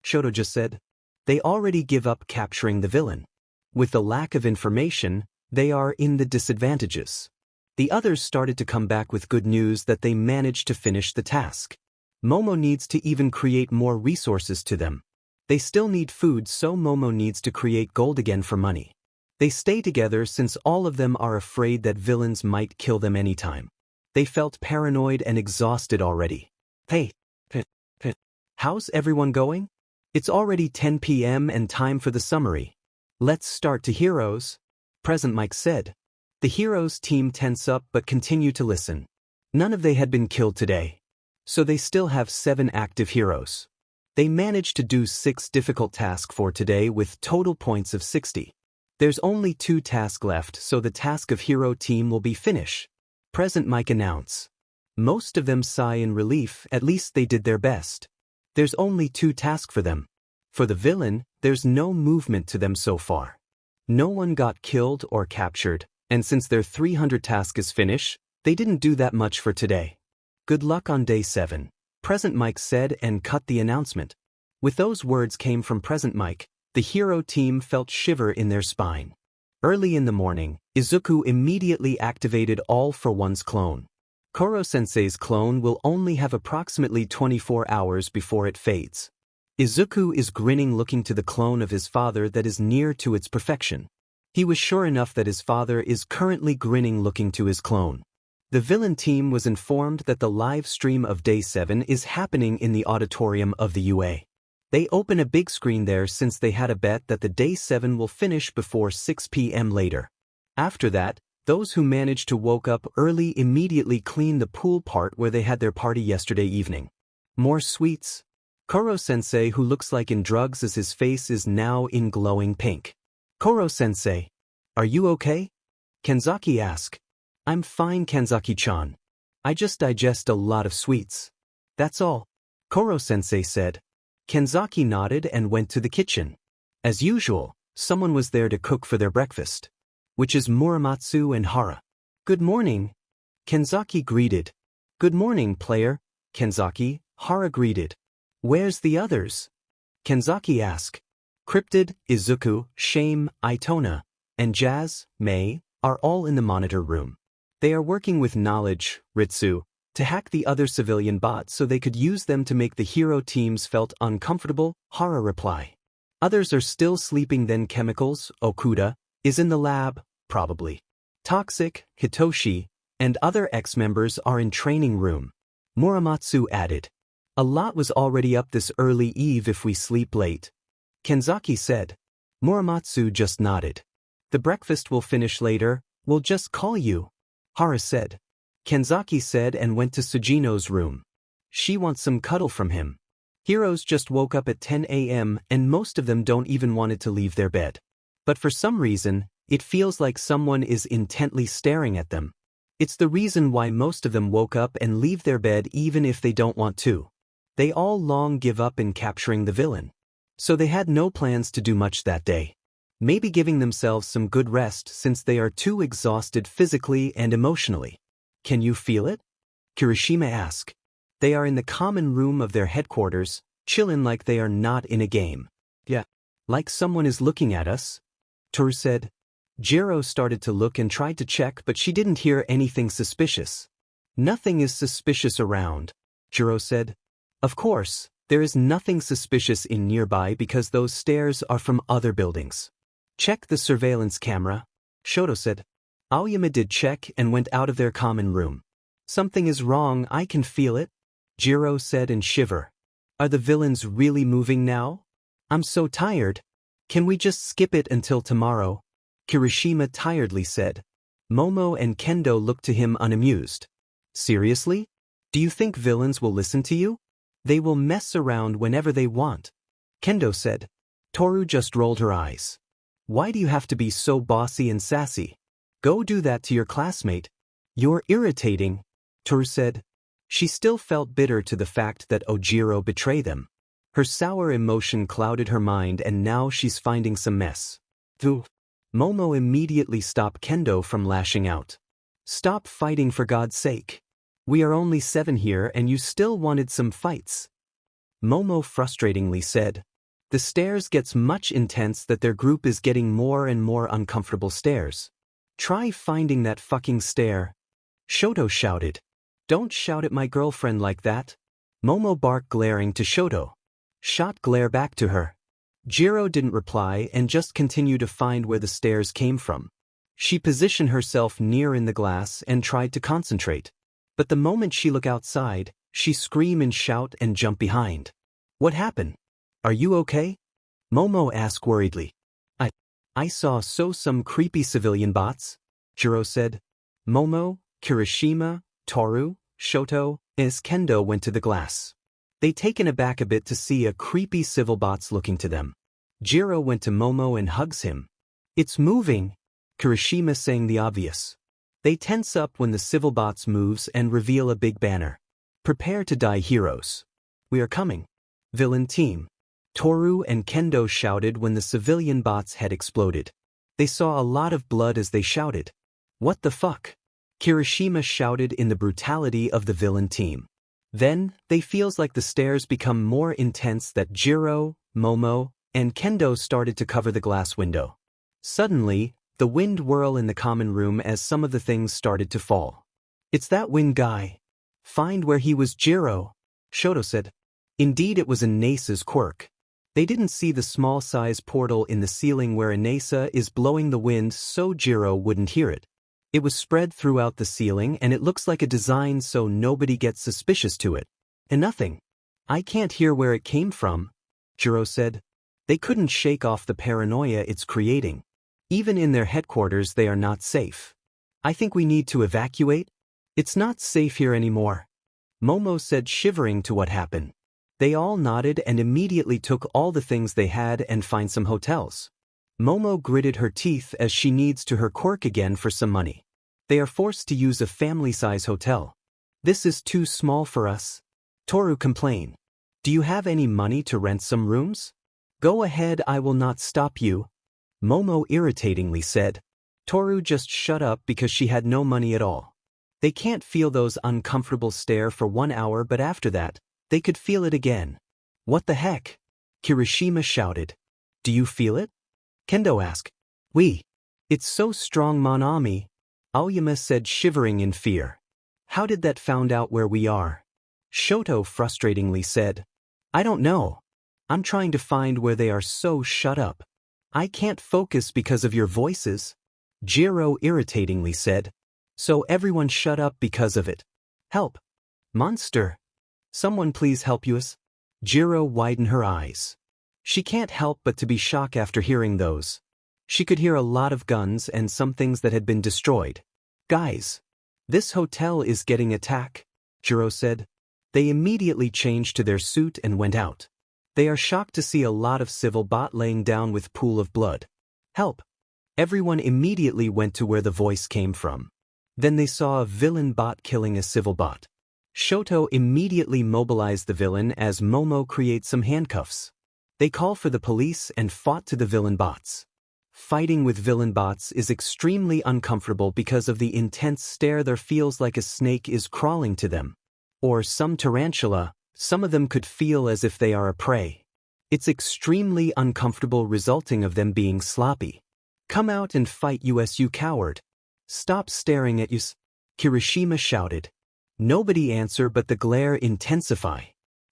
Shoto just said. They already give up capturing the villain. With the lack of information, they are in the disadvantages. The others started to come back with good news that they managed to finish the task. Momo needs to even create more resources to them. They still need food, so Momo needs to create gold again for money. They stay together since all of them are afraid that villains might kill them anytime. They felt paranoid and exhausted already. Hey, how's everyone going? It's already 10 p.m. and time for the summary. Let's start to heroes, Present Mike said. The heroes team tense up but continue to listen. None of they had been killed today. So they still have 7 active heroes. They managed to do 6 difficult tasks for today with total points of 60. There's only 2 tasks left, so the task of hero team will be finished. Present Mike announce. Most of them sigh in relief, at least they did their best. There's only 2 tasks for them. For the villain, there's no movement to them so far. No one got killed or captured, and since their 300 task is finished, they didn't do that much for today. Good luck on day 7, Present Mike said and cut the announcement. With those words came from Present Mike, the hero team felt shiver in their spine. Early in the morning, Izuku immediately activated All for One's clone. Koro-sensei's clone will only have approximately 24 hours before it fades. Izuku is grinning looking to the clone of his father that is near to its perfection. He was sure enough that his father is currently grinning looking to his clone. The villain team was informed that the live stream of Day 7 is happening in the auditorium of the UA. They open a big screen there since they had a bet that the Day 7 will finish before 6 p.m. later. After that, those who managed to woke up early immediately clean the pool part where they had their party yesterday evening. More sweets. Koro-sensei, who looks like in drugs as his face is now in glowing pink. Koro-sensei, are you okay? Kanzaki asked. I'm fine, Kanzaki-chan. I just digest a lot of sweets. That's all, Koro-sensei said. Kenzaki nodded and went to the kitchen. As usual, someone was there to cook for their breakfast, which is Muramatsu and Hara. Good morning, Kenzaki greeted. Good morning, player, Kenzaki, Hara greeted. Where's the others? Kenzaki asked. Cryptid, Izuku, Shame, Itona, and Jazz, Mei, are all in the monitor room. They are working with Knowledge, Ritsu, to hack the other civilian bots so they could use them to make the hero teams felt uncomfortable, Hara reply. Others are still sleeping. Then Chemicals, Okuda, is in the lab, probably. Toxic, Hitoshi, and other ex-members are in training room. Muramatsu added. A lot was already up this early eve if we sleep late. Kenzaki said. Muramatsu just nodded. The breakfast will finish later, we'll just call you. Hara said. Kenzaki said and went to Sujino's room. She wants some cuddle from him. Heroes just woke up at 10 a.m. and most of them don't even want to leave their bed. But for some reason, it feels like someone is intently staring at them. It's the reason why most of them woke up and leave their bed even if they don't want to. They all long give up in capturing the villain. So they had no plans to do much that day. Maybe giving themselves some good rest since they are too exhausted physically and emotionally. Can you feel it? Kirishima asked. They are in the common room of their headquarters, chillin' like they are not in a game. Yeah. Like someone is looking at us? Toru said. Jiro started to look and tried to check, but she didn't hear anything suspicious. Nothing is suspicious around, Jiro said. Of course, there is nothing suspicious in nearby because those stairs are from other buildings. Check the surveillance camera, Shoto said. Aoyama did check and went out of their common room. Something is wrong, I can feel it, Jiro said and shiver. Are the villains really moving now? I'm so tired. Can we just skip it until tomorrow? Kirishima tiredly said. Momo and Kendo looked to him unamused. Seriously? Do you think villains will listen to you? They will mess around whenever they want. Kendo said. Toru just rolled her eyes. Why do you have to be so bossy and sassy? Go do that to your classmate. You're irritating, Toru said. She still felt bitter to the fact that Ojiro betrayed them. Her sour emotion clouded her mind and now she's finding some mess. Ugh. Momo immediately stopped Kendo from lashing out. Stop fighting for God's sake. We are only 7 here and you still wanted some fights. Momo frustratingly said. The stares gets much intense that their group is getting more and more uncomfortable stares. Try finding that fucking stair. Shoto shouted. Don't shout at my girlfriend like that. Momo barked, glaring to Shoto. Shot glare back to her. Jiro didn't reply and just continued to find where the stairs came from. She positioned herself near in the glass and tried to concentrate. But the moment she looked outside, she scream and shout and jump behind. What happened? Are you okay? Momo asked worriedly. I saw some creepy civilian bots, Jiro said. Momo, Kirishima, Toru, Shoto, and Kendo went to the glass. They taken aback a bit to see a creepy civil bots looking to them. Jiro went to Momo and hugs him. It's moving, Kirishima saying the obvious. They tense up when the civil bots moves and reveal a big banner. Prepare to die, heroes. We are coming. Villain team. Toru and Kendo shouted when the civilian bots had exploded. They saw a lot of blood as they shouted. What the fuck? Kirishima shouted in the brutality of the villain team. Then, they feels like the stares become more intense that Jiro, Momo, and Kendo started to cover the glass window. Suddenly, the wind whirl in the common room as some of the things started to fall. It's that wind guy. Find where he was, Jiro, Shoto said. Indeed, it was Inasa's quirk. They didn't see the small-size portal in the ceiling where Inasa is blowing the wind so Jiro wouldn't hear it. It was spread throughout the ceiling and it looks like a design so nobody gets suspicious to it. And nothing. I can't hear where it came from, Jiro said. They couldn't shake off the paranoia it's creating. Even in their headquarters they are not safe. I think we need to evacuate. It's not safe here anymore, Momo said, shivering to what happened. They all nodded and immediately took all the things they had and find some hotels. Momo gritted her teeth as she needs to her quirk again for some money. They are forced to use a family-size hotel. This is too small for us, Toru complained. Do you have any money to rent some rooms? Go ahead, I will not stop you, Momo irritatingly said. Toru just shut up because she had no money at all. They can't feel those uncomfortable stare for 1 hour, but after that, they could feel it again. What the heck? Kirishima shouted. Do you feel it? Kendo asked. Oui. It's so strong, mon ami, Aoyama said, shivering in fear. How did that found out where we are? Shoto frustratingly said. I don't know. I'm trying to find where they are, so shut up. I can't focus because of your voices, Jiro irritatingly said. So everyone shut up because of it. Help. Monster. Someone please help us. Jiro widened her eyes. She can't help but to be shocked after hearing those. She could hear a lot of guns and some things that had been destroyed. Guys. This hotel is getting attacked, Jiro said. They immediately changed to their suit and went out. They are shocked to see a lot of civil bot laying down with pool of blood. Help. Everyone immediately went to where the voice came from. Then they saw a villain bot killing a civil bot. Shoto immediately mobilized the villain as Momo creates some handcuffs. They call for the police and fought to the villain bots. Fighting with villain bots is extremely uncomfortable because of the intense stare. There feels like a snake is crawling to them. Or some tarantula, some of them could feel as if they are a prey. It's extremely uncomfortable, resulting of them being sloppy. Come out and fight us, you coward. Stop staring at us, Kirishima shouted. Nobody answered, but the glare intensify.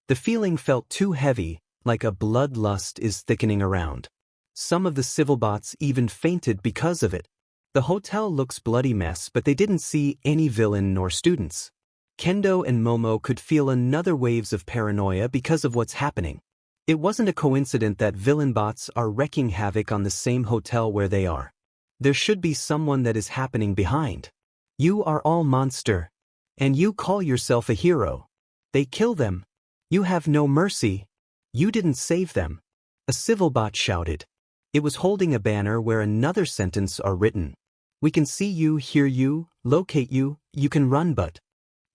The feeling felt too heavy, like a bloodlust is thickening around. Some of the civil bots even fainted because of it. The hotel looks bloody mess, but they didn't see any villain nor students. Kendo and Momo could feel another waves of paranoia because of what's happening. It wasn't a coincidence that villain bots are wreaking havoc on the same hotel where they are. There should be someone that is happening behind. You are all monster. And you call yourself a hero. They kill them. You have no mercy. You didn't save them. A civil bot shouted. It was holding a banner where another sentence are written. We can see you, hear you, locate you, you can run but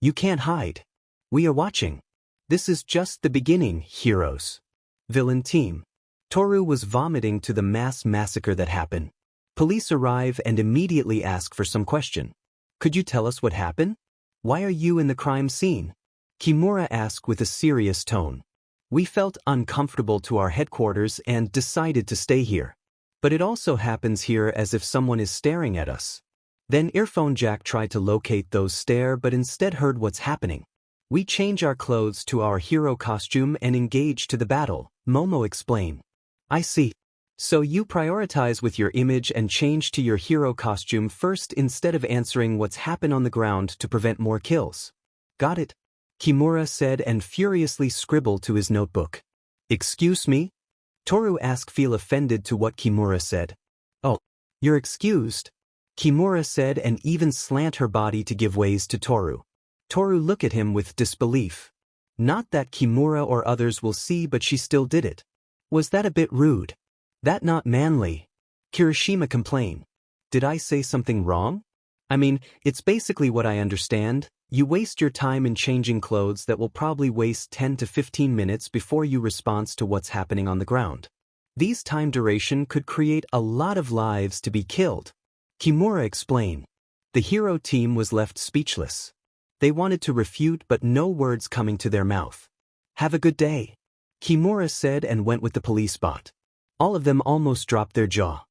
you can't hide. We are watching. This is just the beginning, heroes. Villain team. Toru was vomiting to the mass massacre that happened. Police arrive and immediately ask for some question. Could you tell us what happened? Why are you in the crime scene? Kimura asked with a serious tone. We felt uncomfortable to our headquarters and decided to stay here. But it also happens here as if someone is staring at us. Then Earphone Jack tried to locate those stare but instead heard what's happening. We change our clothes to our hero costume and engage to the battle, Momo explained. I see. So you prioritize with your image and change to your hero costume first instead of answering what's happened on the ground to prevent more kills. Got it, Kimura said and furiously scribbled to his notebook. Excuse me? Toru asked, feel offended to what Kimura said. Oh, you're excused, Kimura said and even slant her body to give ways to Toru. Toru looked at him with disbelief. Not that Kimura or others will see, but she still did it. Was that a bit rude? That not manly, Kirishima complained. Did I say something wrong? I mean, it's basically what I understand. You waste your time in changing clothes that will probably waste 10 to 15 minutes before you respond to what's happening on the ground. These time duration could create a lot of lives to be killed. Kimura explained. The hero team was left speechless. They wanted to refute but no words coming to their mouth. Have a good day, Kimura said and went with the police bot. All of them almost dropped their jaw.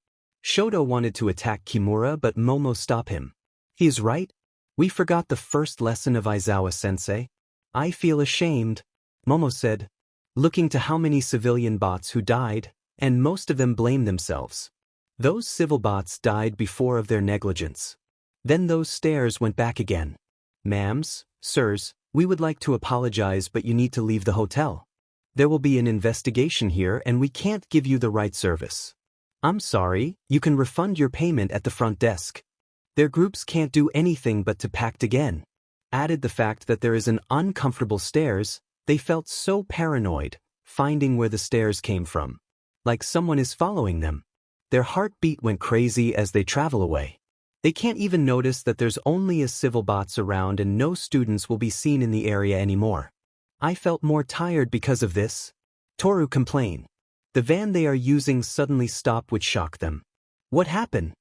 Shoto wanted to attack Kimura but Momo stopped him. He is right. We forgot the first lesson of Aizawa-sensei. I feel ashamed, Momo said, looking to how many civilian bots who died, and most of them blamed themselves. Those civil bots died before of their negligence. Then those stares went back again. Ma'ams, sirs, we would like to apologize but you need to leave the hotel. There will be an investigation here and we can't give you the right service. I'm sorry, you can refund your payment at the front desk. Their groups can't do anything but to pact again. Added the fact that there is an uncomfortable stairs, they felt so paranoid, finding where the stairs came from. Like someone is following them. Their heartbeat went crazy as they travel away. They can't even notice that there's only a civil bots around and no students will be seen in the area anymore. I felt more tired because of this. Toru complained. The van they are using suddenly stopped, which shocked them. What happened?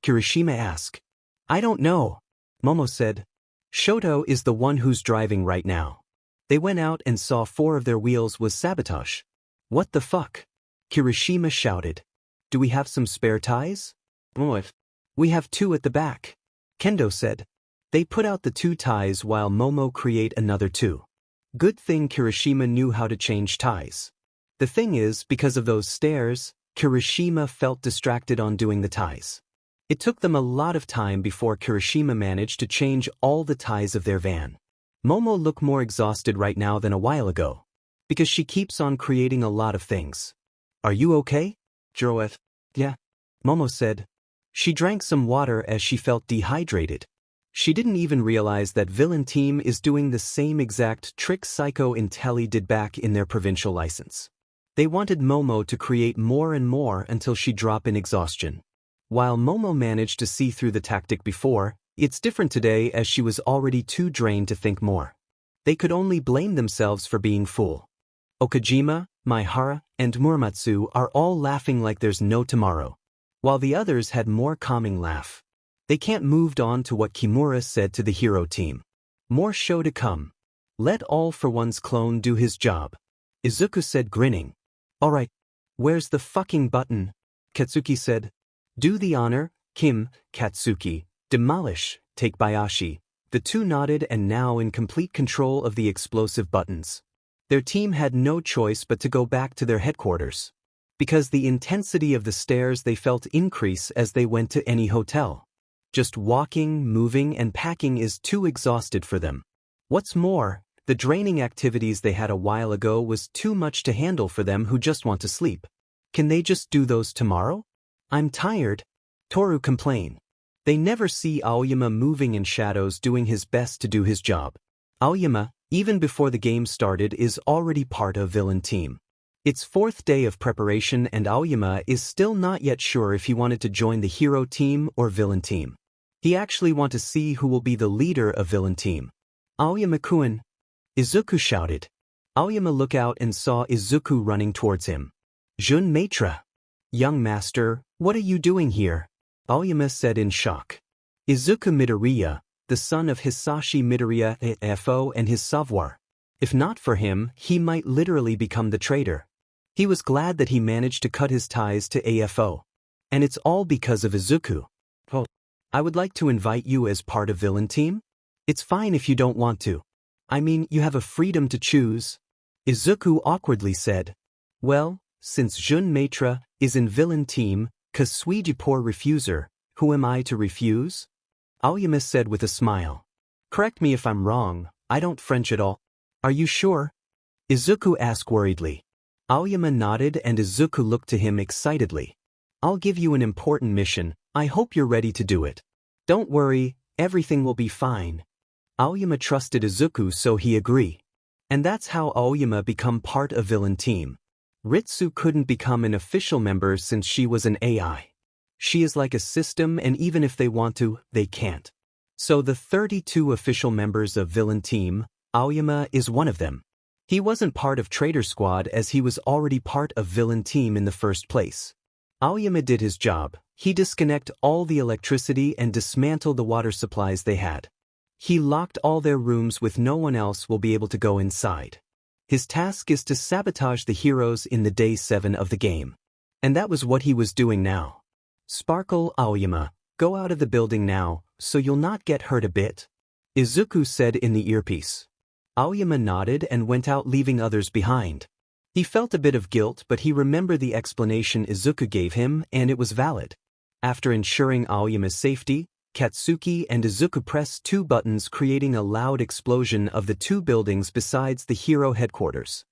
Kirishima asked. I don't know. Momo said. Shoto is the one who's driving right now. They went out and saw 4 of their wheels was Sabotage. What the fuck? Kirishima shouted. Do we have some spare tires? What? We have 2 at the back. Kendo said. They put out the 2 ties while Momo create another 2. Good thing Kirishima knew how to change ties. The thing is, because of those stairs, Kirishima felt distracted on doing the ties. It took them a lot of time before Kirishima managed to change all the ties of their van. Momo looked more exhausted right now than a while ago, because she keeps on creating a lot of things. Are you okay? Joeth. Yeah. Momo said. She drank some water as she felt dehydrated. She didn't even realize that Villain Team is doing the same exact trick Psycho Intelli did back in their provincial license. They wanted Momo to create more and more until she dropped in exhaustion. While Momo managed to see through the tactic before, it's different today as she was already too drained to think more. They could only blame themselves for being fool. Okajima, Maihara, and Muramatsu are all laughing like there's no tomorrow, while the others had more calming laugh. They can't moved on to what Kimura said to the hero team. More show to come. Let All for One's clone do his job. Izuku said, grinning. Alright. Where's the fucking button? Katsuki said. Do the honor, Kim, Katsuki. Demolish, take Bayashi. The 2 nodded and now in complete control of the explosive buttons. Their team had no choice but to go back to their headquarters. Because the intensity of the stairs they felt increase as they went to any hotel. Just walking, moving, and packing is too exhausted for them. What's more, the draining activities they had a while ago was too much to handle for them who just want to sleep. Can they just do those tomorrow? I'm tired. Toru complained. They never see Aoyama moving in shadows doing his best to do his job. Aoyama, even before the game started, is already part of Villain Team. It's 4th day of preparation and Aoyama is still not yet sure if he wanted to join the hero team or Villain Team. He actually wants to see who will be the leader of Villain Team. Aoyama-kun! Izuku shouted. Aoyama looked out and saw Izuku running towards him. Jun Maître! Young master, what are you doing here? Aoyama said in shock. Izuku Midoriya, the son of Hisashi Midoriya AFO and his savoir. If not for him, he might literally become the traitor. He was glad that he managed to cut his ties to AFO. And it's all because of Izuku. Oh. I would like to invite you as part of Villain Team. It's fine if you don't want to. I mean, you have a freedom to choose. Izuku awkwardly said. Well, since Jun Maître is in Villain Team, Kasuiji poor refuser, who am I to refuse? Aoyama said with a smile. Correct me if I'm wrong, I don't French at all. Are you sure? Izuku asked worriedly. Aoyama nodded and Izuku looked to him excitedly. I'll give you an important mission, I hope you're ready to do it. Don't worry, everything will be fine. Aoyama trusted Izuku so he agreed. And that's how Aoyama become part of Villain Team. Ritsu couldn't become an official member since she was an AI. She is like a system and even if they want to, they can't. So the 32 official members of Villain Team, Aoyama is one of them. He wasn't part of Traitor Squad as he was already part of Villain Team in the first place. Aoyama did his job. He disconnected all the electricity and dismantled the water supplies they had. He locked all their rooms with no one else will be able to go inside. His task is to sabotage the heroes in the day 7 of the game. And that was what he was doing now. Sparkle Aoyama, go out of the building now, so you'll not get hurt a bit. Izuku said in the earpiece. Aoyama nodded and went out leaving others behind. He felt a bit of guilt but he remembered the explanation Izuku gave him and it was valid. After ensuring Aoyama's safety, Katsuki and Izuku pressed 2 buttons creating a loud explosion of the 2 buildings besides the hero headquarters.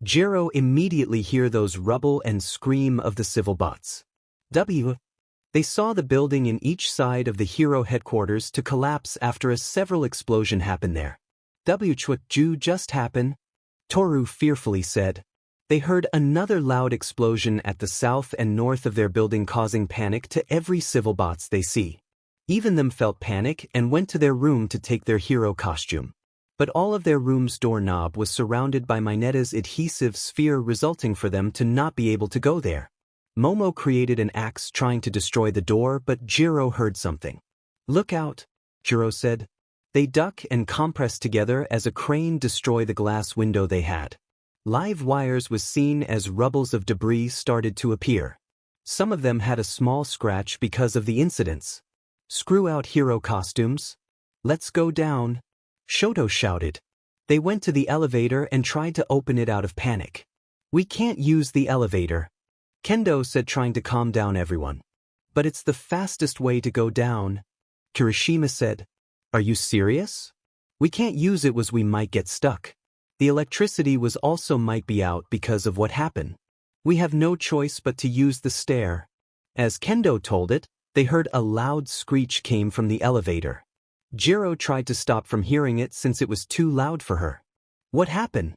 Jiro immediately hear those rubble and scream of the civil bots. They saw the building in each side of the hero headquarters to collapse after a several explosion happened there. What just happened? Toru fearfully said. They heard another loud explosion at the south and north of their building causing panic to every civil bots they see. Even them felt panic and went to their room to take their hero costume. But all of their room's doorknob was surrounded by Mineta's adhesive sphere, resulting for them to not be able to go there. Momo created an axe trying to destroy the door, but Jiro heard something. "Look out," Jiro said. They duck and compress together as a crane destroyed the glass window they had. Live wires was seen as rubbles of debris started to appear. Some of them had a small scratch because of the incidents. "Screw out hero costumes. Let's go down," Shoto shouted. They went to the elevator and tried to open it out of panic. "We can't use the elevator," Kendo said, trying to calm down everyone. "But it's the fastest way to go down," Kirishima said. "Are you serious? We can't use it as we might get stuck. The electricity was also might be out because of what happened. We have no choice but to use the stair." As Kendo told it, they heard a loud screech came from the elevator. Jiro tried to stop from hearing it since it was too loud for her. "What happened?"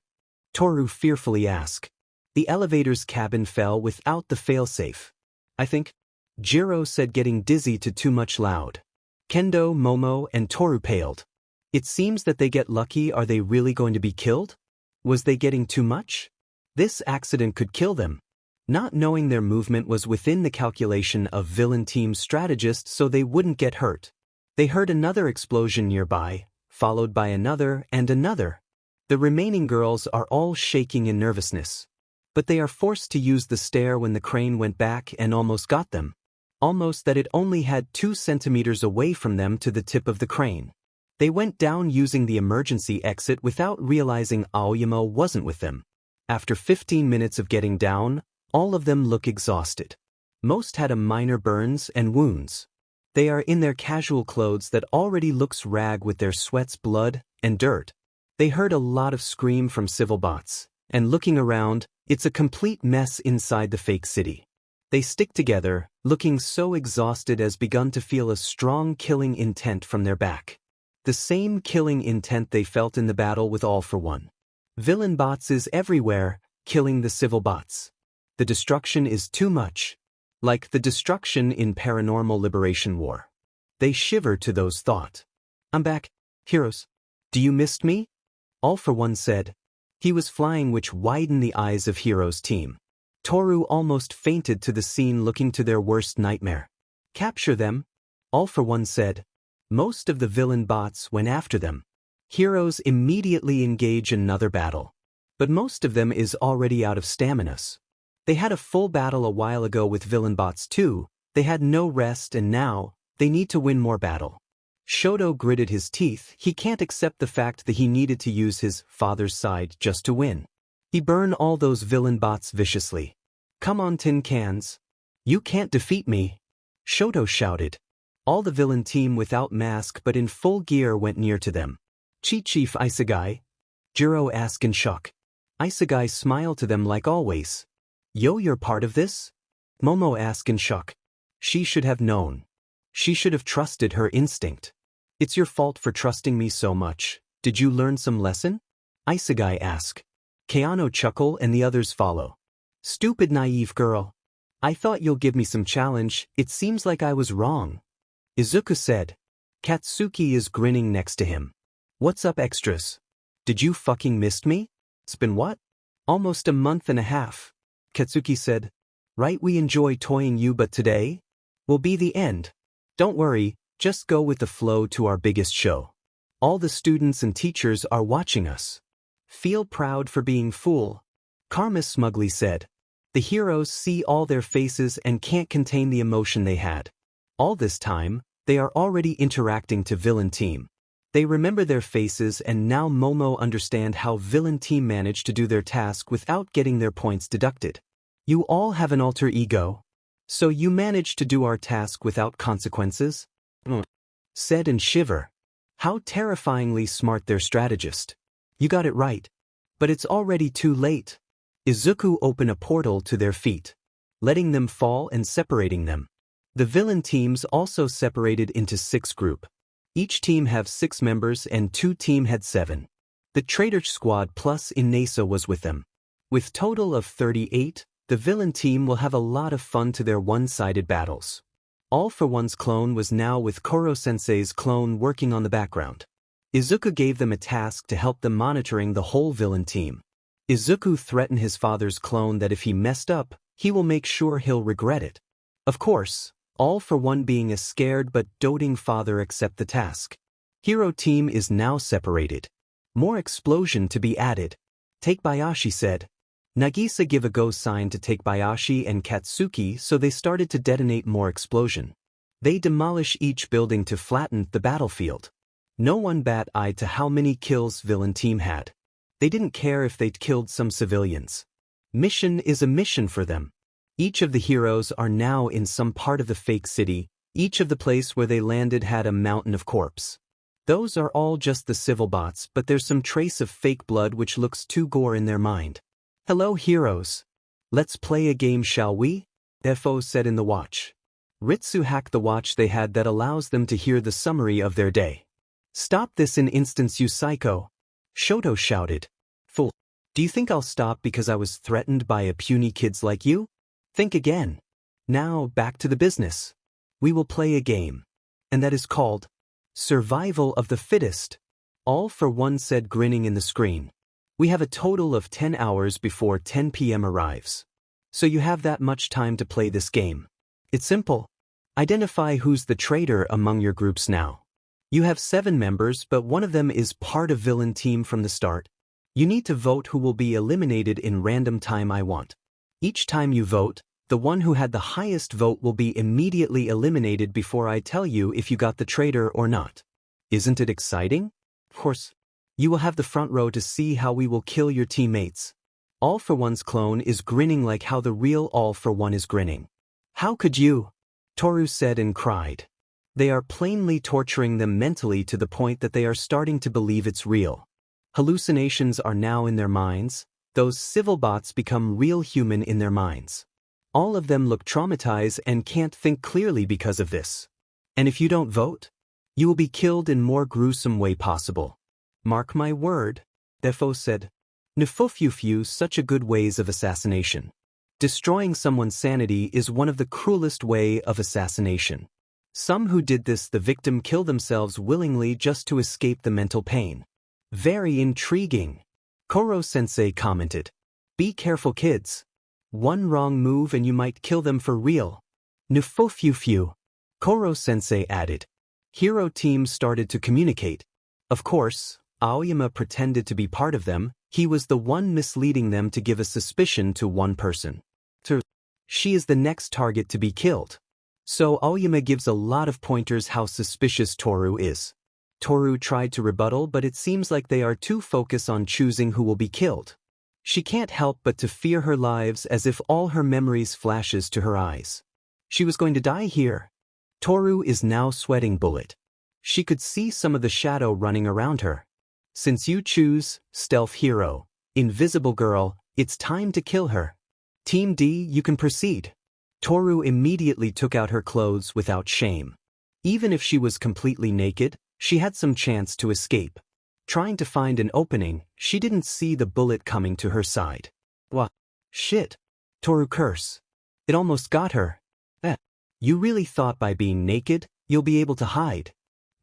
Toru fearfully asked. "The elevator's cabin fell without the failsafe, I think," Jiro said, getting dizzy to too much loud. Kendo, Momo, and Toru paled. It seems that they get lucky. Are they really going to be killed? Was they getting too much? This accident could kill them. Not knowing their movement was within the calculation of villain team strategists, so they wouldn't get hurt. They heard another explosion nearby, followed by another and another. The remaining girls are all shaking in nervousness. But they are forced to use the stair when the crane went back and almost got them. Almost that it only had 2 centimeters away from them to the tip of the crane. They went down using the emergency exit without realizing Aoyama wasn't with them. After 15 minutes of getting down, all of them look exhausted. Most had a minor burns and wounds. They are in their casual clothes that already looks rag with their sweats, blood, and dirt. They heard a lot of scream from civil bots, and looking around, it's a complete mess inside the fake city. They stick together, looking so exhausted as begun to feel a strong killing intent from their back. The same killing intent they felt in the battle with All for One. Villain bots is everywhere, killing the civil bots. The destruction is too much. Like the destruction in Paranormal Liberation War. They shiver to those thoughts. "I'm back, heroes. Do you miss me?" All for One said. He was flying, which widened the eyes of Hero's team. Toru almost fainted to the scene, looking to their worst nightmare. "Capture them," All for One said. Most of the villain bots went after them. Heroes immediately engage in another battle. But most of them is already out of staminas. They had a full battle a while ago with villain bots too. They had no rest, and now they need to win more battle. Shoto gritted his teeth. He can't accept the fact that he needed to use his father's side just to win. He burned all those villain bots viciously. "Come on, tin cans. You can't defeat me," Shoto shouted. All the villain team without mask but in full gear went near to them. Chief Isegai?" Jiro asked in shock. Isegai smiled to them like always. "Yo, you're part of this?" Momo asked in shock. She should have known. She should have trusted her instinct. "It's your fault for trusting me so much. Did you learn some lesson?" Isegai asked. Keano chuckled and the others follow. "Stupid naive girl. I thought you'll give me some challenge. It seems like I was wrong," Izuku said. Katsuki is grinning next to him. "What's up, extras? Did you fucking miss me? It's been what? Almost a month and a half." Katsuki said. "Right, we enjoy toying you, but today will be the end. Don't worry, just go with the flow to our biggest show. All the students and teachers are watching us. Feel proud for being fool," Karma smugly said. The heroes see all their faces and can't contain the emotion they had. All this time, they are already interacting to villain team. They remember their faces, and now Momo understand how villain team managed to do their task without getting their points deducted. "You all have an alter ego? So you managed to do our task without consequences?" Said and shiver. How terrifyingly smart their strategist. "You got it right. But it's already too late." Izuku opened a portal to their feet, letting them fall and separating them. The villain teams also separated into 6 groups. Each team have 6 members and 2 team had 7. The Traitors squad plus Inesa was with them. With total of 38, the villain team will have a lot of fun to their one-sided battles. All for One's clone was now with Koro-sensei's clone working on the background. Izuku gave them a task to help them monitoring the whole villain team. Izuku threatened his father's clone that if he messed up, he will make sure he'll regret it. Of course, all for one being a scared but doting father accept the task. Hero team is now separated. More explosion to be added. Takebayashi said. Nagisa give a go sign to Takebayashi and Katsuki, so they started to detonate more explosion. They demolish each building to flatten the battlefield. No one bat eye to how many kills villain team had. They didn't care if they'd killed some civilians. Mission is a mission for them. Each of the heroes are now in some part of the fake city. Each of the place where they landed had a mountain of corpse. Those are all just the civil bots, but there's some trace of fake blood which looks too gore in their mind. Hello heroes. Let's play a game, shall we? Defo said in the watch. Ritsu hacked the watch they had that allows them to hear the summary of their day. Stop this in instance, you psycho. Shoto shouted. Fool. Do you think I'll stop because I was threatened by a puny kids like you? Think again. Now back to the business. We will play a game. And that is called Survival of the Fittest. All for one said, grinning in the screen. We have a total of 10 hours before 10 p.m. arrives. So you have that much time to play this game. It's simple. Identify who's the traitor among your groups now. You have 7 members, but one of them is part of villain team from the start. You need to vote who will be eliminated in random time I want. Each time you vote, the one who had the highest vote will be immediately eliminated before I tell you if you got the traitor or not. Isn't it exciting? Of course. You will have the front row to see how we will kill your teammates. All for One's clone is grinning like how the real All for One is grinning. How could you? Toru said and cried. They are plainly torturing them mentally to the point that they are starting to believe it's real. Hallucinations are now in their minds. Those civil bots become real human in their minds. All of them look traumatized and can't think clearly because of this. And if you don't vote, you will be killed in more gruesome way possible. Mark my word, Defo said. Nfufufyu, such a good ways of assassination. Destroying someone's sanity is one of the cruelest way of assassination. Some who did this, the victim kill themselves willingly just to escape the mental pain. Very intriguing. Koro-sensei commented. Be careful kids. One wrong move and you might kill them for real. Nfufufyu. Koro-sensei added. Hero team started to communicate. Of course, Aoyama pretended to be part of them. He was the one misleading them to give a suspicion to one person. She is the next target to be killed. So Aoyama gives a lot of pointers how suspicious Toru is. Toru tried to rebuttal, but it seems like they are too focused on choosing who will be killed. She can't help but to fear her lives as if all her memories flashes to her eyes. She was going to die here. Toru is now sweating bullet. She could see some of the shadow running around her. Since you choose Stealth Hero, Invisible Girl, it's time to kill her. Team D, you can proceed. Toru immediately took out her clothes without shame. Even if she was completely naked, she had some chance to escape. Trying to find an opening, she didn't see the bullet coming to her side. What? Shit. Toru curse. It almost got her. You really thought by being naked, you'll be able to hide?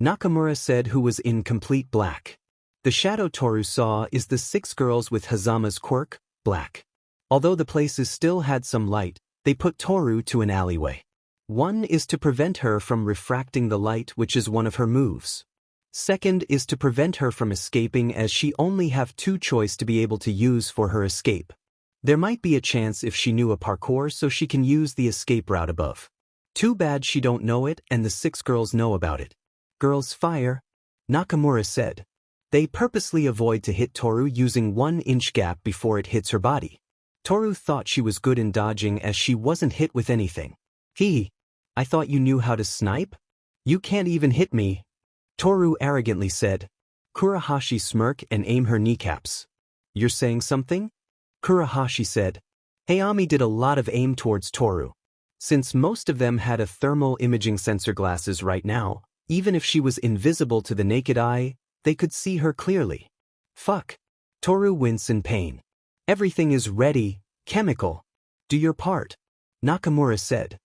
Nakamura said, who was in complete black. The shadow Toru saw is the 6 girls with Hazama's quirk, black. Although the places still had some light, they put Toru to an alleyway. One is to prevent her from refracting the light, which is one of her moves. Second is to prevent her from escaping, as she only have 2 choice to be able to use for her escape. There might be a chance if she knew a parkour so she can use the escape route above. Too bad she don't know it and the 6 girls know about it. Girls fire, Nakamura said. They purposely avoid to hit Toru using 1-inch gap before it hits her body. Toru thought she was good in dodging as she wasn't hit with anything. I thought you knew how to snipe? You can't even hit me. Toru arrogantly said. Kurahashi smirk and aim her kneecaps. You're saying something? Kurahashi said. Hayami did a lot of aim towards Toru. Since most of them had a thermal imaging sensor glasses right now, even if she was invisible to the naked eye, they could see her clearly. Fuck. Toru winced in pain. Everything is ready, chemical. Do your part. Nakamura said.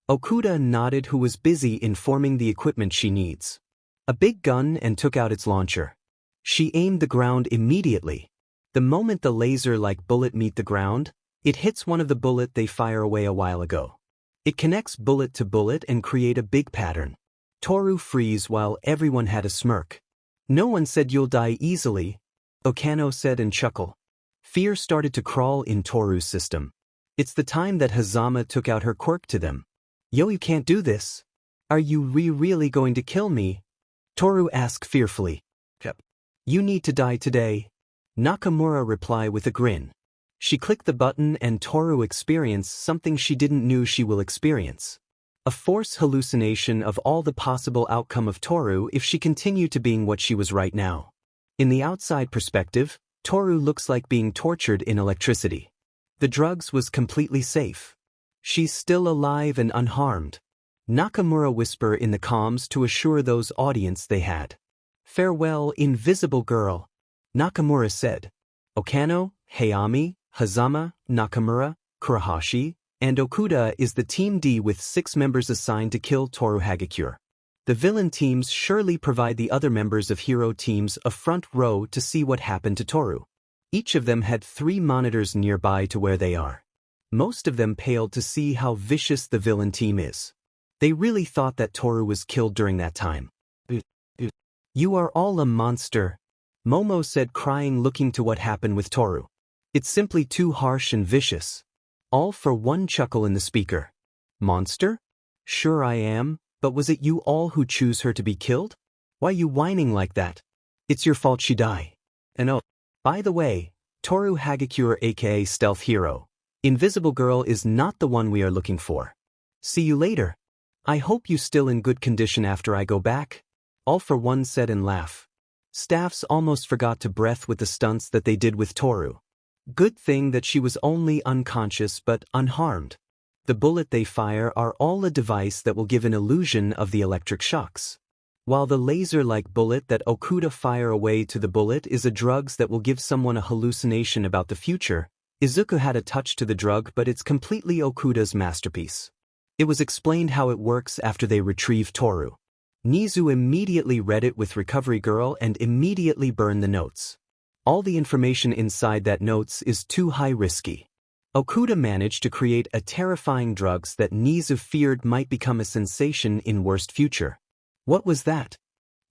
Okuda nodded, who was busy informing the equipment she needs. A big gun and took out its launcher. She aimed the ground immediately. The moment the laser-like bullet meet the ground, it hits one of the bullet they fire away a while ago. It connects bullet to bullet and create a big pattern. Toru freeze while everyone had a smirk. No one said you'll die easily, Okano said and chuckled. Fear started to crawl in Toru's system. It's the time that Hazama took out her quirk to them. Yo, you can't do this. Are you really going to kill me? Toru asked fearfully. Yep. You need to die today. Nakamura replied with a grin. She clicked the button and Toru experienced something she didn't know she will experience. A forced hallucination of all the possible outcome of Toru if she continued to being what she was right now. In the outside perspective, Toru looks like being tortured in electricity. The drugs was completely safe. She's still alive and unharmed. Nakamura whisper in the comms to assure those audience they had. Farewell, invisible girl, Nakamura said. Okano, Hayami, Hazama, Nakamura, Kurahashi, and Okuda is the Team D with 6 members assigned to kill Toru Hagakure. The villain teams surely provide the other members of hero teams a front row to see what happened to Toru. Each of them had 3 monitors nearby to where they are. Most of them paled to see how vicious the villain team is. They really thought that Toru was killed during that time. You are all a monster, Momo said crying looking to what happened with Toru. It's simply too harsh and vicious. All for one chuckle in the speaker. Monster? Sure I am, but was it you all who choose her to be killed? Why you whining like that? It's your fault she die. And oh, by the way, Toru Hagakure aka Stealth Hero, Invisible Girl is not the one we are looking for. See you later. I hope you still in good condition after I go back. All for one said and laugh. Staffs almost forgot to breath with the stunts that they did with Toru. Good thing that she was only unconscious but unharmed. The bullet they fire are all a device that will give an illusion of the electric shocks. While the laser-like bullet that Okuda fire away to the bullet is a drugs that will give someone a hallucination about the future, Izuku had a touch to the drug but it's completely Okuda's masterpiece. It was explained how it works after they retrieve Toru. Nezu immediately read it with Recovery Girl and immediately burned the notes. All the information inside that notes is too high risky. Okuda managed to create a terrifying drugs that Nezu feared might become a sensation in worst future. What was that?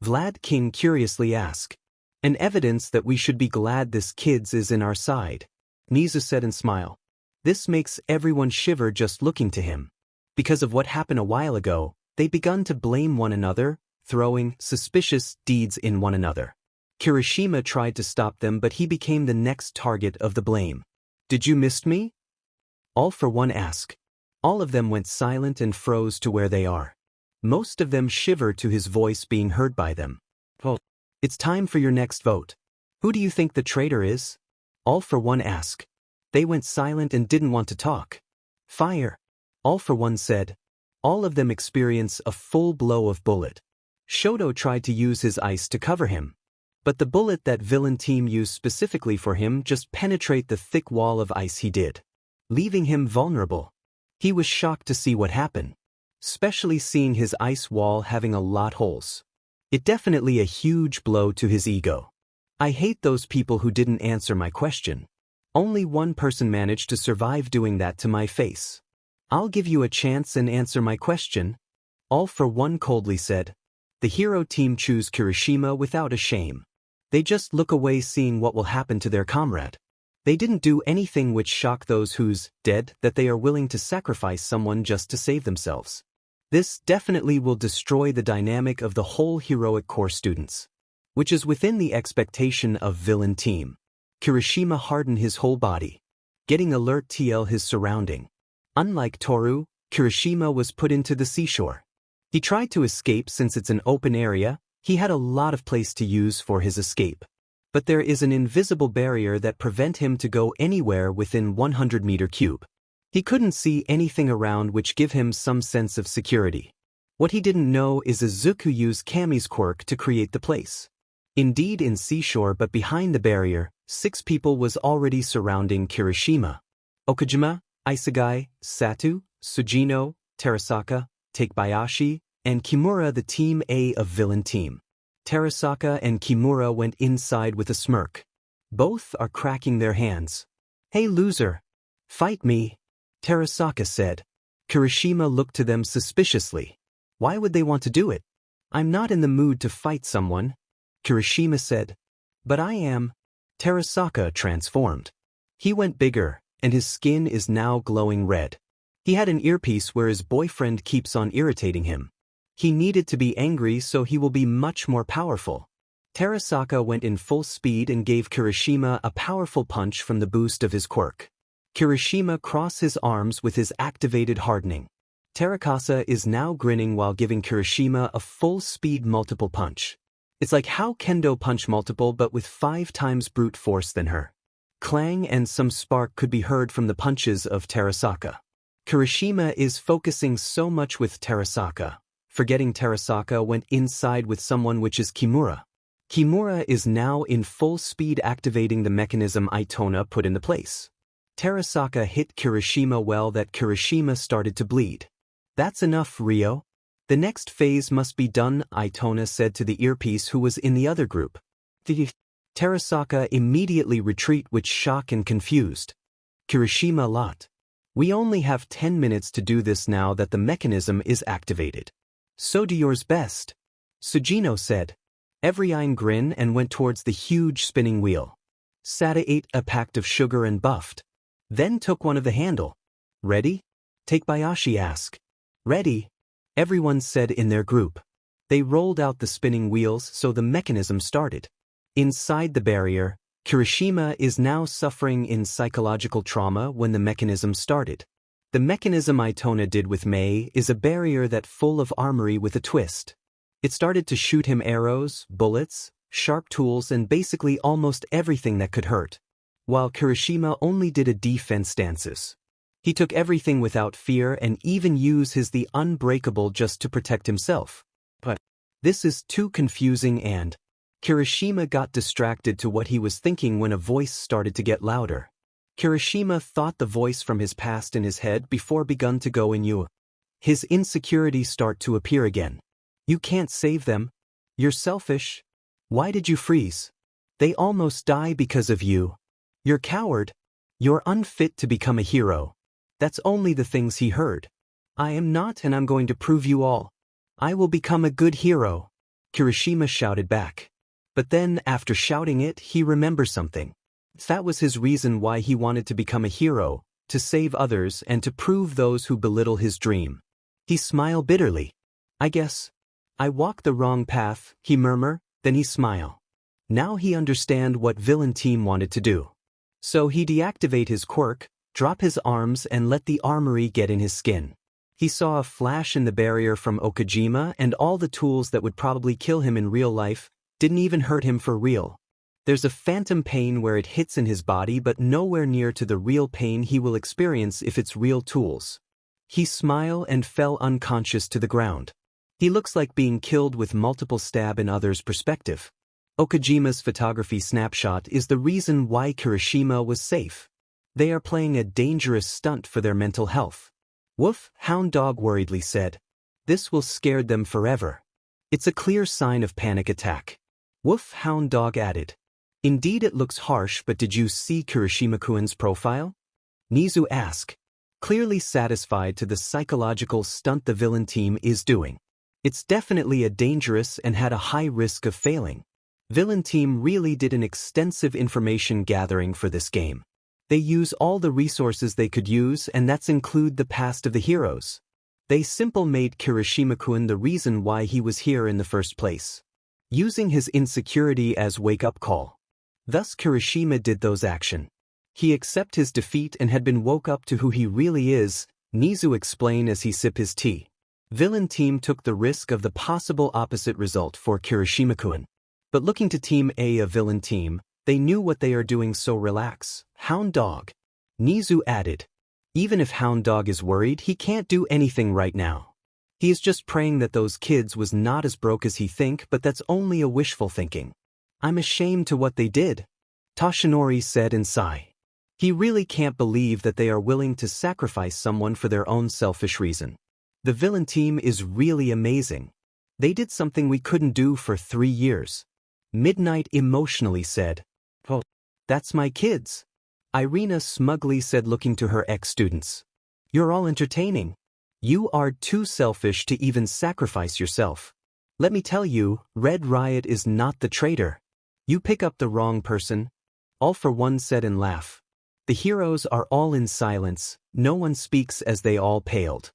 Vlad King curiously asked. An evidence that we should be glad this kids is in our side. Nezu said and smiled. This makes everyone shiver just looking to him. Because of what happened a while ago, they begun to blame one another, throwing suspicious deeds in one another. Kirishima tried to stop them but he became the next target of the blame. Did you miss me? All for one asked. All of them went silent and froze to where they are. Most of them shivered to his voice being heard by them. Well, it's time for your next vote. Who do you think the traitor is? All for one asked. They went silent and didn't want to talk. Fire. All for one said. All of them experience a full blow of bullet. Shoto tried to use his ice to cover him. But the bullet that villain team used specifically for him just penetrate the thick wall of ice he did, leaving him vulnerable. He was shocked to see what happened, especially seeing his ice wall having a lot holes. It definitely a huge blow to his ego. I hate those people who didn't answer my question. Only one person managed to survive doing that to my face. I'll give you a chance and answer my question. All for one coldly said. The hero team choose Kirishima without a shame. They just look away seeing what will happen to their comrade. They didn't do anything which shocked those who's dead that they are willing to sacrifice someone just to save themselves. This definitely will destroy the dynamic of the whole heroic core students, which is within the expectation of villain team. Kirishima hardened his whole body, getting alert TL his surrounding. Unlike Toru, Kirishima was put into the seashore. He tried to escape since it's an open area, he had a lot of place to use for his escape. But there is an invisible barrier that prevent him to go anywhere within 100 meter cube. He couldn't see anything around which give him some sense of security. What he didn't know is Izuku used Kami's quirk to create the place. Indeed in seashore but behind the barrier, 6 people was already surrounding Kirishima. Okajima, Isagai, Satu, Sujino, Terasaka, Takebayashi, and Kimura the Team A of villain team. Terasaka and Kimura went inside with a smirk. Both are cracking their hands. "Hey loser! Fight me!" Terasaka said. Kirishima looked to them suspiciously. "Why would they want to do it?" "I'm not in the mood to fight someone," Kirishima said. "But I am." Terasaka transformed. He went bigger, and his skin is now glowing red. He had an earpiece where his boyfriend keeps on irritating him. He needed to be angry so he will be much more powerful. Terasaka went in full speed and gave Kirishima a powerful punch from the boost of his quirk. Kirishima crossed his arms with his activated hardening. Terasaka is now grinning while giving Kirishima a full-speed multiple punch. It's like how Kendo punch multiple but with 5 times brute force than her. Clang and some spark could be heard from the punches of Terasaka. Kirishima is focusing so much with Terasaka. Forgetting Terasaka went inside with someone which is Kimura. Kimura is now in full speed activating the mechanism Itona put into place. Terasaka hit Kirishima well that Kirishima started to bleed. "That's enough, Rio. The next phase must be done," Itona said to the earpiece who was in the other group. Terasaka immediately retreat with shock and confused. Kirishima lot. "We only have 10 minutes to do this now that the mechanism is activated." "So do yours best," Sugino said. Everyone grinned and went towards the huge spinning wheel. Sada ate a pack of sugar and buffed. Then took one of the handle. "Ready?" Takebayashi asked. "Ready," everyone said in their group. They rolled out the spinning wheels so the mechanism started. Inside the barrier, Kirishima is now suffering in psychological trauma when the mechanism started. The mechanism Itona did with Mei is a barrier that full of armory with a twist. It started to shoot him arrows, bullets, sharp tools and basically almost everything that could hurt. While Kirishima only did a defense stances. He took everything without fear and even used the unbreakable just to protect himself. But this is too confusing and Kirishima got distracted to what he was thinking when a voice started to get louder. Kirishima thought the voice from his past in his head before begun to go in you. His insecurity start to appear again. "You can't save them. You're selfish. Why did you freeze? They almost die because of you. You're coward. You're unfit to become a hero." That's only the things he heard. "I am not and I'm going to prove you all. I will become a good hero," Kirishima shouted back. But then, after shouting it, he remembered something. That was his reason why he wanted to become a hero, to save others and to prove those who belittle his dream. He smiled bitterly. "I guess I walked the wrong path," he murmured, then he smiled. Now he understand what villain team wanted to do. So he deactivate his quirk, drop his arms and let the armory get in his skin. He saw a flash in the barrier from Okajima and all the tools that would probably kill him in real life didn't even hurt him for real. There's a phantom pain where it hits in his body but nowhere near to the real pain he will experience if it's real tools. He smiled and fell unconscious to the ground. He looks like being killed with multiple stab in others' perspective. Okajima's photography snapshot is the reason why Kirishima was safe. They are playing a dangerous stunt for their mental health. "Woof," Hound Dog worriedly said. "This will scare them forever. It's a clear sign of panic attack." "Woof," Hound Dog added. "Indeed it looks harsh, but did you see Kirishima-kun's profile?" Nezu asked, clearly satisfied to the psychological stunt the villain team is doing. It's definitely a dangerous and had a high risk of failing. Villain team really did an extensive information gathering for this game. They use all the resources they could use and that's include the past of the heroes. They simple made Kirishima-kun the reason why he was here in the first place. Using his insecurity as wake-up call. Thus Kirishima did those action. He accept his defeat and had been woke up to who he really is, Nezu explained as he sip his tea. Villain team took the risk of the possible opposite result for Kirishima-kun. But looking to Team A of villain team, they knew what they are doing, so relax. Hound Dog. Nezu added. Even if Hound Dog is worried, he can't do anything right now. He is just praying that those kids was not as broke as he think, but that's only a wishful thinking. "I'm ashamed to what they did," Toshinori said and sighed. He really can't believe that they are willing to sacrifice someone for their own selfish reason. The villain team is really amazing. They did something we couldn't do for 3 years. Midnight emotionally said. Oh, that's my kids. Irina smugly said, looking to her ex-students. You're all entertaining. You are too selfish to even sacrifice yourself. Let me tell you, Red Riot is not the traitor. You pick up the wrong person. All for one said and laugh. The heroes are all in silence, no one speaks as they all paled.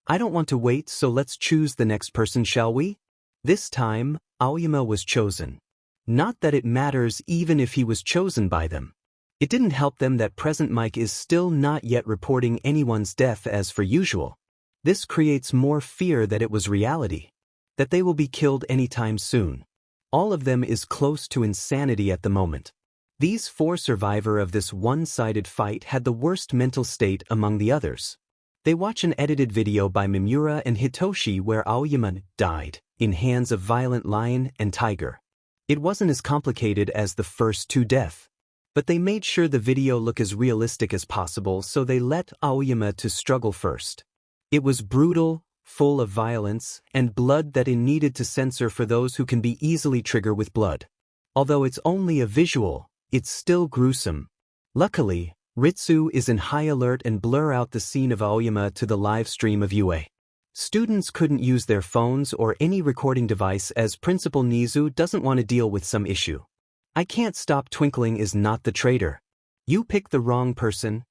I don't want to wait, so let's choose the next person, shall we? This time, Aoyama was chosen. Not that it matters even if he was chosen by them. It didn't help them that present Mike is still not yet reporting anyone's death as for usual. This creates more fear that it was reality. That they will be killed anytime soon. All of them is close to insanity at the moment. These 4 survivors of this one-sided fight had the worst mental state among the others. They watch an edited video by Mimura and Hitoshi where Aoyama died, in hands of violent lion and tiger. It wasn't as complicated as the first 2 deaths. But they made sure the video look as realistic as possible, so they let Aoyama to struggle first. It was brutal, full of violence, and blood that it needed to censor for those who can be easily triggered with blood. Although it's only a visual, it's still gruesome. Luckily, Ritsu is in high alert and blur out the scene of Aoyama to the live stream of UA. Students couldn't use their phones or any recording device as Principal Nezu doesn't want to deal with some issue. I can't stop twinkling is not the traitor. You picked the wrong person.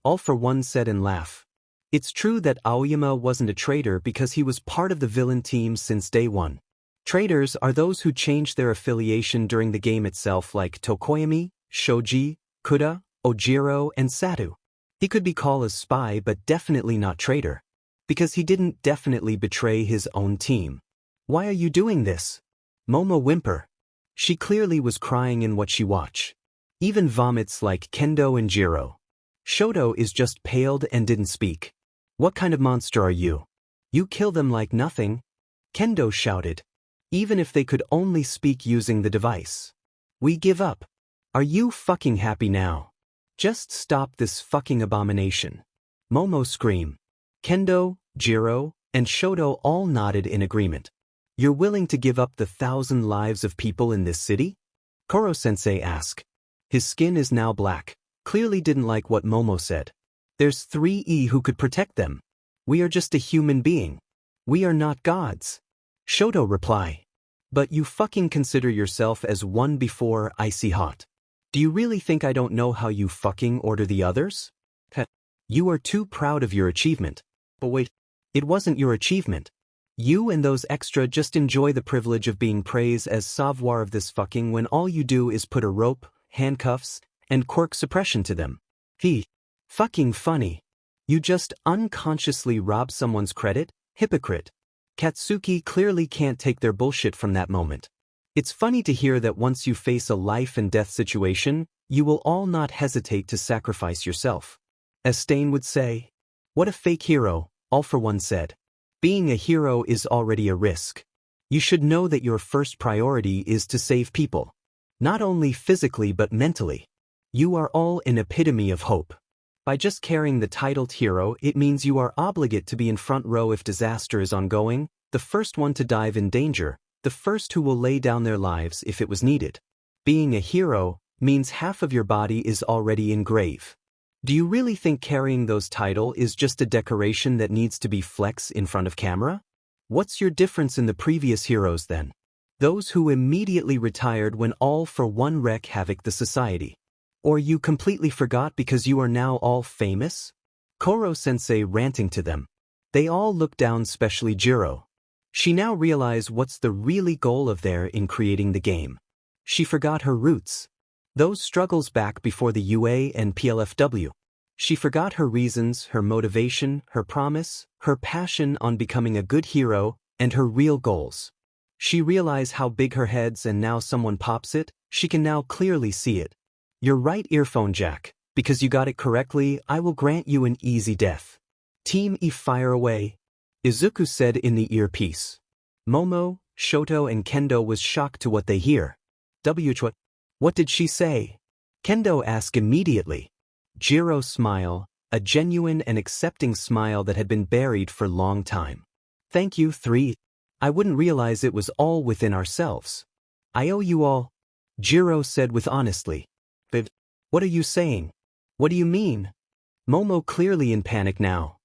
All for one said and laugh. It's true that Aoyama wasn't a traitor because he was part of the villain team since day one. Traitors are those who change their affiliation during the game itself, like Tokoyami, Shoji, Kuda, Ojiro, and Satu. He could be called a spy but definitely not traitor. Because he didn't definitely betray his own team. Why are you doing this? Momo whimper. She clearly was crying in what she watched. Even vomits like Kendo and Jiro. Shoto is just paled and didn't speak. What kind of monster are you? You kill them like nothing. Kendo shouted. Even if they could only speak using the device. We give up. Are you fucking happy now? Just stop this fucking abomination. Momo screamed. Kendo, Jiro, and Shoto all nodded in agreement. You're willing to give up the 1,000 lives of people in this city? Koro-sensei asked. His skin is now black, clearly didn't like what Momo said. There's 3E who could protect them. We are just a human being. We are not gods. Shoto replied. But you fucking consider yourself as one before icy hot. Do you really think I don't know how you fucking order the others? You are too proud of your achievement. But wait, it wasn't your achievement. You and those extra just enjoy the privilege of being praised as savoir of this fucking when all you do is put a rope, handcuffs, and quirk suppression to them. Fucking funny. You just unconsciously rob someone's credit, hypocrite. Katsuki clearly can't take their bullshit from that moment. It's funny to hear that once you face a life and death situation, you will all not hesitate to sacrifice yourself. As Stain would say, what a fake hero, All for One said. Being a hero is already a risk. You should know that your first priority is to save people. Not only physically but mentally. You are all an epitome of hope. By just carrying the titled hero, it means you are obligate to be in front row if disaster is ongoing, the first one to dive in danger, the first who will lay down their lives if it was needed. Being a hero means half of your body is already in grave. Do you really think carrying those title is just a decoration that needs to be flex in front of camera? What's your difference in the previous heroes then? Those who immediately retired when All for One wreak havoc the society. Or you completely forgot because you are now all famous? Koro-sensei ranting to them. They all looked down, especially Jiro. She now realized what's the really goal of there in creating the game. She forgot her roots. Those struggles back before the UA and PLFW. She forgot her reasons, her motivation, her promise, her passion on becoming a good hero, and her real goals. She realized how big her head's and now someone pops it, she can now clearly see it. Your right earphone jack, because you got it correctly, I will grant you an easy death. Team E fire away. Izuku said in the earpiece. Momo, Shoto and Kendo was shocked to what they hear. What did she say? Kendo asked immediately. Jiro smile, a genuine and accepting smile that had been buried for long time. Thank you, 3. I wouldn't realize it was all within ourselves. I owe you all, Jiro said with honesty. But what are you saying? What do you mean? Momo clearly in panic now.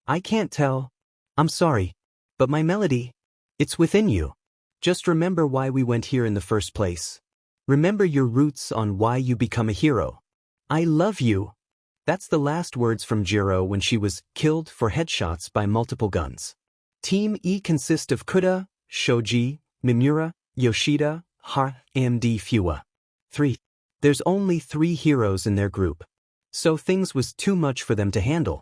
I can't tell. I'm sorry. But my melody, it's within you. Just remember why we went here in the first place. Remember your roots on why you become a hero. I love you. That's the last words from Jiro when she was killed for headshots by multiple guns. Team E consists of Kuda, Shoji, Mimura, Yoshida, and Fua. 3. There's only 3 heroes in their group. So things was too much for them to handle.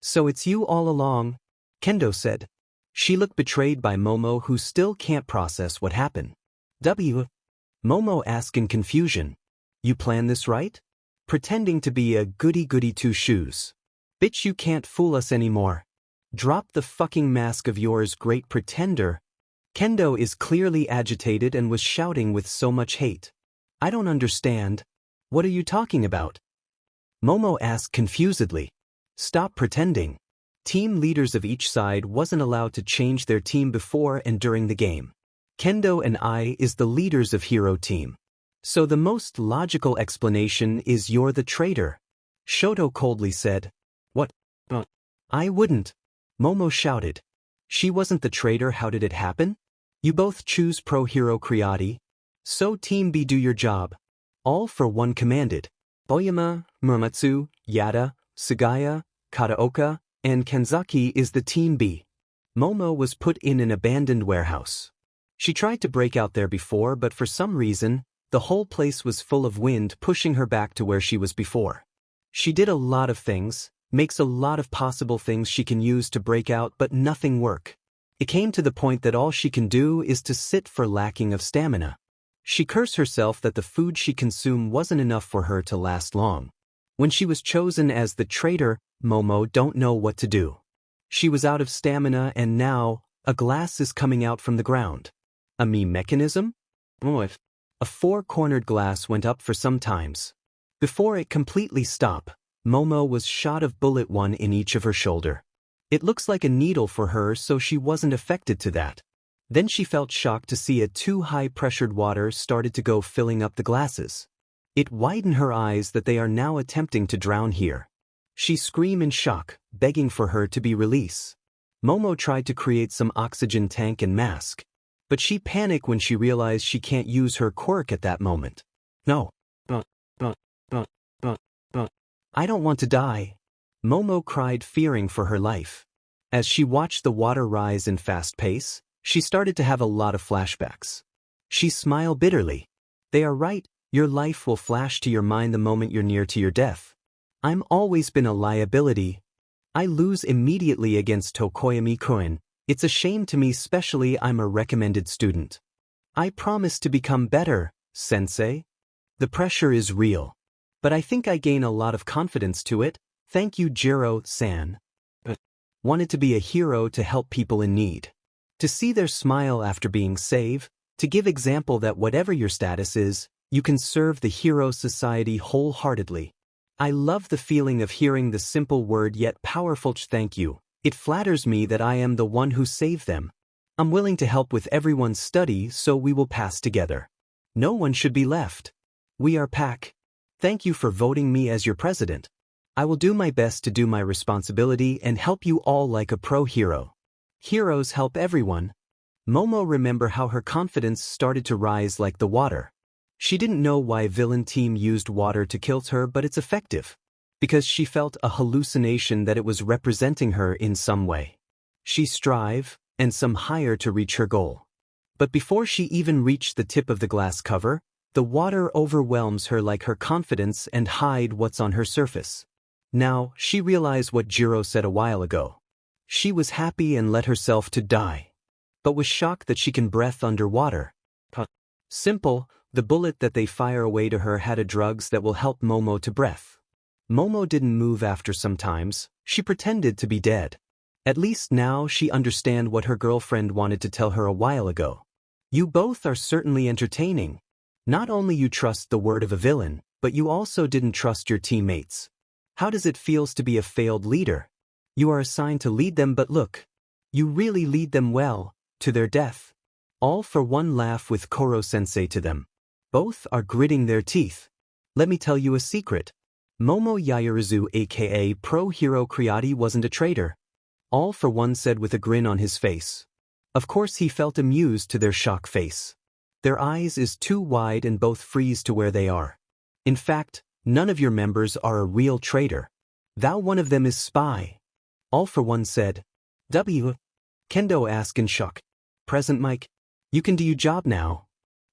So it's you all along, Kendo said. She looked betrayed by Momo, who still can't process what happened. Momo asked in confusion. You planned this right? Pretending to be a goody-goody two-shoes. Bitch, you can't fool us anymore. Drop the fucking mask of yours, great pretender. Kendo is clearly agitated and was shouting with so much hate. I don't understand. What are you talking about? Momo asked confusedly. Stop pretending. Team leaders of each side wasn't allowed to change their team before and during the game. Kendo and I is the leaders of hero team. So the most logical explanation is you're the traitor. Shoto coldly said. What? I wouldn't. Momo shouted. She wasn't the traitor. How did it happen? You both choose pro-hero Creati. So Team B, do your job. All for one commanded. Oyama, Muramatsu, Yada, Sugaya, Kataoka, and Kanzaki is the Team B. Momo was put in an abandoned warehouse. She tried to break out there before, but for some reason, the whole place was full of wind pushing her back to where she was before. She did a lot of things, makes a lot of possible things she can use to break out, but nothing work. It came to the point that all she can do is to sit for lacking of stamina. She cursed herself that the food she consumed wasn't enough for her to last long. When she was chosen as the traitor, Momo don't know what to do. She was out of stamina and now, a glass is coming out from the ground. A me mechanism? A 4-cornered glass went up for some times. Before it completely stopped, Momo was shot of bullet 1 in each of her shoulder. It looks like a needle for her, so she wasn't affected to that. Then she felt shocked to see a too high-pressured water started to go filling up the glasses. It widened her eyes that they are now attempting to drown here. She screamed in shock, begging for her to be released. Momo tried to create some oxygen tank and mask. But she panicked when she realized she can't use her quirk at that moment. No. I don't want to die. Momo cried, fearing for her life. As she watched the water rise in fast pace, she started to have a lot of flashbacks. She smiled bitterly. They are right, your life will flash to your mind the moment you're near to your death. I'm always been a liability. I lose immediately against Tokoyami-kun. It's a shame to me, especially I'm a recommended student. I promise to become better, sensei. The pressure is real. But I think I gain a lot of confidence to it. Thank you, Jiro-san. Wanted to be a hero to help people in need. To see their smile after being saved, to give example that whatever your status is, you can serve the hero society wholeheartedly. I love the feeling of hearing the simple word yet powerful thank you. It flatters me that I am the one who saved them. I'm willing to help with everyone's study, so we will pass together. No one should be left. We are pack. Thank you for voting me as your president. I will do my best to do my responsibility and help you all like a pro-hero. Heroes help everyone. Momo remember how her confidence started to rise like the water. She didn't know why villain team used water to kill her, but it's effective. Because she felt a hallucination that it was representing her in some way. She strive, and some higher to reach her goal. But before she even reached the tip of the glass cover, the water overwhelms her like her confidence and hide what's on her surface. Now, she realized what Jiro said a while ago. She was happy and let herself to die. But was shocked that she can breathe underwater. Simple, the bullet that they fire away to her had a drugs that will help Momo to breathe. Momo didn't move after some times. She pretended to be dead. At least now she understand what her girlfriend wanted to tell her a while ago. You both are certainly entertaining. Not only you trust the word of a villain, but you also didn't trust your teammates. How does it feels to be a failed leader? You are assigned to lead them, but look. You really lead them well. To their death. All for one laugh with Koro-sensei to them. Both are gritting their teeth. Let me tell you a secret. Momo Yaoyorozu aka Pro Hero Creati wasn't a traitor. All for one said with a grin on his face. Of course he felt amused to their shock face. Their eyes is too wide and both freeze to where they are. In fact, none of your members are a real traitor. Thou one of them is spy. All for one said. W. Kendo asked in shock. Present Mike. You can do your job now.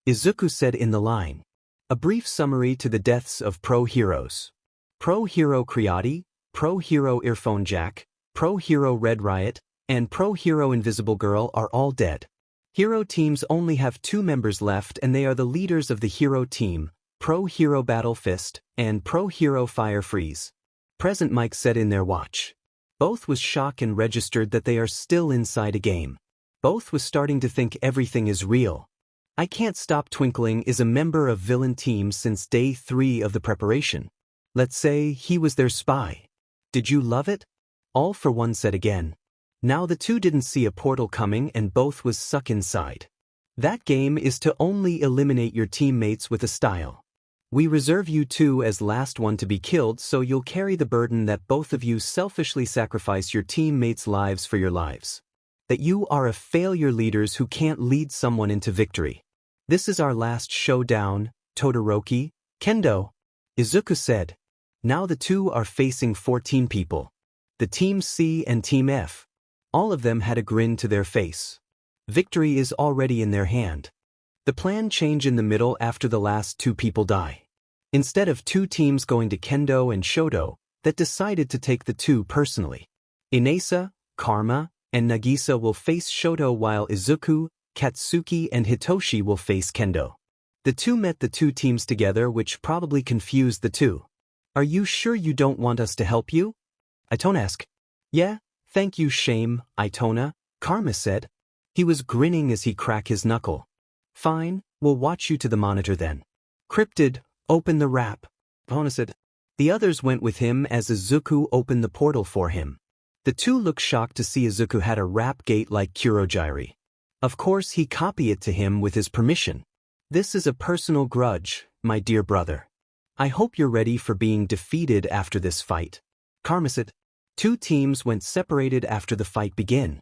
Izuku said in the line. A brief summary to the deaths of pro heroes. Pro Hero Creati, Pro Hero Earphone Jack, Pro Hero Red Riot, and Pro Hero Invisible Girl are all dead. Hero teams only have 2 members left and they are the leaders of the hero team, Pro Hero Battle Fist, and Pro Hero Fire Freeze. Present Mike said in their watch. Both was shocked and registered that they are still inside a game. Both was starting to think everything is real. I Can't Stop Twinkling is a member of villain team since day 3 of the preparation. Let's say he was their spy. Did you love it? All for one said again. Now the two didn't see a portal coming and both was suck inside. That game is to only eliminate your teammates with a style. We reserve you two as last one to be killed so you'll carry the burden that both of you selfishly sacrifice your teammates' lives for your lives. That you are a failure leaders who can't lead someone into victory. This is our last showdown, Todoroki, Kendo. Izuku said. Now the two are facing 14 people. The Team C and Team F. All of them had a grin to their face. Victory is already in their hand. The plan changed in the middle after the last 2 people die. Instead of 2 teams going to Kendo and Shoto, that decided to take the 2 personally. Inesa, Karma, and Nagisa will face Shoto while Izuku, Katsuki and Hitoshi will face Kendo. The 2 met the 2 teams together which probably confused the 2. Are you sure you don't want us to help you? Itona asked. Yeah, thank you shame, Itona, Karma said. He was grinning as he cracked his knuckle. Fine, we'll watch you to the monitor then. Cryptid, open the wrap. Itona said. The others went with him as Izuku opened the portal for him. The 2 looked shocked to see Izuku had a wrap gate like Kurogiri. Of course he copied it to him with his permission. This is a personal grudge, my dear brother. I hope you're ready for being defeated after this fight. Karma said. 2 teams went separated after the fight began.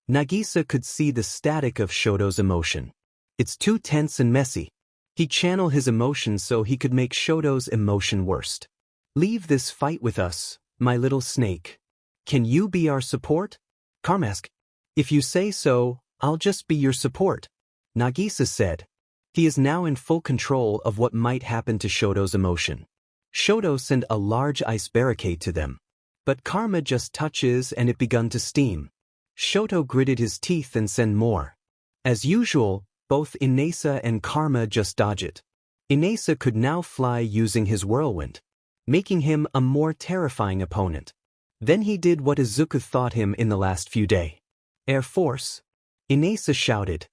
Nagisa could see the static of Shoto's emotion. It's too tense and messy. He channeled his emotions so he could make Shoto's emotion worst. Leave this fight with us, my little snake. Can you be our support? Karma asked. If you say so, I'll just be your support. Nagisa said. He is now in full control of what might happen to Shoto's emotion. Shoto sent a large ice barricade to them. But Karma just touches and it begun to steam. Shoto gritted his teeth and sent more. As usual, both Inesa and Karma just dodged it. Inesa could now fly using his whirlwind, making him a more terrifying opponent. Then he did what Izuku taught him in the last few days. Air Force. Inesa shouted.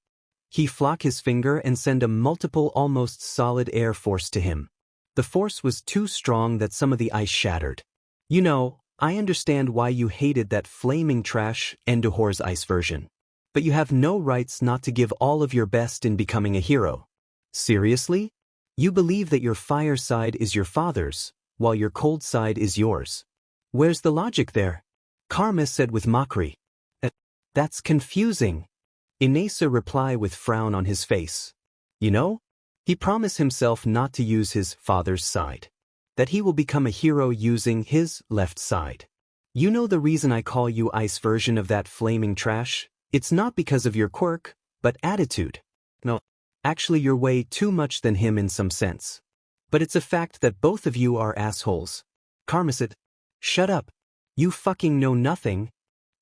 He flocked his finger and sent a multiple almost solid air force to him. The force was too strong that some of the ice shattered. You know, I understand why you hated that flaming trash Enduhor's ice version. But you have no rights not to give all of your best in becoming a hero. Seriously? You believe that your fire side is your father's, while your cold side is yours. Where's the logic there? Karma said with mockery. That's confusing. Inesa replied with frown on his face. You know, he promised himself not to use his father's side. That he will become a hero using his left side. You know the reason I call you ice version of that flaming trash? It's not because of your quirk, but attitude. No, actually you're way too much than him in some sense. But it's a fact that both of you are assholes. Karma said. Shut up. You fucking know nothing.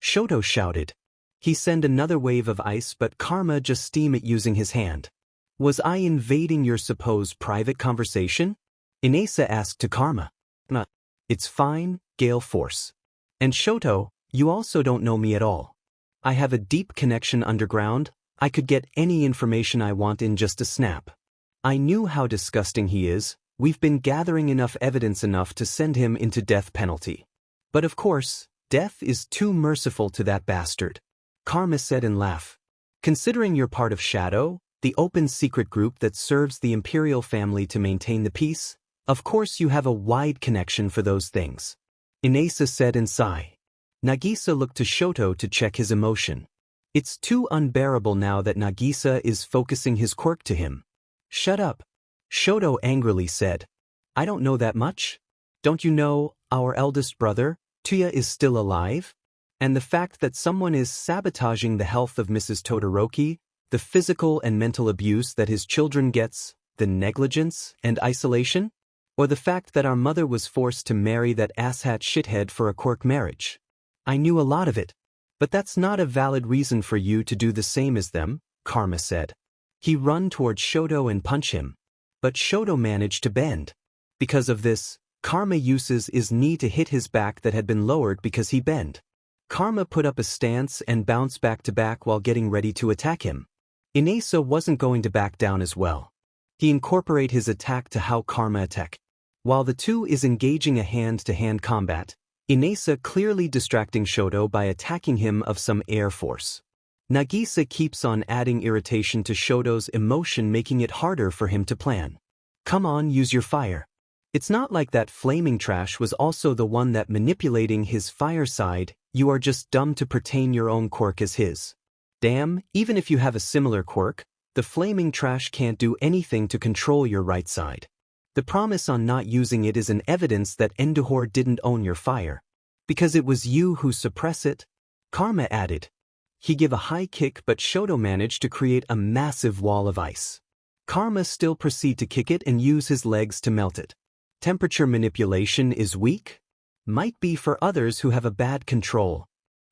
Shoto shouted. He sent another wave of ice but Karma just steamed it using his hand. Was I invading your supposed private conversation? Inesa asked to Karma. No, it's fine, Gale Force. And Shoto, you also don't know me at all. I have a deep connection underground. I could get any information I want in just a snap. I knew how disgusting he is. We've been gathering enough evidence enough to send him into death penalty. But of course, death is too merciful to that bastard. Karma said and laughed. Considering you're part of Shadow, the open secret group that serves the Imperial family to maintain the peace, of course you have a wide connection for those things. Inasa said in sigh. Nagisa looked to Shoto to check his emotion. It's too unbearable now that Nagisa is focusing his quirk to him. Shut up. Shoto angrily said. I don't know that much. Don't you know, our eldest brother, Tuya, is still alive? And the fact that someone is sabotaging the health of Mrs. Todoroki, the physical and mental abuse that his children gets, the negligence and isolation? Or the fact that our mother was forced to marry that asshat shithead for a quirk marriage? I knew a lot of it. But that's not a valid reason for you to do the same as them, Karma said. He run towards Shoto and punch him. But Shoto managed to bend. Because of this, Karma uses his knee to hit his back that had been lowered because he bent. Karma put up a stance and bounced back to back while getting ready to attack him. Inasa wasn't going to back down as well. He incorporate his attack to how Karma attack. While the two is engaging a hand-to-hand combat, Inasa clearly distracting Shoto by attacking him of some air force. Nagisa keeps on adding irritation to Shoto's emotion, making it harder for him to plan. Come on, use your fire. It's not like that flaming trash was also the one that manipulating his fire side. You are just dumb to pertain your own quirk as his. Damn, even if you have a similar quirk, the flaming trash can't do anything to control your right side. The promise on not using it is an evidence that Enduhor didn't own your fire. Because it was you who suppress it, Karma added. He give a high kick, but Shoto managed to create a massive wall of ice. Karma still proceed to kick it and use his legs to melt it. Temperature manipulation is weak? Might be for others who have a bad control.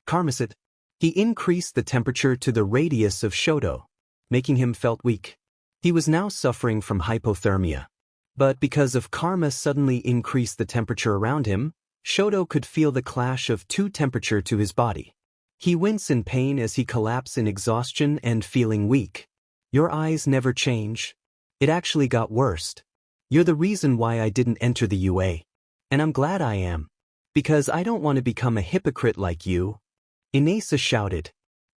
Karma said. He increased the temperature to the radius of Shoto, making him felt weak. He was now suffering from hypothermia. But because of Karma suddenly increased the temperature around him, Shoto could feel the clash of two temperature to his body. He wince in pain as he collapse in exhaustion and feeling weak. Your eyes never change. It actually got worse. You're the reason why I didn't enter the UA. And I'm glad I am. Because I don't want to become a hypocrite like you. Inasa shouted.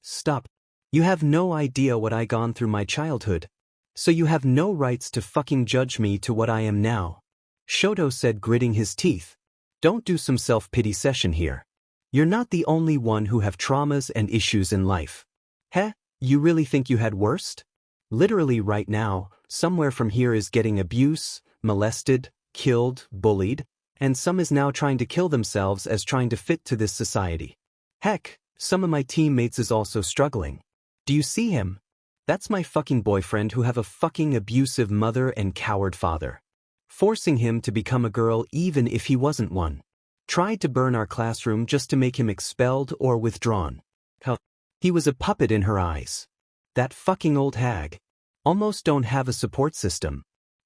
Stop. You have no idea what I gone through my childhood. So you have no rights to fucking judge me to what I am now. Shoto said, gritting his teeth. Don't do some self-pity session here. You're not the only one who have traumas and issues in life. Heh, you really think you had worst? Literally right now, somewhere from here is getting abuse, molested, killed, bullied, and some is now trying to kill themselves as trying to fit to this society. Heck, some of my teammates is also struggling. Do you see him? That's my fucking boyfriend who have a fucking abusive mother and coward father. Forcing him to become a girl even if he wasn't one. Tried to burn our classroom just to make him expelled or withdrawn. Hell, he was a puppet in her eyes. That fucking old hag. Almost don't have a support system.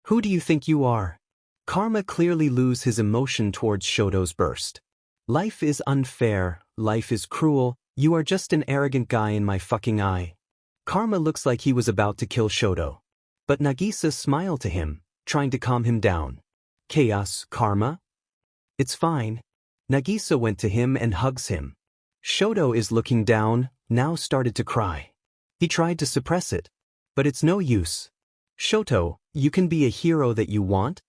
Who do you think you are? Karma clearly lose his emotion towards Shoto's burst. Life is unfair, life is cruel, you are just an arrogant guy in my fucking eye. Karma looks like he was about to kill Shoto. But Nagisa smiled to him, trying to calm him down. Chaos, Karma? It's fine. Nagisa went to him and hugs him. Shoto is looking down, now started to cry. He tried to suppress it. But it's no use. Shoto, you can be a hero that you want?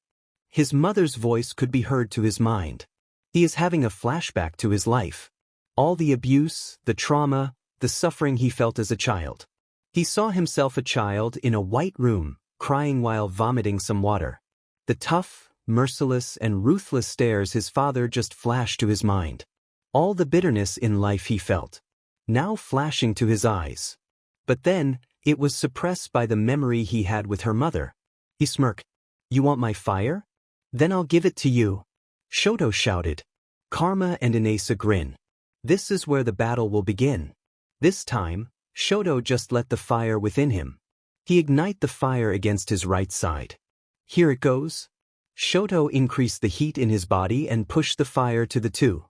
His mother's voice could be heard to his mind. He is having a flashback to his life. All the abuse, the trauma, the suffering he felt as a child. He saw himself a child in a white room, crying while vomiting some water. The tough, merciless, and ruthless stares his father just flashed to his mind. All the bitterness in life he felt. Now flashing to his eyes. But then, it was suppressed by the memory he had with her mother. He smirked. You want my fire? Then I'll give it to you. Shoto shouted. Karma and Inasa grin. This is where the battle will begin. This time, Shoto just let the fire within him. He ignite the fire against his right side. Here it goes. Shoto increased the heat in his body and pushed the fire to the two.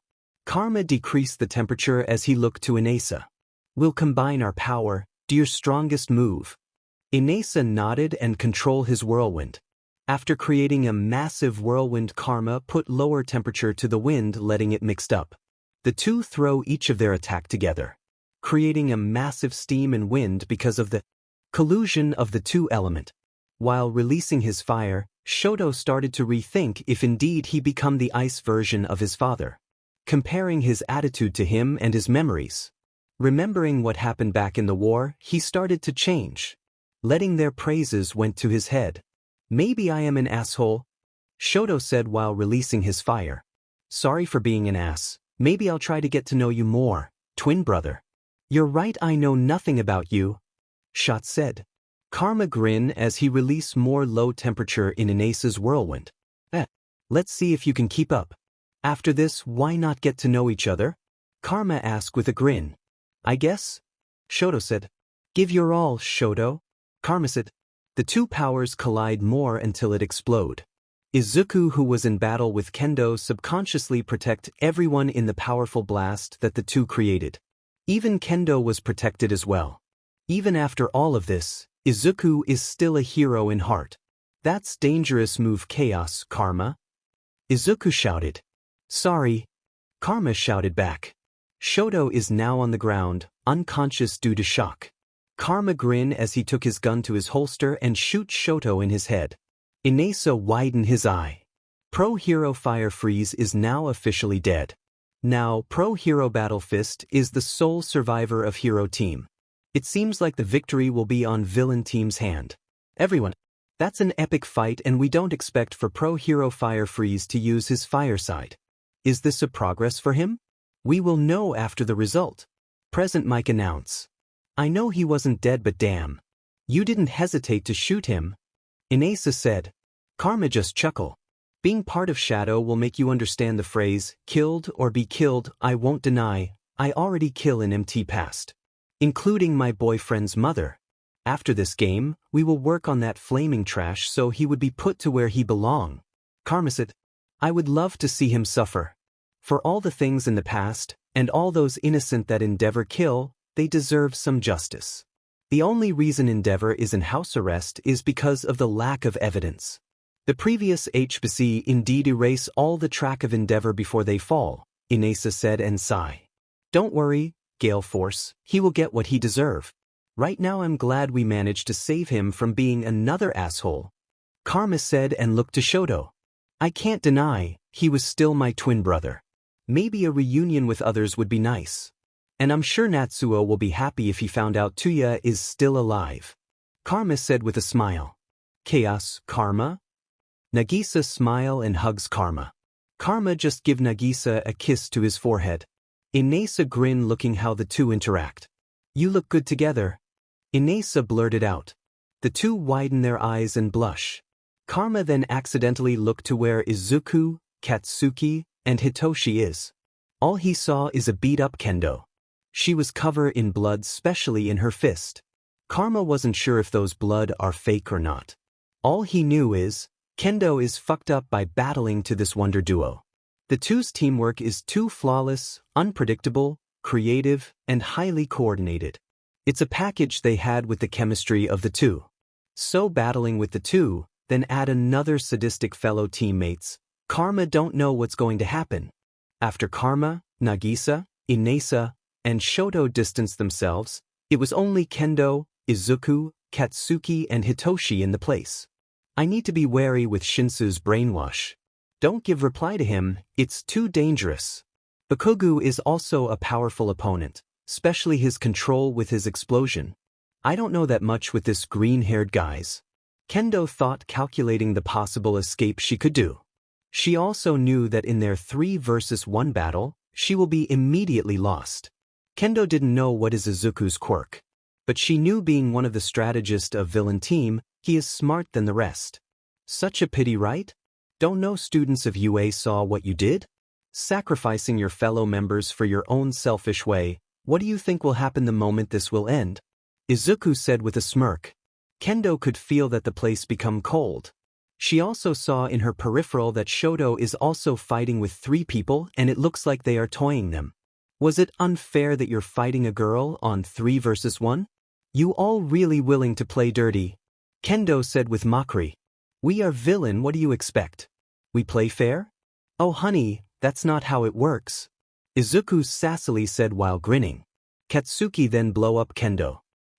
Karma decreased the temperature as he looked to Inasa. We'll combine our power, do your strongest move. Inasa nodded and control his whirlwind. After creating a massive whirlwind, Karma put lower temperature to the wind, letting it mixed up. The two throw each of their attack together. creating a massive steam and wind because of the collusion of the two element. While releasing his fire, Shoto started to rethink if indeed he become the ice version of his father. Comparing his attitude to him and his memories. Remembering what happened back in the war, he started to change. Letting their praises went to his head. Maybe I am an asshole, Shoto said while releasing his fire. Sorry for being an ass, maybe I'll try to get to know you more, twin brother. You're right, I know nothing about you, Shot said. Karma grinned as he released more low temperature in Inasa's whirlwind. Let's see if you can keep up. After this, why not get to know each other? Karma asked with a grin. I guess, Shoto said. Give your all, Shoto, Karma said. The two powers collide more until it explode. Izuku, who was in battle with Kendo, subconsciously protect everyone in the powerful blast that the two created. Even Kendo was protected as well. Even after all of this, Izuku is still a hero in heart. That's dangerous move, Chaos, Karma. Izuku shouted. Sorry. Karma shouted back. Shoto is now on the ground, unconscious due to shock. Karma grinned as he took his gun to his holster and shoot Shoto in his head. Inasa widened his eye. Pro Hero Fire Freeze is now officially dead. Now, Pro Hero Battle Fist is the sole survivor of Hero Team. It seems like the victory will be on Villain Team's hand. Everyone, that's an epic fight and we don't expect for Pro Hero Fire Freeze to use his fire side. Is this a progress for him? We will know after the result. Present Mike announce. I know he wasn't dead, but damn. You didn't hesitate to shoot him. Inasa said. Karma just chuckled. Being part of Shadow will make you understand the phrase, killed or be killed. I won't deny, I already kill in MT past. Including my boyfriend's mother. After this game, we will work on that flaming trash so he would be put to where he belong. Karma said. I would love to see him suffer. For all the things in the past, and all those innocent that Endeavor kill, they deserve some justice. The only reason Endeavor is in house arrest is because of the lack of evidence. The previous HBC indeed erase all the track of Endeavor before they fall, Inasa said and sigh. Don't worry, Gale Force, he will get what he deserve. Right now I'm glad we managed to save him from being another asshole. Karma said and looked to Shoto. I can't deny, he was still my twin brother. Maybe a reunion with others would be nice. And I'm sure Natsuo will be happy if he found out Tuya is still alive. Karma said with a smile. Chaos, Karma? Nagisa smile and hugs Karma. Karma just give Nagisa a kiss to his forehead. Inasa grin looking how the two interact. You look good together. Inasa blurted out. The two widen their eyes and blush. Karma then accidentally looked to where Izuku, Katsuki, and Hitoshi is. All he saw is a beat-up Kendo. She was covered in blood, especially in her fist. Karma wasn't sure if those blood are fake or not. All he knew is, Kendo is fucked up by battling to this wonder duo. The two's teamwork is too flawless, unpredictable, creative, and highly coordinated. It's a package they had with the chemistry of the two. So battling with the two, then add another sadistic fellow teammates, Karma don't know what's going to happen. After Karma, Nagisa, Inasa, and Shoto distanced themselves, it was only Kendo, Izuku, Katsuki, and Hitoshi in the place. I need to be wary with Shinsu's brainwash. Don't give reply to him, it's too dangerous. Bakugo is also a powerful opponent, especially his control with his explosion. I don't know that much with this green-haired guys. Kendo thought calculating the possible escape she could do. She also knew that in their 3 versus 1 battle, she will be immediately lost. Kendo didn't know what is Izuku's quirk. But she knew being one of the strategists of Villain Team, he is smart than the rest. Such a pity, right? Don't know students of UA saw what you did? Sacrificing your fellow members for your own selfish way, what do you think will happen the moment this will end? Izuku said with a smirk. Kendo could feel that the place become cold. She also saw in her peripheral that Shoto is also fighting with 3 people and it looks like they are toying them. Was it unfair that you're fighting a girl on 3 versus 1? You all really willing to play dirty? Kendo said with mockery. We are villain, what do you expect? We play fair? Oh honey, that's not how it works. Izuku sassily said while grinning. Katsuki then blow up Kendo.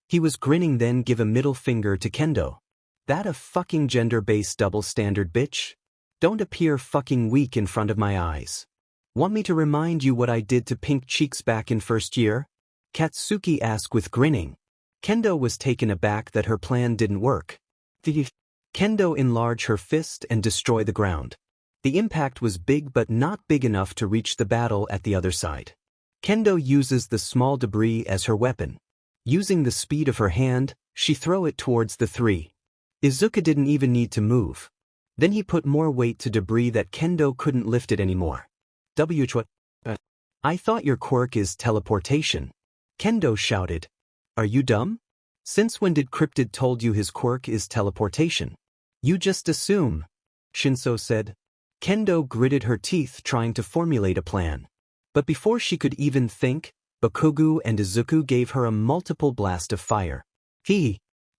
He was grinning then give a middle finger to Kendo. That a fucking gender-based double standard, bitch? Don't appear fucking weak in front of my eyes. Want me to remind you what I did to Pink Cheeks back in first year? Katsuki asked with grinning. Kendo was taken aback that her plan didn't work. Kendo enlarged her fist and destroy the ground. The impact was big but not big enough to reach the battle at the other side. Kendo uses the small debris as her weapon. Using the speed of her hand, she throw it towards the three. Iizuka didn't even need to move. Then he put more weight to debris that Kendo couldn't lift it anymore. What? I thought your quirk is teleportation. Kendo shouted. Are you dumb? Since when did Cryptid told you his quirk is teleportation? You just assume, Shinso said. Kendo gritted her teeth trying to formulate a plan. But before she could even think, Bakugo and Izuku gave her a multiple blast of fire.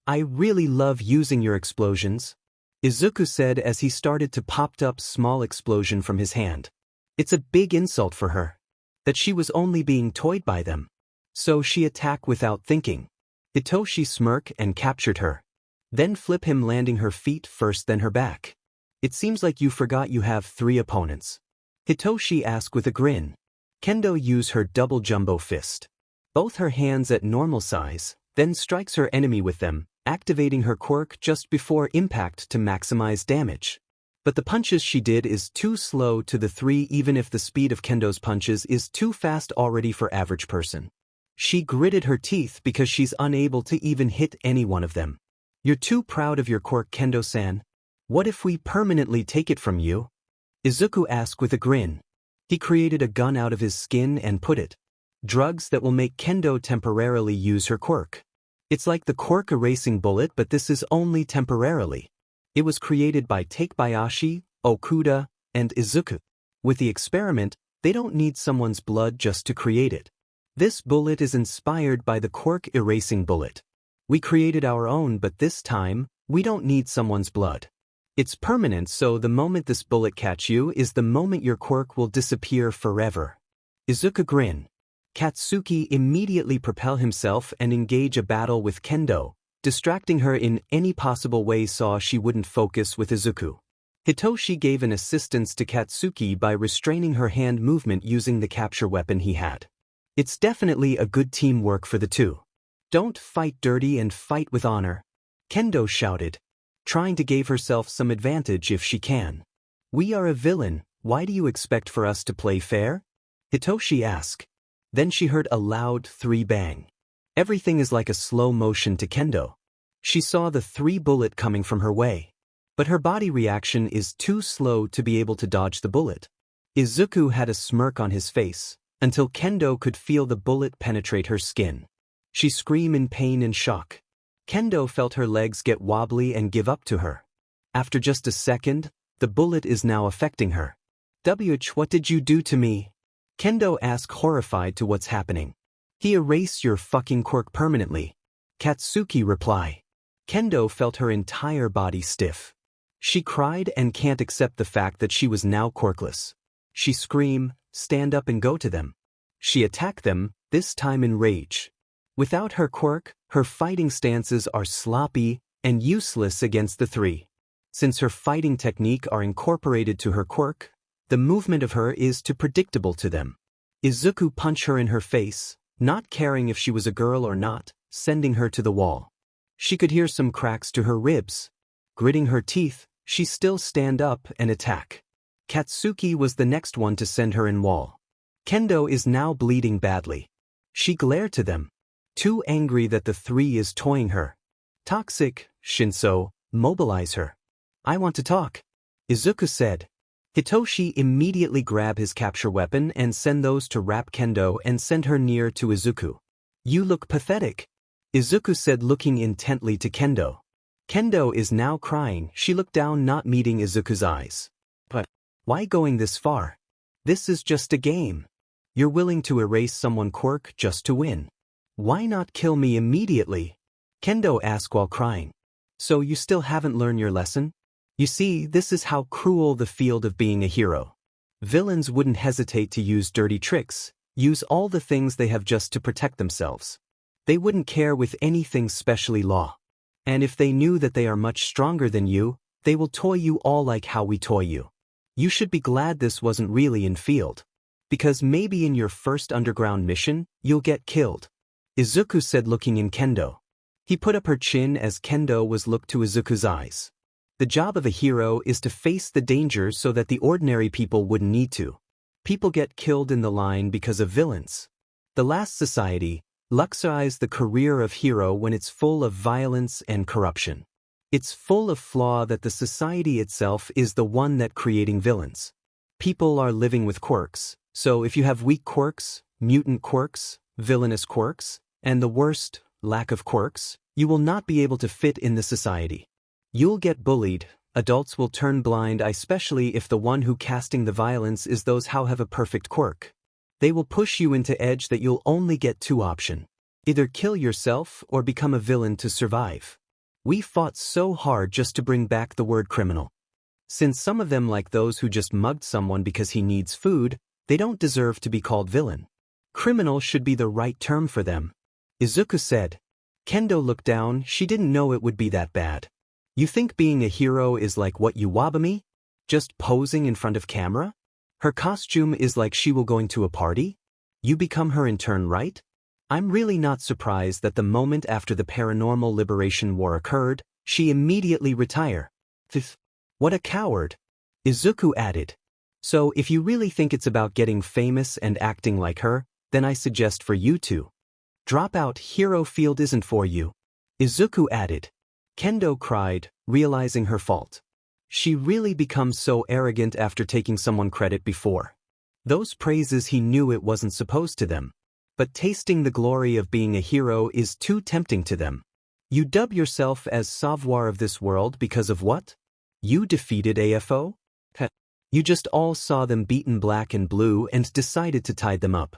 I really love using your explosions, Izuku said as he started to pop up small explosion from his hand. It's a big insult for her. That she was only being toyed by them. So she attacked without thinking. Hitoshi smirked and captured her. Then flip him landing her feet first then her back. It seems like you forgot you have 3 opponents. Hitoshi asked with a grin. Kendo used her double jumbo fist. Both her hands at normal size, then strikes her enemy with them, activating her quirk just before impact to maximize damage. But the punches she did is too slow to the 3 even if the speed of Kendo's punches is too fast already for average person. She gritted her teeth because she's unable to even hit any one of them. You're too proud of your quirk, Kendo-san. What if we permanently take it from you? Izuku asked with a grin. He created a gun out of his skin and put it. Drugs that will make Kendo temporarily use her quirk. It's like the quirk erasing bullet, but this is only temporarily. It was created by Takebayashi, Okuda, and Izuku. With the experiment, they don't need someone's blood just to create it. This bullet is inspired by the quirk erasing bullet. We created our own, but this time, we don't need someone's blood. It's permanent, so the moment this bullet catch you is the moment your quirk will disappear forever. Izuku grinned. Katsuki immediately propel himself and engage a battle with Kendo, distracting her in any possible way so she wouldn't focus with Izuku. Hitoshi gave an assistance to Katsuki by restraining her hand movement using the capture weapon he had. It's definitely a good teamwork for the two. Don't fight dirty and fight with honor, Kendo shouted, trying to give herself some advantage if she can. We are a villain, why do you expect for us to play fair? Hitoshi asked. Then she heard a loud 3 bang. Everything is like a slow motion to Kendo. She saw the 3 bullet coming from her way. But her body reaction is too slow to be able to dodge the bullet. Izuku had a smirk on his face, until Kendo could feel the bullet penetrate her skin. She screamed in pain and shock. Kendo felt her legs get wobbly and give up to her. After just a second, the bullet is now affecting her. What did you do to me? Kendo asked, horrified to what's happening. He erased your fucking quirk permanently. Katsuki replied. Kendo felt her entire body stiff. She cried and can't accept the fact that she was now quirkless. She screamed, stand up and go to them. She attacked them, this time in rage. Without her quirk, her fighting stances are sloppy and useless against the 3. Since her fighting technique are incorporated to her quirk, the movement of her is too predictable to them. Izuku punched her in her face, not caring if she was a girl or not, sending her to the wall. She could hear some cracks to her ribs. Gritting her teeth, she still stand up and attack. Katsuki was the next one to send her in wall. Kendo is now bleeding badly. She glared to them. Too angry that the 3 is toying her. Toxic, Shinso, mobilize her. I want to talk, Izuku said. Hitoshi immediately grabbed his capture weapon and send those to wrap Kendo and send her near to Izuku. You look pathetic, Izuku said looking intently to Kendo. Kendo is now crying. She looked down not meeting Izuku's eyes. But why going this far? This is just a game. You're willing to erase someone's quirk just to win. Why not kill me immediately? Kendo asked while crying. So you still haven't learned your lesson? You see, this is how cruel the field of being a hero. Villains wouldn't hesitate to use dirty tricks, use all the things they have just to protect themselves. They wouldn't care with anything specially law. And if they knew that they are much stronger than you, they will toy you all like how we toy you. You should be glad this wasn't really in field. Because maybe in your first underground mission, you'll get killed. Izuku said, looking in Kendo. He put up her chin as Kendo was looked to Izuku's eyes. The job of a hero is to face the dangers so that the ordinary people wouldn't need to. People get killed in the line because of villains. The last society luxurized the career of hero when it's full of violence and corruption. It's full of flaw that the society itself is the one that creating villains. People are living with quirks, so if you have weak quirks, mutant quirks, villainous quirks, and the worst, lack of quirks, you will not be able to fit in the society. You'll get bullied, adults will turn blind, especially if the one who casting the violence is those who have a perfect quirk. They will push you into edge that you'll only get two options. Either kill yourself or become a villain to survive. We fought so hard just to bring back the word criminal. Since some of them like those who just mugged someone because he needs food, they don't deserve to be called villain. Criminal should be the right term for them. Izuku said. Kendo looked down, she didn't know it would be that bad. You think being a hero is like what you wabami? Just posing in front of camera? Her costume is like she will going to a party? You become her in turn, right? I'm really not surprised that the moment after the Paranormal Liberation War occurred, she immediately retired. What a coward. Izuku added. So if you really think it's about getting famous and acting like her, then I suggest for you to drop out. Hero field isn't for you. Izuku added. Kendo cried, realizing her fault. She really becomes so arrogant after taking someone credit before. Those praises he knew it wasn't supposed to them. But tasting the glory of being a hero is too tempting to them. You dub yourself as savoir of this world because of what? You defeated AFO? You just all saw them beaten black and blue and decided to tie them up.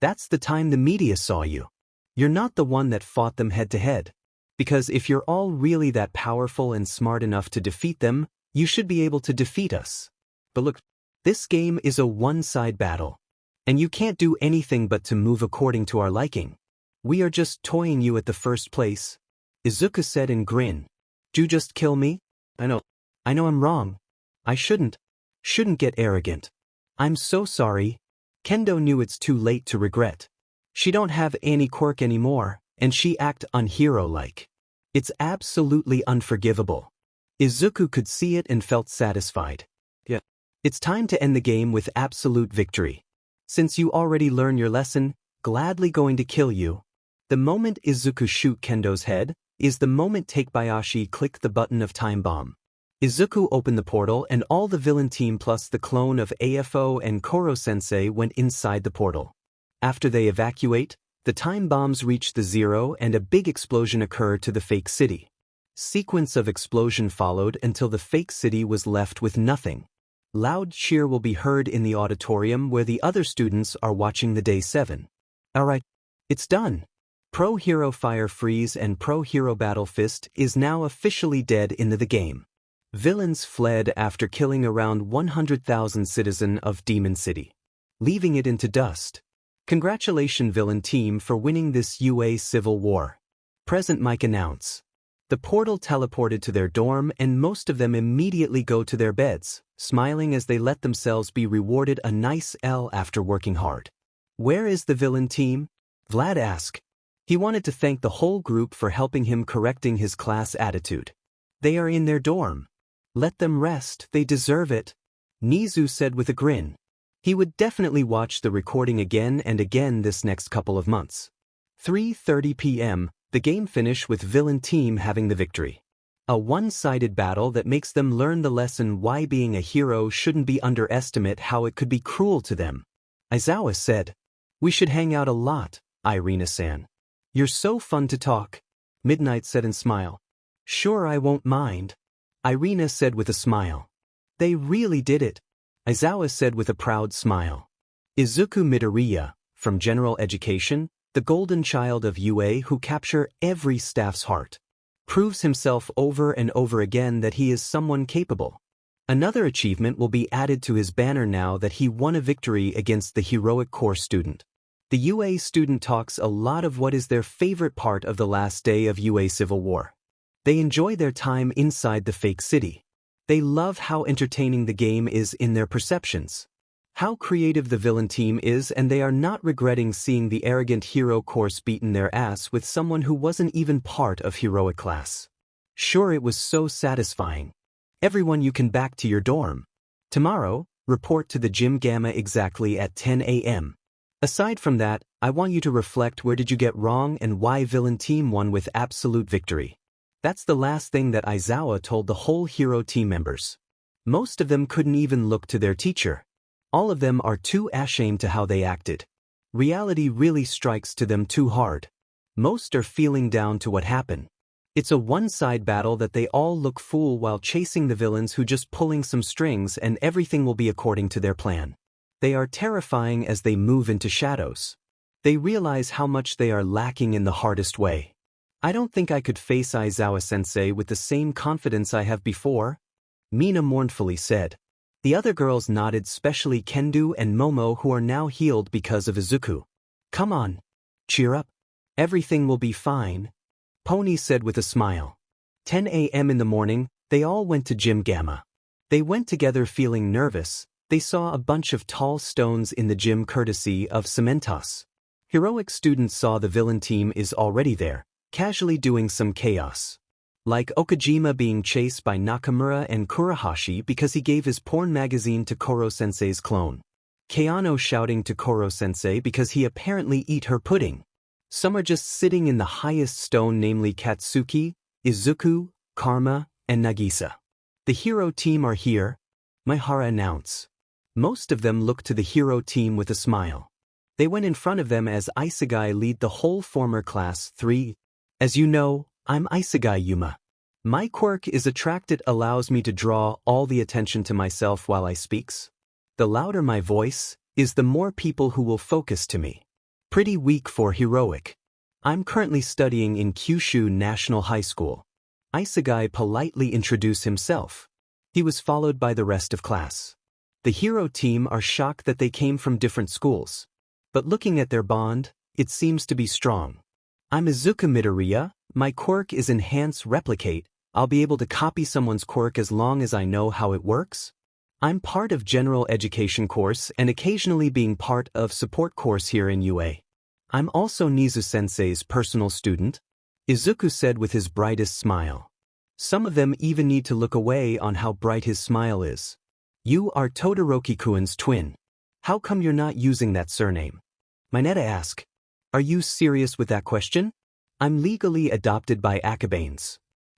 That's the time the media saw you. You're not the one that fought them head to head. Because if you're all really that powerful and smart enough to defeat them, you should be able to defeat us. But look, this game is a one-side battle. And you can't do anything but to move according to our liking. We are just toying you at the first place. Izuku said and grinned. You just kill me? I know I'm wrong. I shouldn't get arrogant. I'm so sorry. Kendo knew it's too late to regret. She don't have any quirk anymore, and she act unhero-like. It's absolutely unforgivable. Izuku could see it and felt satisfied. Yeah. It's time to end the game with absolute victory. Since you already learned your lesson, gladly going to kill you. The moment Izuku shoot Kendo's head, is the moment Takebayashi click the button of time bomb. Izuku opened the portal and all the villain team plus the clone of AFO and Koro-sensei went inside the portal. After they evacuate, the time bombs reach the zero and a big explosion occurred to the fake city. Sequence of explosion followed until the fake city was left with nothing. Loud cheer will be heard in the auditorium where the other students are watching the Day 7. Alright, it's done. Pro Hero Fire Freeze and Pro Hero Battle Fist is now officially dead in the game. Villains fled after killing around 100,000 citizens of Demon City, leaving it into dust. Congratulations villain team for winning this UA Civil War. Present mic announce. The portal teleported to their dorm and most of them immediately go to their beds, smiling as they let themselves be rewarded a nice L after working hard. Where is the villain team? Vlad asked. He wanted to thank the whole group for helping him correcting his class attitude. They are in their dorm. Let them rest, they deserve it. Nezu said with a grin. He would definitely watch the recording again and again this next couple of months. 3:30 p.m., the game finished with villain team having the victory. A one-sided battle that makes them learn the lesson why being a hero shouldn't be underestimate how it could be cruel to them. Aizawa said. We should hang out a lot, Irina-san. You're so fun to talk. Midnight said and smiled. Sure, I won't mind. Irina said with a smile. They really did it. Aizawa said with a proud smile. Izuku Midoriya, from General Education, the golden child of UA who capture every staff's heart, proves himself over and over again that he is someone capable. Another achievement will be added to his banner now that he won a victory against the heroic core student. The UA student talks a lot of what is their favorite part of the last day of UA Civil War. They enjoy their time inside the fake city. They love how entertaining the game is in their perceptions, how creative the villain team is, and they are not regretting seeing the arrogant hero course beaten their ass with someone who wasn't even part of heroic class. Sure, it was so satisfying. Everyone, you can back to your dorm. Tomorrow, report to the gym Gamma exactly at 10 a.m. Aside from that, I want you to reflect where did you get wrong and why villain team won with absolute victory. That's the last thing that Aizawa told the whole hero team members. Most of them couldn't even look to their teacher. All of them are too ashamed to how they acted. Reality really strikes to them too hard. Most are feeling down to what happened. It's a one-side battle that they all look fool while chasing the villains who just pulling some strings and everything will be according to their plan. They are terrifying as they move into shadows. They realize how much they are lacking in the hardest way. I don't think I could face Aizawa-sensei with the same confidence I have before, Mina mournfully said. The other girls nodded, especially Kendo and Momo, who are now healed because of Izuku. Come on. Cheer up. Everything will be fine, Pony said with a smile. 10 a.m. in the morning, they all went to Gym Gamma. They went together feeling nervous. They saw a bunch of tall stones in the gym courtesy of Cementos. Heroic students saw the villain team is already there, casually doing some chaos. Like Okajima being chased by Nakamura and Kurahashi because he gave his porn magazine to Koro-sensei's clone. Keano shouting to Koro-sensei because he apparently ate her pudding. Some are just sitting in the highest stone, namely Katsuki, Izuku, Karma, and Nagisa. The hero team are here, Maihara announced. Most of them looked to the hero team with a smile. They went in front of them as Isegai lead the whole former class 3. As you know, I'm Isegai Yuma. My quirk is attracted allows me to draw all the attention to myself while I speaks. The louder my voice is, the more people who will focus to me. Pretty weak for heroic. I'm currently studying in Kyushu National High School. Isegai politely introduced himself. He was followed by the rest of class. The hero team are shocked that they came from different schools. But looking at their bond, it seems to be strong. I'm Izuku Midoriya, my quirk is Enhance Replicate. I'll be able to copy someone's quirk as long as I know how it works. I'm part of general education course and occasionally being part of support course here in UA. I'm also Nezu-sensei's personal student, Izuku said with his brightest smile. Some of them even need to look away on how bright his smile is. You are Todoroki-kun's twin. How come you're not using that surname? Mineta asked. Are you serious with that question? I'm legally adopted by Akabanes.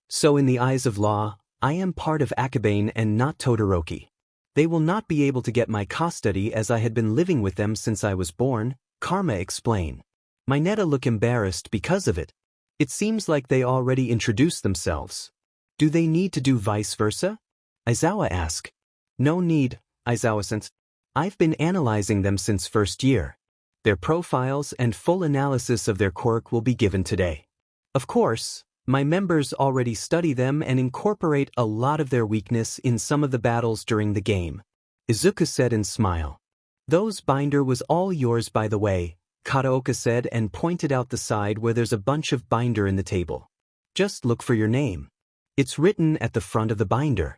So in the eyes of law, I am part of Akabane and not Todoroki. They will not be able to get my custody as I had been living with them since I was born, Karma explained. Mineta looked embarrassed because of it. It seems like they already introduced themselves. Do they need to do vice versa? Aizawa asked. No need, Aizawa-sensei. I've been analyzing them since first year. Their profiles and full analysis of their quirk will be given today. Of course, my members already study them and incorporate a lot of their weakness in some of the battles during the game, Izuku said and smiled. Those binder was all yours by the way, Kataoka said and pointed out the side where there's a bunch of binder in the table. Just look for your name. It's written at the front of the binder.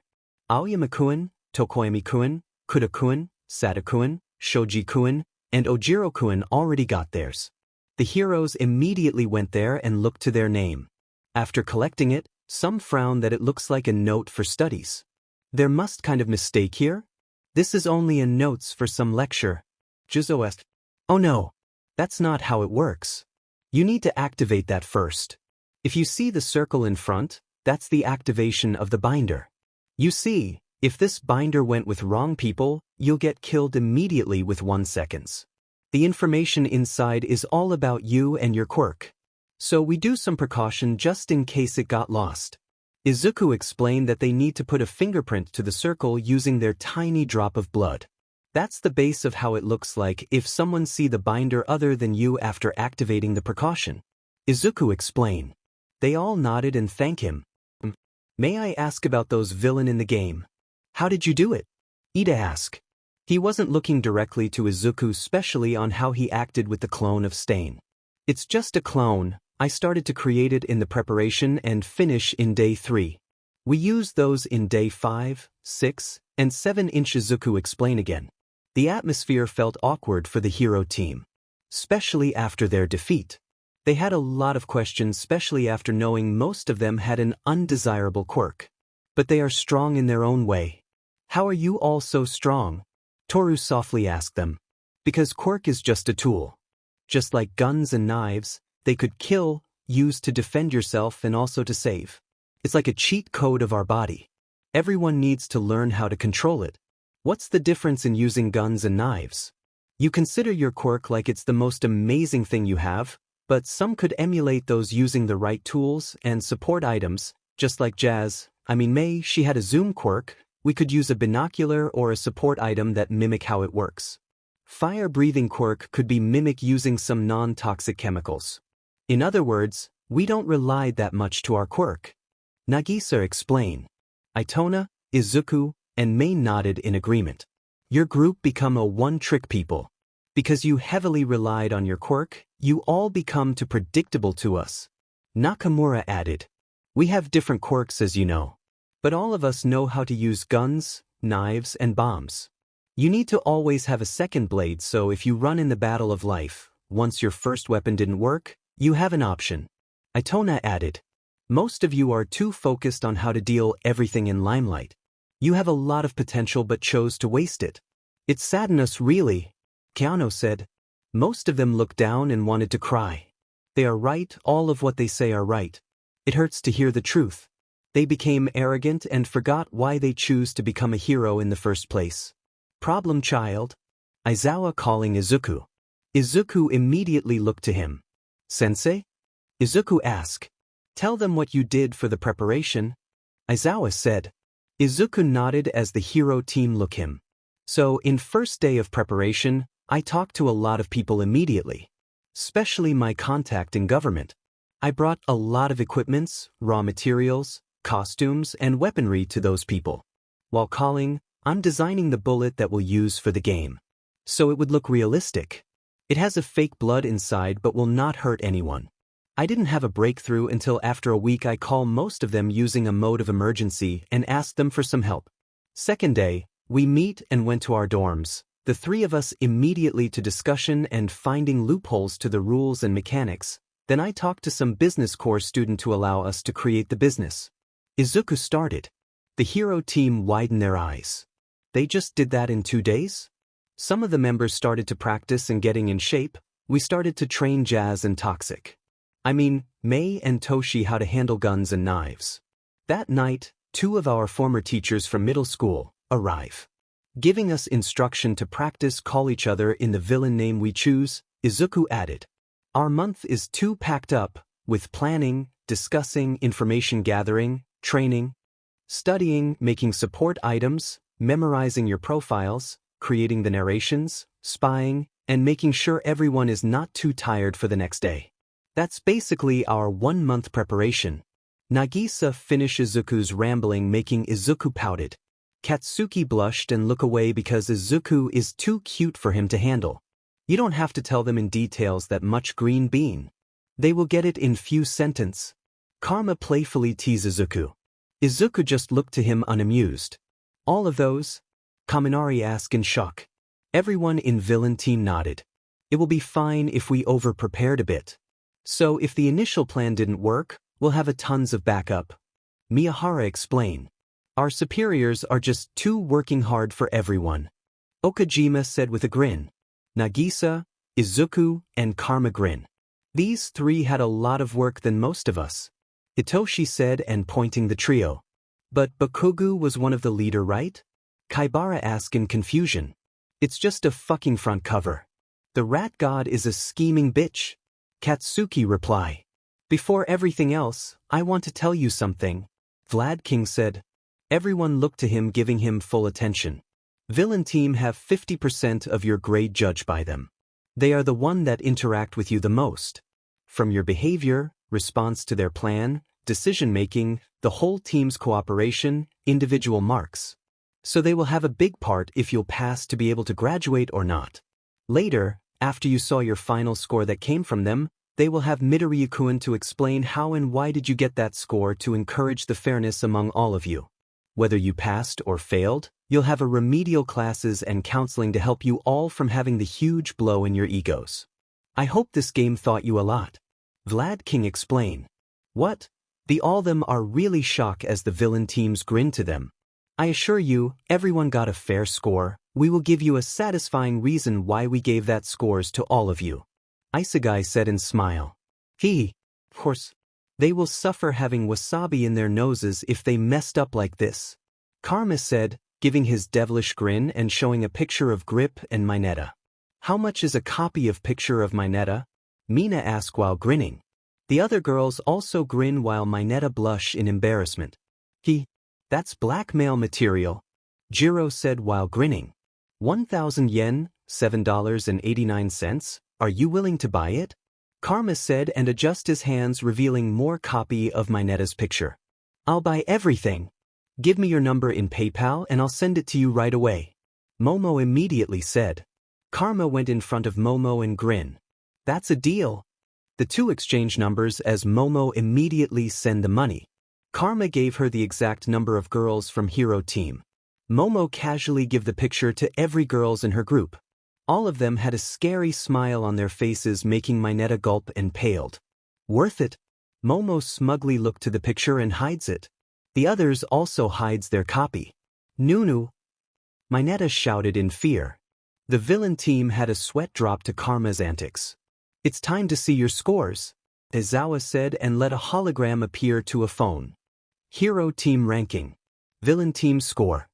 Aoyama-kun, Tokoyami-kun, Kuda-kun, Sata-kun, Shoji-kun, and Ojiro-kun already got theirs. The heroes immediately went there and looked to their name. After collecting it, some frowned that it looks like a note for studies. There must kind of mistake here? This is only a notes for some lecture. Juzo asked. Oh no, that's not how it works. You need to activate that first. If you see the circle in front, that's the activation of the binder. You see, if this binder went with wrong people, you'll get killed immediately with 1 second. The information inside is all about you and your quirk. So we do some precaution just in case it got lost. Izuku explained that they need to put a fingerprint to the circle using their tiny drop of blood. That's the base of how it looks like if someone see the binder other than you after activating the precaution. Izuku explained. They all nodded and thanked him. May I ask about those villain in the game? How did you do it? Iida asked. He wasn't looking directly to Izuku, especially on how he acted with the clone of Stain. It's just a clone, I started to create it in the preparation and finish in day 3. We used those in day 5, 6, and 7. Izuku explain again. The atmosphere felt awkward for the hero team. Especially after their defeat. They had a lot of questions, especially after knowing most of them had an undesirable quirk. But they are strong in their own way. How are you all so strong? Toru softly asked them. Because quirk is just a tool. Just like guns and knives, they could kill, use to defend yourself and also to save. It's like a cheat code of our body. Everyone needs to learn how to control it. What's the difference in using guns and knives? You consider your quirk like it's the most amazing thing you have, but some could emulate those using the right tools and support items, just like May, she had a zoom quirk. We could use a binocular or a support item that mimic how it works. Fire-breathing quirk could be mimic using some non-toxic chemicals. In other words, we don't rely that much to our quirk. Nagisa explained. Itona, Izuku, and Mei nodded in agreement. Your group become a one-trick people. Because you heavily relied on your quirk, you all become too predictable to us. Nakamura added. We have different quirks, as you know. But all of us know how to use guns, knives, and bombs. You need to always have a second blade, so if you run in the battle of life, once your first weapon didn't work, you have an option. Itona added. Most of you are too focused on how to deal everything in limelight. You have a lot of potential but chose to waste it. It saddened us really, Keanu said. Most of them looked down and wanted to cry. They are right, all of what they say are right. It hurts to hear the truth. They became arrogant and forgot why they choose to become a hero in the first place. Problem child. Aizawa calling Izuku. Izuku immediately looked to him. Sensei? Izuku asked. Tell them what you did for the preparation. Aizawa said. Izuku nodded as the hero team looked him. So, in first day of preparation, I talked to a lot of people immediately. Especially my contact in government. I brought a lot of equipments, raw materials, costumes, and weaponry to those people. While calling, I'm designing the bullet that we'll use for the game. So it would look realistic. It has a fake blood inside but will not hurt anyone. I didn't have a breakthrough until after a week. I call most of them using a mode of emergency and asked them for some help. Second day, we meet and went to our dorms, the 3 of us immediately to discussion and finding loopholes to the rules and mechanics. Then I talked to some business course student to allow us to create the business. Izuku started. The hero team widened their eyes. They just did that in 2 days? Some of the members started to practice and getting in shape. We started to train Jazz and Toxic. Mei and Toshi how to handle guns and knives. That night, 2 of our former teachers from middle school arrive. Giving us instruction to practice call each other in the villain name we choose, Izuku added. Our month is too packed up, with planning, discussing, information gathering, training, studying, making support items, memorizing your profiles, creating the narrations, spying, and making sure everyone is not too tired for the next day. That's basically our 1-month preparation. Nagisa finished Izuku's rambling, making Izuku pouted. Katsuki blushed and looked away because Izuku is too cute for him to handle. You don't have to tell them in details that much, green bean. They will get it in few sentences. Karma playfully teased Izuku. Izuku just looked to him unamused. All of those? Kaminari asked in shock. Everyone in villain team nodded. It will be fine if we over-prepared a bit. So if the initial plan didn't work, we'll have a tons of backup. Miyahara explained. Our superiors are just too working hard for everyone. Okajima said with a grin. Nagisa, Izuku, and Karma grin. These 3 had a lot of work than most of us. Hitoshi said and pointing the trio. But Bakugu was one of the leader, right? Kaibara asked in confusion. It's just a fucking front cover. The rat god is a scheming bitch. Katsuki replied. Before everything else, I want to tell you something. Vlad King said. Everyone looked to him, giving him full attention. Villain team have 50% of your grade judged by them. They are the one that interact with you the most. From your behavior, response to their plan, decision-making, the whole team's cooperation, individual marks. So they will have a big part if you'll pass to be able to graduate or not. Later, after you saw your final score that came from them, they will have Midoriya-kun to explain how and why did you get that score to encourage the fairness among all of you. Whether you passed or failed, you'll have a remedial classes and counseling to help you all from having the huge blow in your egos. I hope this game taught you a lot. Vlad King explained. What? The all them are really shocked as the villain teams grin to them. I assure you, everyone got a fair score. We will give you a satisfying reason why we gave that scores to all of you. Isegai said and smiled. Of course. They will suffer having wasabi in their noses if they messed up like this. Karma said, giving his devilish grin and showing a picture of Grip and Mineta. How much is a copy of picture of Mineta? Mina asked while grinning. The other girls also grin while Mineta blush in embarrassment. That's blackmail material, Jiro said while grinning. 1,000 yen, $7.89, are you willing to buy it? Karma said and adjust his hands revealing more copy of Mineta's picture. I'll buy everything. Give me your number in PayPal and I'll send it to you right away. Momo immediately said. Karma went in front of Momo and grin. That's a deal. The two exchange numbers as Momo immediately send the money. Karma gave her the exact number of girls from Hero Team. Momo casually give the picture to every girls in her group. All of them had a scary smile on their faces making Mineta gulp and paled. Worth it? Momo smugly looked to the picture and hides it. The others also hides their copy. Nunu. Mineta shouted in fear. The villain team had a sweat drop to Karma's antics. It's time to see your scores, Izawa said and let a hologram appear to a phone. Hero Team ranking. Villain Team score.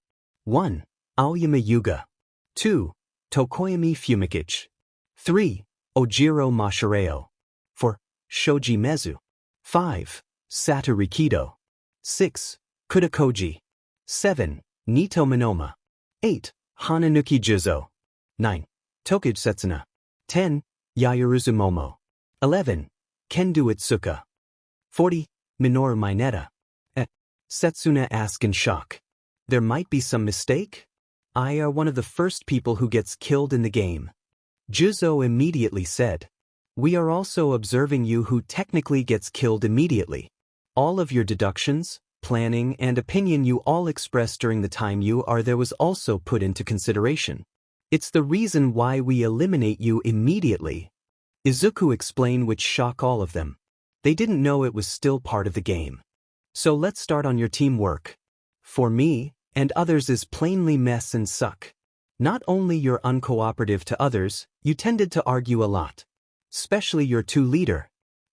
1. Aoyama Yuga. 2. Tokoyami Fumikichi. 3. Ojiro Mashireo. 4. Shoji Mezu. 5. Satoru Kido. 6. Kudakoji. 7. Nito Minoma. 8. Hananuki Juzo. 9. Tokage Setsuna. 10. Yaoyuruzu Momo. 11. Kendo Itsuka. 40. Minoru Mineta. Setsuna asked in shock. There might be some mistake? I are one of the first people who gets killed in the game. Juzo immediately said. We are also observing you who technically gets killed immediately. All of your deductions, planning, and opinion you all expressed during the time you are there was also put into consideration. It's the reason why we eliminate you immediately. Izuku explained, which shocked all of them. They didn't know it was still part of the game. So let's start on your teamwork. For me, and others is plainly mess and suck. Not only you're uncooperative to others, you tended to argue a lot. Especially your two leader.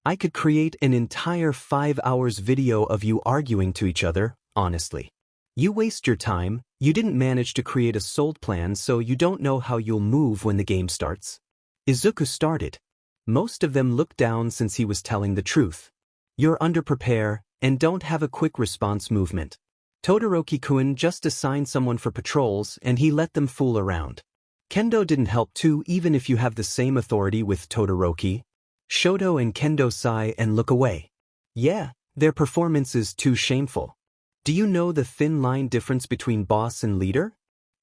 I could create an entire 5 hours video of you arguing to each other, honestly. You waste your time, you didn't manage to create a sold plan so you don't know how you'll move when the game starts. Izuku started. Most of them looked down since he was telling the truth. You're underprepared and don't have a quick response movement. Todoroki-kun just assigned someone for patrols and he let them fool around. Kendo didn't help too even if you have the same authority with Todoroki. Shoto and Kendo sigh and look away. Yeah, their performance is too shameful. Do you know the thin line difference between boss and leader?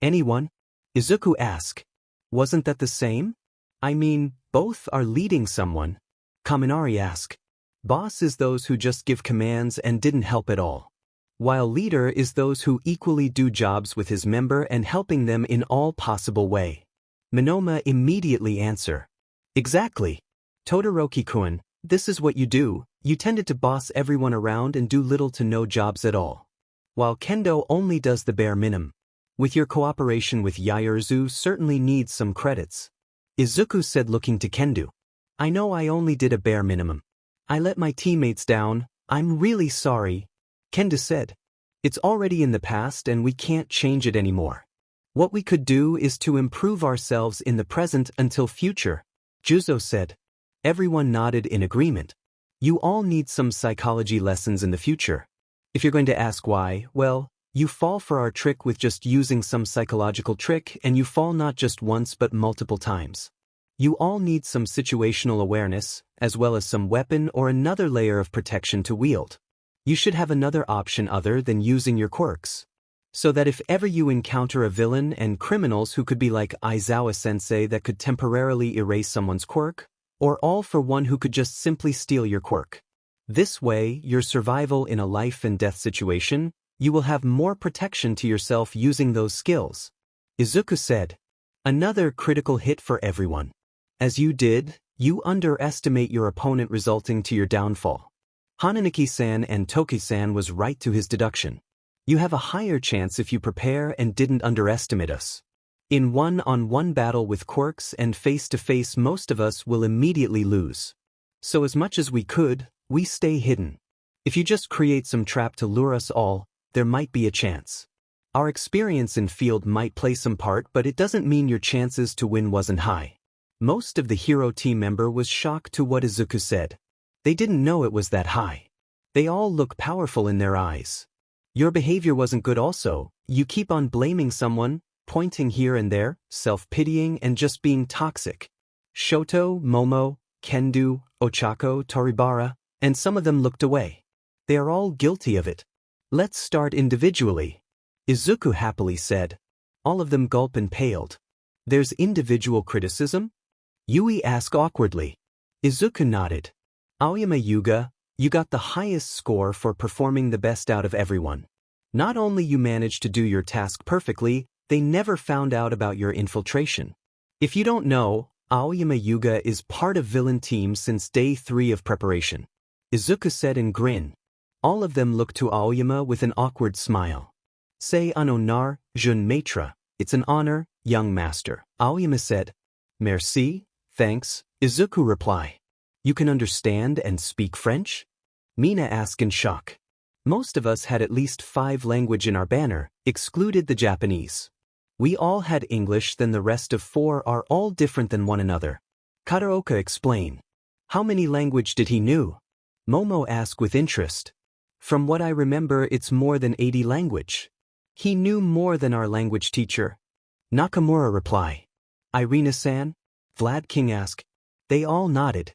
Anyone? Izuku asked. Wasn't that the same? I mean, both are leading someone. Kaminari asked. Boss is those who just give commands and didn't help at all. While leader is those who equally do jobs with his member and helping them in all possible way. Minoma immediately answer. Exactly. Todoroki-kun, this is what you do, you tended to boss everyone around and do little to no jobs at all. While Kendo only does the bare minimum. With your cooperation with Yaoyuruzu certainly needs some credits. Izuku said looking to Kendo. I know I only did a bare minimum. I let my teammates down, I'm really sorry. Kendo said. It's already in the past and we can't change it anymore. What we could do is to improve ourselves in the present until future, Juzo said. Everyone nodded in agreement. You all need some psychology lessons in the future. If you're going to ask why, well, you fall for our trick with just using some psychological trick and you fall not just once but multiple times. You all need some situational awareness, as well as some weapon or another layer of protection to wield. You should have another option other than using your quirks. So that if ever you encounter a villain and criminals who could be like Aizawa-sensei that could temporarily erase someone's quirk, or all for one who could just simply steal your quirk. This way, your survival in a life and death situation, you will have more protection to yourself using those skills. Izuku said. Another critical hit for everyone. As you did, you underestimate your opponent resulting to your downfall. Hananeki-san and Toki-san was right to his deduction. You have a higher chance if you prepare and didn't underestimate us. In one-on-one battle with quirks and face-to-face most of us will immediately lose. So as much as we could, we stay hidden. If you just create some trap to lure us all, there might be a chance. Our experience in field might play some part, but it doesn't mean your chances to win wasn't high. Most of the hero team member was shocked to what Izuku said. They didn't know it was that high. They all look powerful in their eyes. Your behavior wasn't good also, you keep on blaming someone, pointing here and there, self-pitying and just being toxic. Shoto, Momo, Kendo, Ochako, Toribara, and some of them looked away. They are all guilty of it. Let's start individually. Izuku happily said. All of them gulp and paled. There's individual criticism? Yui asked awkwardly. Izuku nodded. Aoyama Yuga, you got the highest score for performing the best out of everyone. Not only you managed to do your task perfectly, they never found out about your infiltration. If you don't know, Aoyama Yuga is part of villain team since day 3 of preparation. Izuku said and grinned. All of them looked to Aoyama with an awkward smile. Say honar, jeune maître, it's an honor, young master, Aoyama said. Merci, thanks, Izuku replied. You can understand and speak French? Mina asked in shock. Most of us had at least 5 languages in our banner, excluded the Japanese. We all had English, then the rest of 4 are all different than one another. Kataoka explained. How many language did he knew? Momo asked with interest. From what I remember, it's more than 80 language. He knew more than our language teacher. Nakamura replied. Irina-san? Vlad King asked. They all nodded.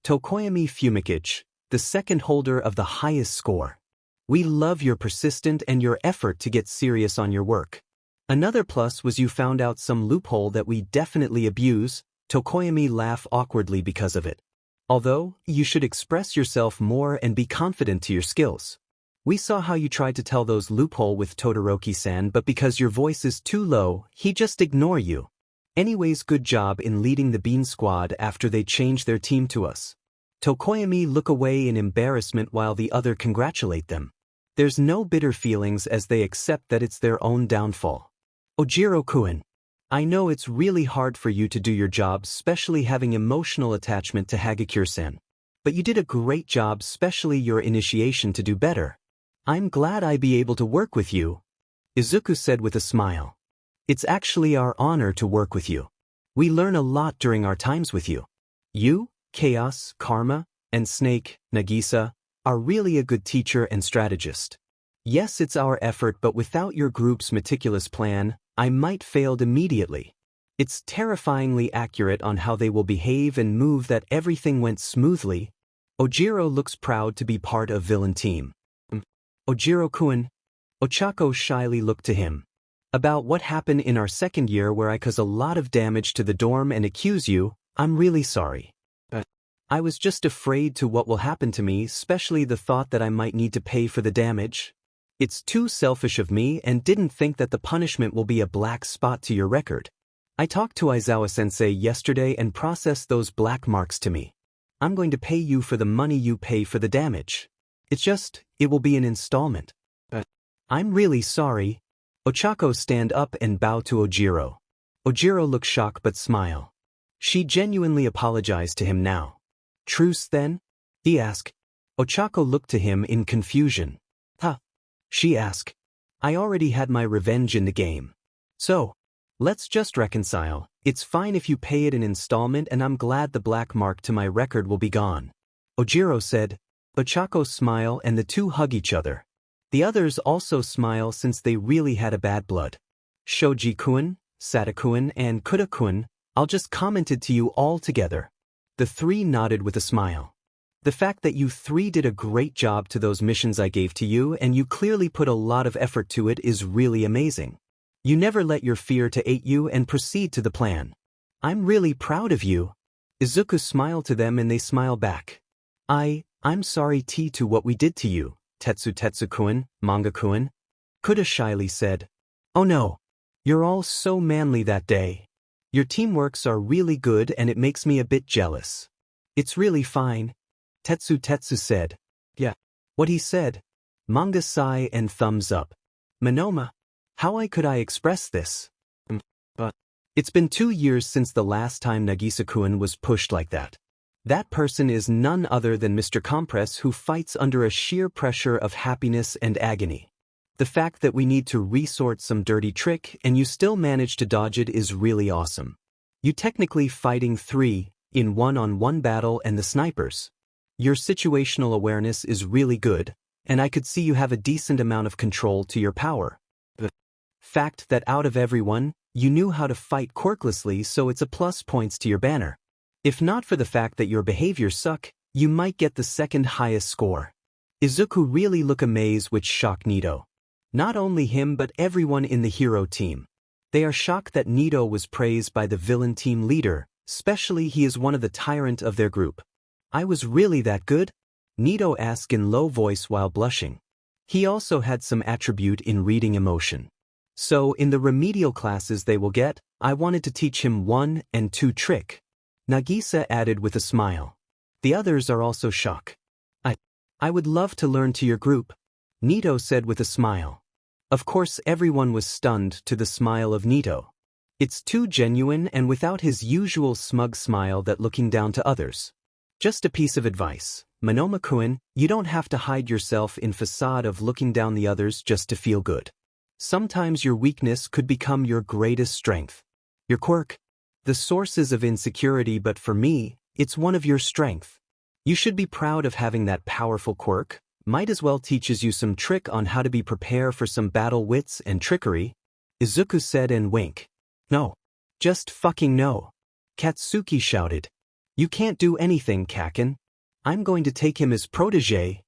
Tokoyami Fumikic, the second holder of the highest score. We love your persistent and your effort to get serious on your work. Another plus was you found out some loophole that we definitely abuse. Tokoyami laughed awkwardly because of it. Although, you should express yourself more and be confident to your skills. We saw how you tried to tell those loophole with Todoroki-san, but because your voice is too low, he just ignore you. Anyways, good job in leading the Bean Squad after they changed their team to us. Tokoyami look away in embarrassment while the other congratulate them. There's no bitter feelings as they accept that it's their own downfall. Ojiro-kun. I know it's really hard for you to do your job, especially having emotional attachment to Hagakure-san. But you did a great job, especially your initiation to do better. I'm glad I be able to work with you. Izuku said with a smile. It's actually our honor to work with you. We learn a lot during our times with you. You, Chaos, Karma, and Snake, Nagisa, are really a good teacher and strategist. Yes, it's our effort, but without your group's meticulous plan, I might failed immediately. It's terrifyingly accurate on how they will behave and move that everything went smoothly. Ojiro looks proud to be part of villain team. Ojiro-kun. Ochako shyly looked to him. About what happened in our second year where I caused a lot of damage to the dorm and accuse you, I'm really sorry. I was just afraid to what will happen to me, especially the thought that I might need to pay for the damage. It's too selfish of me and didn't think that the punishment will be a black spot to your record. I talked to Aizawa-sensei yesterday and processed those black marks to me. I'm going to pay you for the money you pay for the damage. It will be an installment. I'm really sorry. Ochako stand up and bow to Ojiro. Ojiro looked shocked but smile. She genuinely apologized to him now. Truce then? He asked. Ochako looked to him in confusion. Huh? She asked. I already had my revenge in the game. So, let's just reconcile. It's fine if you pay it in installment and I'm glad the black mark to my record will be gone. Ojiro said. Ochako smiled and the two hug each other. The others also smile since they really had a bad blood. Shoji-kun, Sata-kun, and Kuda-kun, I'll just commented to you all together. The 3 nodded with a smile. The fact that you three did a great job to those missions I gave to you and you clearly put a lot of effort to it is really amazing. You never let your fear to ate you and proceed to the plan. I'm really proud of you. Izuku smiled to them and they smiled back. I'm sorry to what we did to you, Tetsu-kun, Manga-kun. Kuda shyly said. Oh no. You're all so manly that day. Your teamworks are really good and it makes me a bit jealous. It's really fine. Tetsu said. Yeah. What he said. Manga sigh and thumbs up. Monoma. How could I express this? But it's been 2 years since the last time Nagisa-kun was pushed like that. That person is none other than Mr. Compress who fights under a sheer pressure of happiness and agony. The fact that we need to resort some dirty trick and you still manage to dodge it is really awesome. You technically fighting 3 in 1-on-1 battle and the snipers. Your situational awareness is really good, and I could see you have a decent amount of control to your power. The fact that out of everyone, you knew how to fight quirklessly, so it's a plus points to your banner. If not for the fact that your behaviors suck, you might get the second highest score. Izuku really looked amazed, which shocked Nito. Not only him but everyone in the hero team. They are shocked that Nito was praised by the villain team leader, especially he is one of the tyrant of their group. I was really that good? Nito asked in low voice while blushing. He also had some attribute in reading emotion. So in the remedial classes they will get, I wanted to teach him 1 and 2 trick. Nagisa added with a smile. The others are also shocked. I would love to learn to your group, Nito said with a smile. Of course everyone was stunned to the smile of Nito. It's too genuine and without his usual smug smile that looking down to others. Just a piece of advice, Monoma-kun, you don't have to hide yourself in facade of looking down the others just to feel good. Sometimes your weakness could become your greatest strength. Your quirk, the sources of insecurity, but for me, it's one of your strength. You should be proud of having that powerful quirk. Might as well teaches you some trick on how to be prepared for some battle wits and trickery, Izuku said and wink. No. Just fucking no. Katsuki shouted. You can't do anything, Kaken. I'm going to take him as protege.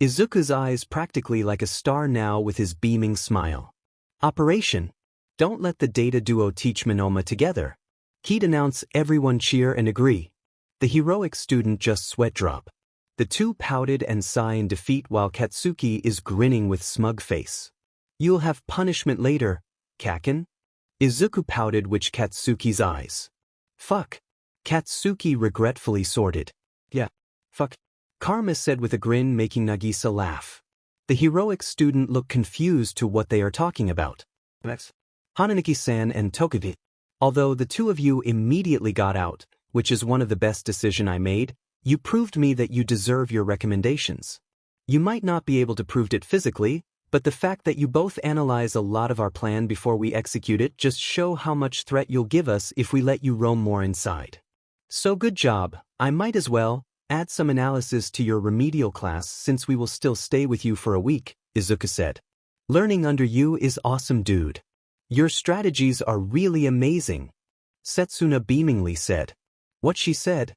Izuku's eyes practically like a star now with his beaming smile. Operation. Don't let the data duo teach Monoma together. He'd announce everyone cheer and agree. The heroic student just sweat drop. The two pouted and sigh in defeat while Katsuki is grinning with smug face. You'll have punishment later, Kaken. Izuku pouted, which Katsuki's eyes. Fuck. Katsuki regretfully sorted. Yeah. Fuck. Karma said with a grin, making Nagisa laugh. The heroic student looked confused to what they are talking about. Hananiki-san and Tokugi. Although the two of you immediately got out, which is one of the best decisions I made, you proved me that you deserve your recommendations. You might not be able to prove it physically, but the fact that you both analyze a lot of our plan before we execute it just show how much threat you'll give us if we let you roam more inside. So good job. I might as well add some analysis to your remedial class since we will still stay with you for a week, Izuku said. Learning under you is awesome, dude. Your strategies are really amazing, Setsuna beamingly said. What she said?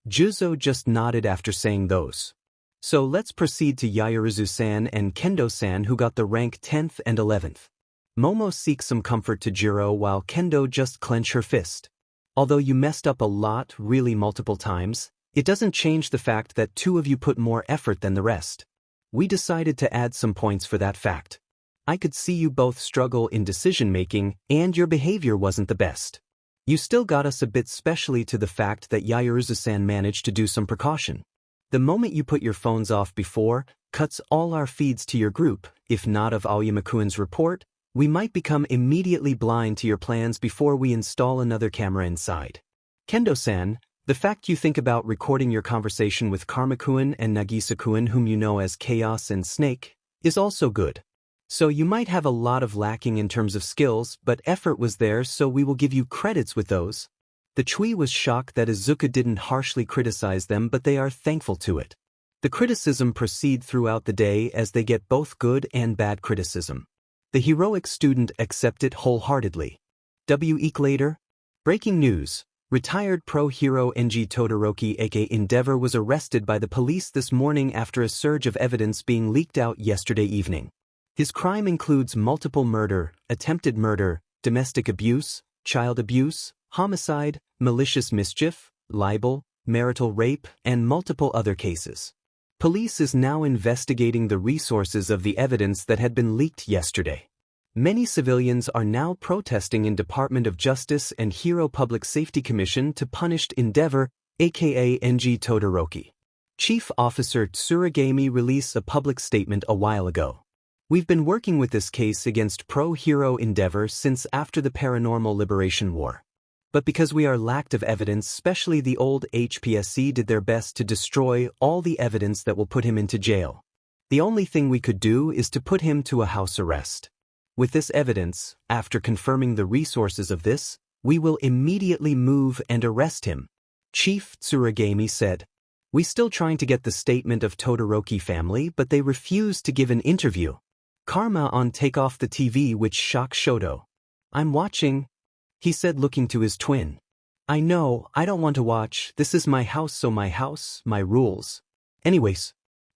Juzo just nodded after saying those. So let's proceed to Yaoyorozu-san and Kendo-san, who got the rank 10th and 11th. Momo seeks some comfort to Jiro while Kendo just clench her fist. Although you messed up a lot, really multiple times, it doesn't change the fact that two of you put more effort than the rest. We decided to add some points for that fact. I could see you both struggle in decision-making, and your behavior wasn't the best. You still got us a bit, especially to the fact that Yaoyorozu-san managed to do some precaution. The moment you put your phones off before, cuts all our feeds to your group. If not of Aoyama-kun's report, we might become immediately blind to your plans before we install another camera inside. Kendo-san, the fact you think about recording your conversation with Karma-kun and Nagisa-kun, whom you know as Chaos and Snake, is also good. So you might have a lot of lacking in terms of skills, but effort was there, so we will give you credits with those. The Chui was shocked that Izuku didn't harshly criticize them, but they are thankful to it. The criticism proceed throughout the day as they get both good and bad criticism. The heroic student accept it wholeheartedly. Week later. Breaking news. Retired pro hero Nezu Todoroki aka Endeavor was arrested by the police this morning after a surge of evidence being leaked out yesterday evening. His crime includes multiple murder, attempted murder, domestic abuse, child abuse, homicide, malicious mischief, libel, marital rape, and multiple other cases. Police is now investigating the resources of the evidence that had been leaked yesterday. Many civilians are now protesting in Department of Justice and Hero Public Safety Commission to punish Endeavor, aka Nezu Todoroki. Chief Officer Tsuragami released a public statement a while ago. We've been working with this case against pro-hero Endeavor since after the Paranormal Liberation War. But because we are lacked of evidence, especially the old HPSC did their best to destroy all the evidence that will put him into jail. The only thing we could do is to put him to a house arrest. With this evidence, after confirming the resources of this, we will immediately move and arrest him. Chief Tsuragami said. We still trying to get the statement of Todoroki family but they refuse to give an interview. Karma on take off the TV which shocked Shoto. I'm watching, he said looking to his twin. I know, I don't want to watch, this is my house so my house, my rules. Anyways.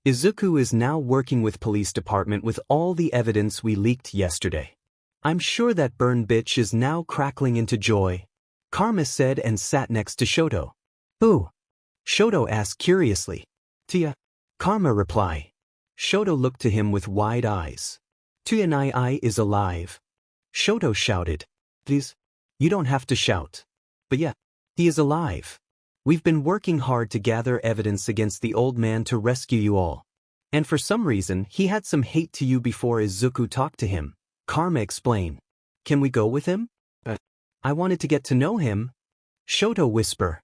Izuku is now working with police department with all the evidence we leaked yesterday. I'm sure that burn bitch is now crackling into joy. Karma said and sat next to Shoto. Who? Shoto asked curiously. Tia. Karma replied. Shoto looked to him with wide eyes. Tuyanai is alive. Shoto shouted. Please? You don't have to shout. But yeah, he is alive. We've been working hard to gather evidence against the old man to rescue you all. And for some reason, he had some hate to you before Izuku talked to him. Karma explained. Can we go with him? I wanted to get to know him. Shoto whisper.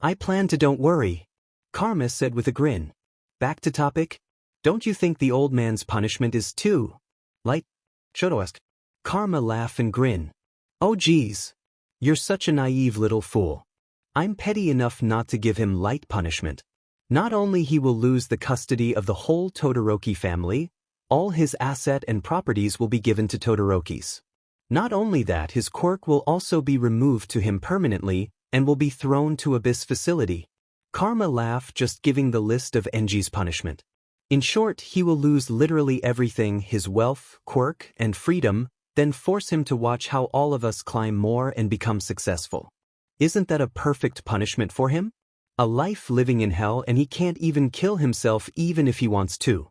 I plan to don't worry. Karma said with a grin. Back to topic? Don't you think the old man's punishment is too light? Shoto asked. Karma laugh and grin. Oh geez. You're such a naive little fool. I'm petty enough not to give him light punishment. Not only he will lose the custody of the whole Todoroki family, all his asset and properties will be given to Todorokis. Not only that, his quirk will also be removed to him permanently and will be thrown to Abyss facility. Karma laughed just giving the list of Enji's punishment. In short, he will lose literally everything, his wealth, quirk, and freedom, then force him to watch how all of us climb more and become successful. Isn't that a perfect punishment for him? A life living in hell and he can't even kill himself even if he wants to.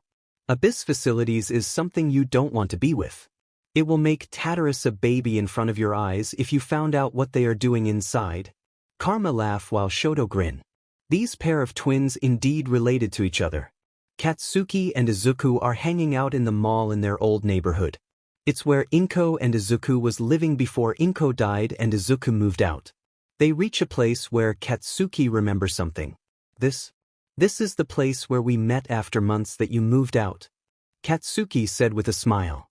Abyss facilities is something you don't want to be with. It will make Tartarus a baby in front of your eyes if you found out what they are doing inside. Karma laugh while Shoto grin. These pair of twins indeed related to each other. Katsuki and Izuku are hanging out in the mall in their old neighborhood. It's where Inko and Izuku was living before Inko died and Izuku moved out. They reach a place where Katsuki remembers something. This is the place where we met after months that you moved out. Katsuki said with a smile.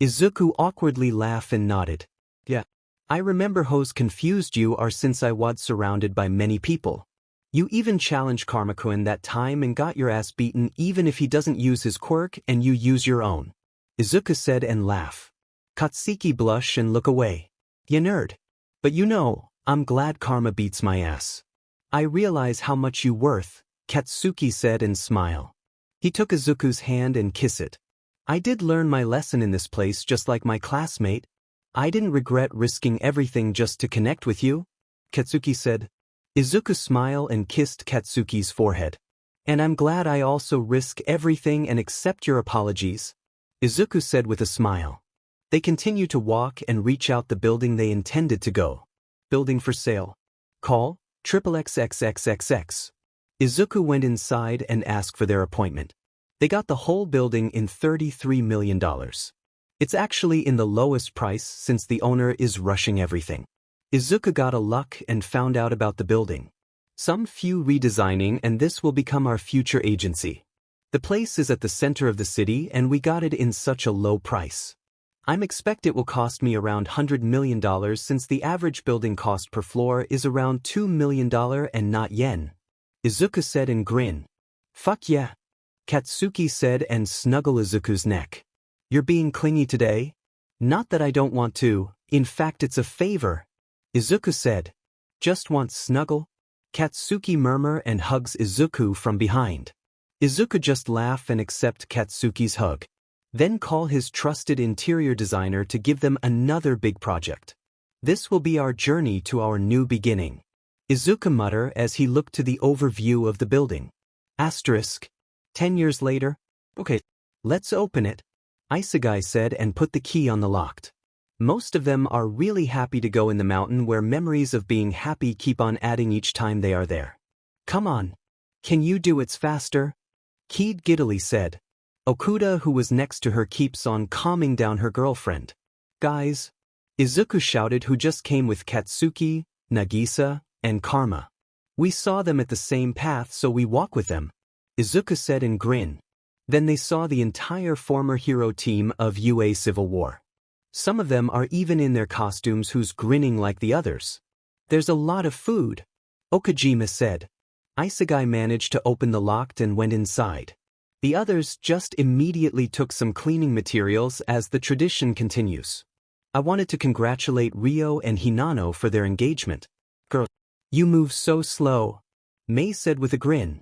Izuku awkwardly laughed and nodded. Yeah. I remember hoes confused you are since I was surrounded by many people. You even challenged Karmakun that time and got your ass beaten even if he doesn't use his quirk and you use your own. Izuku said and laughed. Katsuki blush and look away. Ya nerd. But you know, I'm glad Karma beats my ass. I realize how much you worth, Katsuki said and smile. He took Izuku's hand and kissed it. I did learn my lesson in this place just like my classmate. I didn't regret risking everything just to connect with you, Katsuki said. Izuku smiled and kissed Katsuki's forehead. And I'm glad I also risk everything and accept your apologies, Izuku said with a smile. They continue to walk and reach out the building they intended to go. Building for sale. Call, XXXXXX. Izuku went inside and asked for their appointment. They got the whole building in $33 million. It's actually in the lowest price since the owner is rushing everything. Izuku got a luck and found out about the building. Some few redesigning and this will become our future agency. The place is at the center of the city and we got it in such a low price. I'm expect it will cost me around $100 million since the average building cost per floor is around $2 million and not yen. Izuku said and grinned. Fuck yeah. Katsuki said and snuggled Izuku's neck. You're being clingy today? Not that I don't want to, in fact it's a favor. Izuku said. Just want snuggle? Katsuki murmur and hugs Izuku from behind. Izuku just laugh and accept Katsuki's hug. Then call his trusted interior designer to give them another big project. This will be our journey to our new beginning. Izuku mutter as he looked to the overview of the building. Asterisk. 10 years later? Okay, let's open it, Isegai said and put the key on the lock. Most of them are really happy to go in the mountain where memories of being happy keep on adding each time they are there. Come on. Can you do it faster? Keed giddily said. Okuda, who was next to her, keeps on calming down her girlfriend. Guys, Izuku shouted, who just came with Katsuki, Nagisa, and Karma. We saw them at the same path, so we walk with them, Izuku said and grinned. Then they saw the entire former hero team of UA Civil War. Some of them are even in their costumes, who's grinning like the others. There's a lot of food, Okajima said. Isegai managed to open the lock and went inside. The others just immediately took some cleaning materials as the tradition continues. I wanted to congratulate Ryo and Hinano for their engagement. Girl, you move so slow, Mei said with a grin.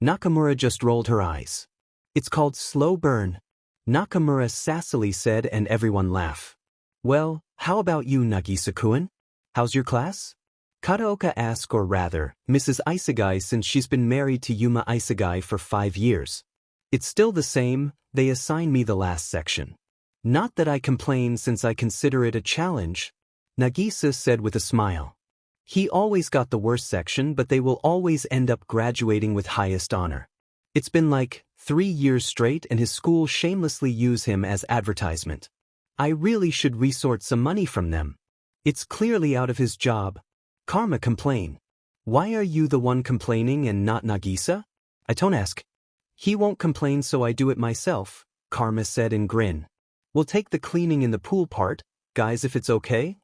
Nakamura just rolled her eyes. It's called slow burn, Nakamura sassily said, and everyone laughed. Well, how about you, Nagisa-kun? How's your class? Kataoka asked, or rather, Mrs. Isegai, since she's been married to Yuma Isegai for 5 years. It's still the same, they assigned me the last section. Not that I complain, since I consider it a challenge, Nagisa said with a smile. He always got the worst section, but they will always end up graduating with highest honor. It's been like 3 years straight, and his school shamelessly use him as advertisement. I really should resort some money from them. It's clearly out of his job, Karma complained. Why are you the one complaining and not Nagisa? I don't ask. He won't complain, so I do it myself, Karma said and grinned. We'll take the cleaning in the pool part, guys, if it's okay?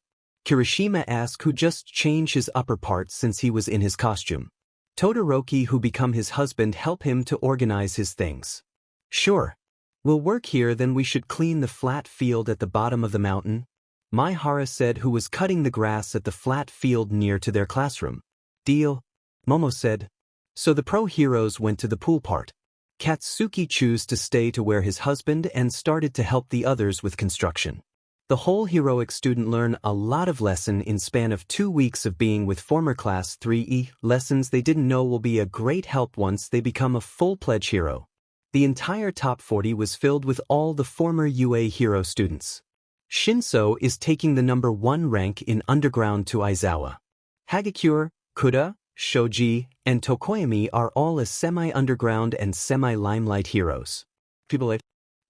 Kirishima asked, who just changed his upper part since he was in his costume. Todoroki, who become his husband, help him to organize his things. Sure. We'll work here, then we should clean the flat field at the bottom of the mountain, Maihara said, who was cutting the grass at the flat field near to their classroom. Deal, Momo said. So the pro heroes went to the pool part. Katsuki chose to stay to where his husband and started to help the others with construction. The whole heroic student learned a lot of lesson in span of 2 weeks of being with former class 3E, lessons they didn't know will be a great help once they become a full-pledged hero. The entire top 40 was filled with all the former UA hero students. Shinso is taking the number 1 rank in Underground to Aizawa. Hagakure, Kuda, Shoji, and Tokoyami are all as semi-underground and semi-limelight heroes. People like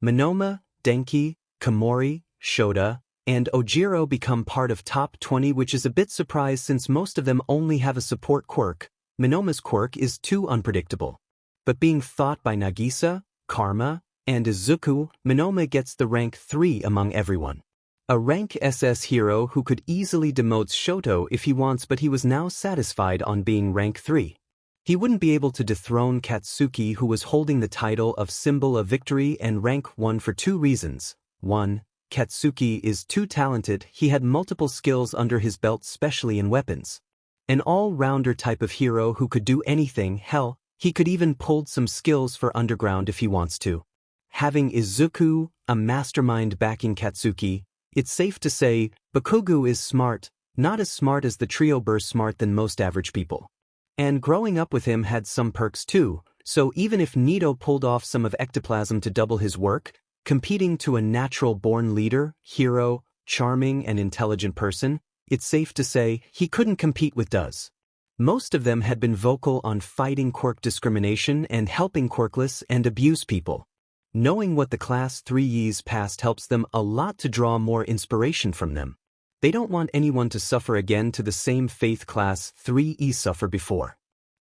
Monoma, Denki, Komori, Shota, and Ojiro become part of top 20, which is a bit surprised since most of them only have a support quirk. Monoma's quirk is too unpredictable. But being thought by Nagisa, Karma, and Izuku, Monoma gets the rank 3 among everyone. A rank SS hero who could easily demote Shoto if he wants, but he was now satisfied on being rank 3. He wouldn't be able to dethrone Katsuki, who was holding the title of Symbol of Victory and rank 1 for 2 reasons. 1. Katsuki is too talented, he had multiple skills under his belt, especially in weapons. An all-rounder type of hero who could do anything, hell, he could even pull some skills for Underground if he wants to. Having Izuku, a mastermind backing Katsuki, it's safe to say, Bakugo is smart, not as smart as the trio, but smart than most average people. And growing up with him had some perks too, so even if Nito pulled off some of ectoplasm to double his work, competing to a natural-born leader, hero, charming and intelligent person, it's safe to say he couldn't compete with Does. Most of them had been vocal on fighting quirk discrimination and helping quirkless and abused people. Knowing what the Class 3E's past helps them a lot to draw more inspiration from them. They don't want anyone to suffer again to the same fate Class 3E suffer before.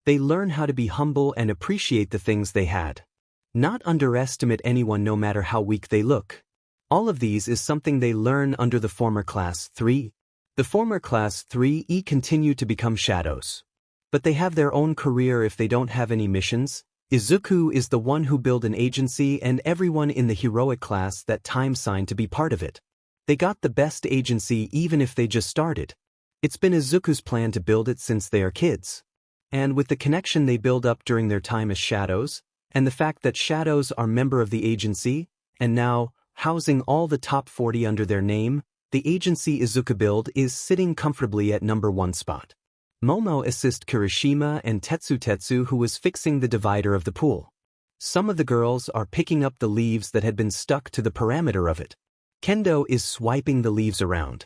They learn how to be humble and appreciate the things they had. Not underestimate anyone no matter how weak they look. All of these is something they learn under the former Class 3. The former Class 3E continue to become shadows. But they have their own career if they don't have any missions. Izuku is the one who built an agency, and everyone in the heroic class that time signed to be part of it. They got the best agency even if they just started. It's been Izuku's plan to build it since they are kids. And with the connection they build up during their time as shadows, and the fact that shadows are member of the agency, and now, housing all the top 40 under their name, the agency Izuku build is sitting comfortably at number 1 spot. Momo assist Kirishima and Tetsu who was fixing the divider of the pool. Some of the girls are picking up the leaves that had been stuck to the parameter of it. Kendo is swiping the leaves around.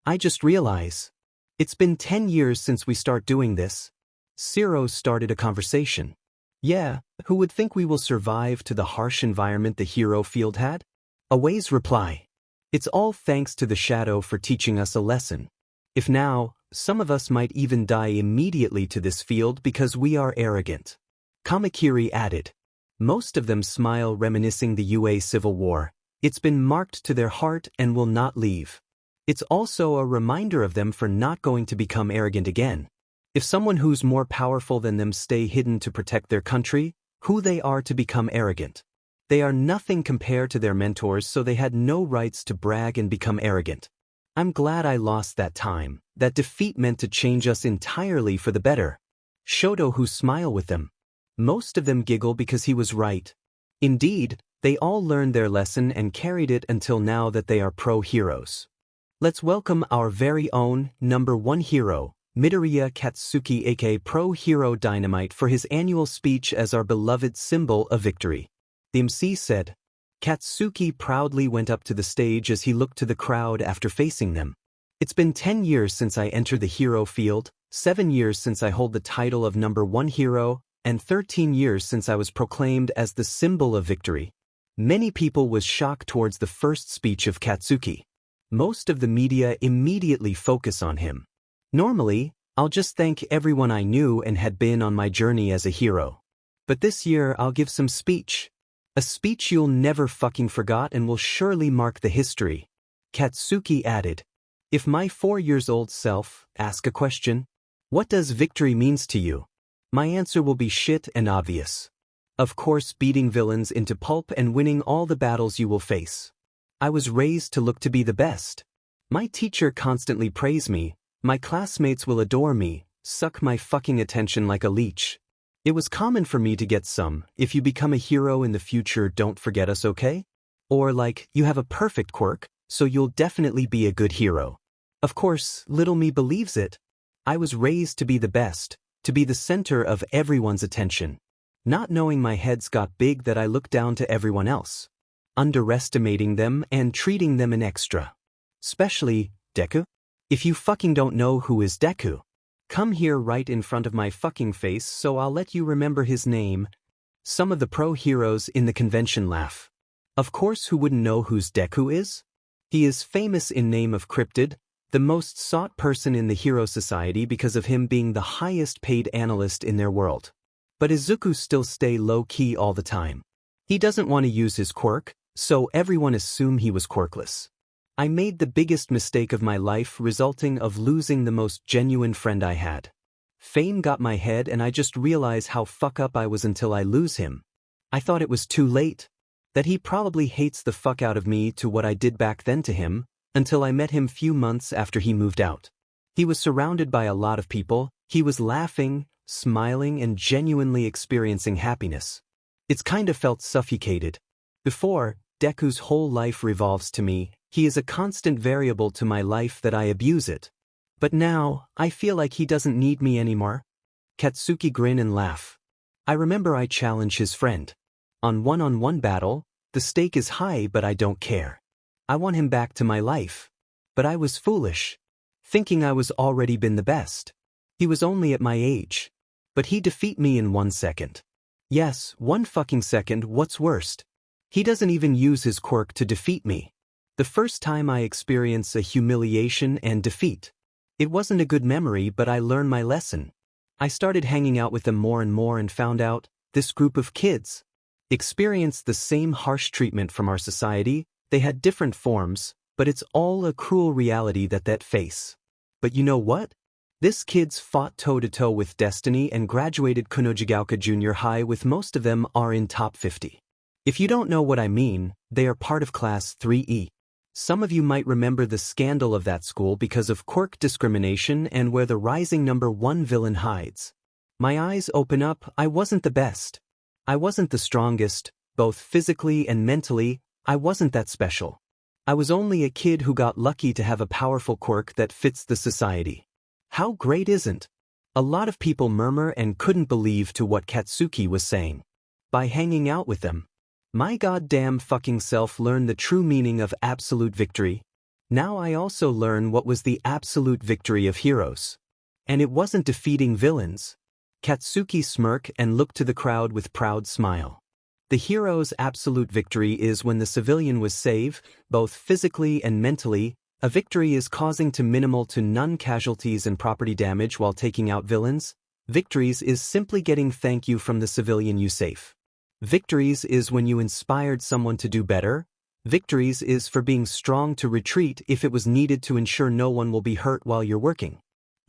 I just realize. It's been 10 years since we start doing this. Zero started a conversation. Yeah, who would think we will survive to the harsh environment the hero field had? Away's reply. It's all thanks to the shadow for teaching us a lesson. If now, some of us might even die immediately to this field because we are arrogant. Kamakiri added. Most of them smile reminiscing the UA Civil War. It's been marked to their heart and will not leave. It's also a reminder of them for not going to become arrogant again. If someone who's more powerful than them stay hidden to protect their country, who they are to become arrogant. They are nothing compared to their mentors, so they had no rights to brag and become arrogant. I'm glad I lost that time. That defeat meant to change us entirely for the better. Shoto who smile with them. Most of them giggle because he was right. Indeed, they all learned their lesson and carried it until now that they are pro-heroes. Let's welcome our very own number 1 hero, Midoriya Katsuki aka Pro-Hero Dynamite for his annual speech as our beloved symbol of victory. The MC said. Katsuki proudly went up to the stage as he looked to the crowd after facing them. It's been 10 years since I entered the hero field, 7 years since I hold the title of number 1 hero, and 13 years since I was proclaimed as the symbol of victory. Many people was shocked towards the first speech of Katsuki. Most of the media immediately focus on him. Normally, I'll just thank everyone I knew and had been on my journey as a hero. But this year I'll give some speech. A speech you'll never fucking forget and will surely mark the history. Katsuki added. If my 4-year-old self ask a question, what does victory means to you? My answer will be shit and obvious. Of course, beating villains into pulp and winning all the battles you will face. I was raised to look to be the best. My teacher constantly praise me, my classmates will adore me, suck my fucking attention like a leech. It was common for me to get some, if you become a hero in the future don't forget us, okay? Or like, you have a perfect quirk, so you'll definitely be a good hero. Of course, little me believes it. I was raised to be the best, to be the center of everyone's attention. Not knowing my head's got big that I look down to everyone else. Underestimating them and treating them an extra. Especially, Deku? If you fucking don't know who is Deku, come here right in front of my fucking face so I'll let you remember his name. Some of the pro-heroes in the convention laugh. Of course, who wouldn't know who's Deku is? He is famous in name of Cryptid, the most sought person in the hero society because of him being the highest paid analyst in their world. But Izuku still stay low-key all the time. He doesn't want to use his quirk, so everyone assume he was quirkless. I made the biggest mistake of my life, resulting of losing the most genuine friend I had. Fame got my head and I just realized how fuck up I was until I lose him. I thought it was too late. That he probably hates the fuck out of me to what I did back then to him, until I met him few months after he moved out. He was surrounded by a lot of people, he was laughing, smiling and genuinely experiencing happiness. It's kind of felt suffocated. Before, Deku's whole life revolves to me, he is a constant variable to my life that I abuse it. But now, I feel like he doesn't need me anymore. Katsuki grin and laugh. I remember I challenge his friend. On one-on-one battle, the stake is high but I don't care. I want him back to my life. But I was foolish. Thinking I was already been the best. He was only at my age. But he defeat me in 1 second. Yes, 1 fucking second, what's worst? He doesn't even use his quirk to defeat me. The first time I experience a humiliation and defeat. It wasn't a good memory but I learned my lesson. I started hanging out with them more and more and found out, this group of kids experienced the same harsh treatment from our society. They had different forms, but it's all a cruel reality that face. But you know what? This kids fought toe-to-toe with destiny and graduated Kunojigaoka Junior High with most of them are in top 50. If you don't know what I mean, they are part of class 3E. Some of you might remember the scandal of that school because of quirk discrimination and where the rising #1 villain hides. My eyes open up, I wasn't the best. I wasn't the strongest, both physically and mentally. I wasn't that special. I was only a kid who got lucky to have a powerful quirk that fits the society. How great isn't? A lot of people murmur and couldn't believe to what Katsuki was saying. By hanging out with them. My goddamn fucking self learned the true meaning of absolute victory. Now I also learn what was the absolute victory of heroes. And it wasn't defeating villains. Katsuki smirked and looked to the crowd with proud smile. The hero's absolute victory is when the civilian was saved, both physically and mentally. A victory is causing to minimal to none casualties and property damage while taking out villains. Victories is simply getting thank you from the civilian you save. Victories is when you inspired someone to do better. Victories is for being strong to retreat if it was needed to ensure no one will be hurt while you're working.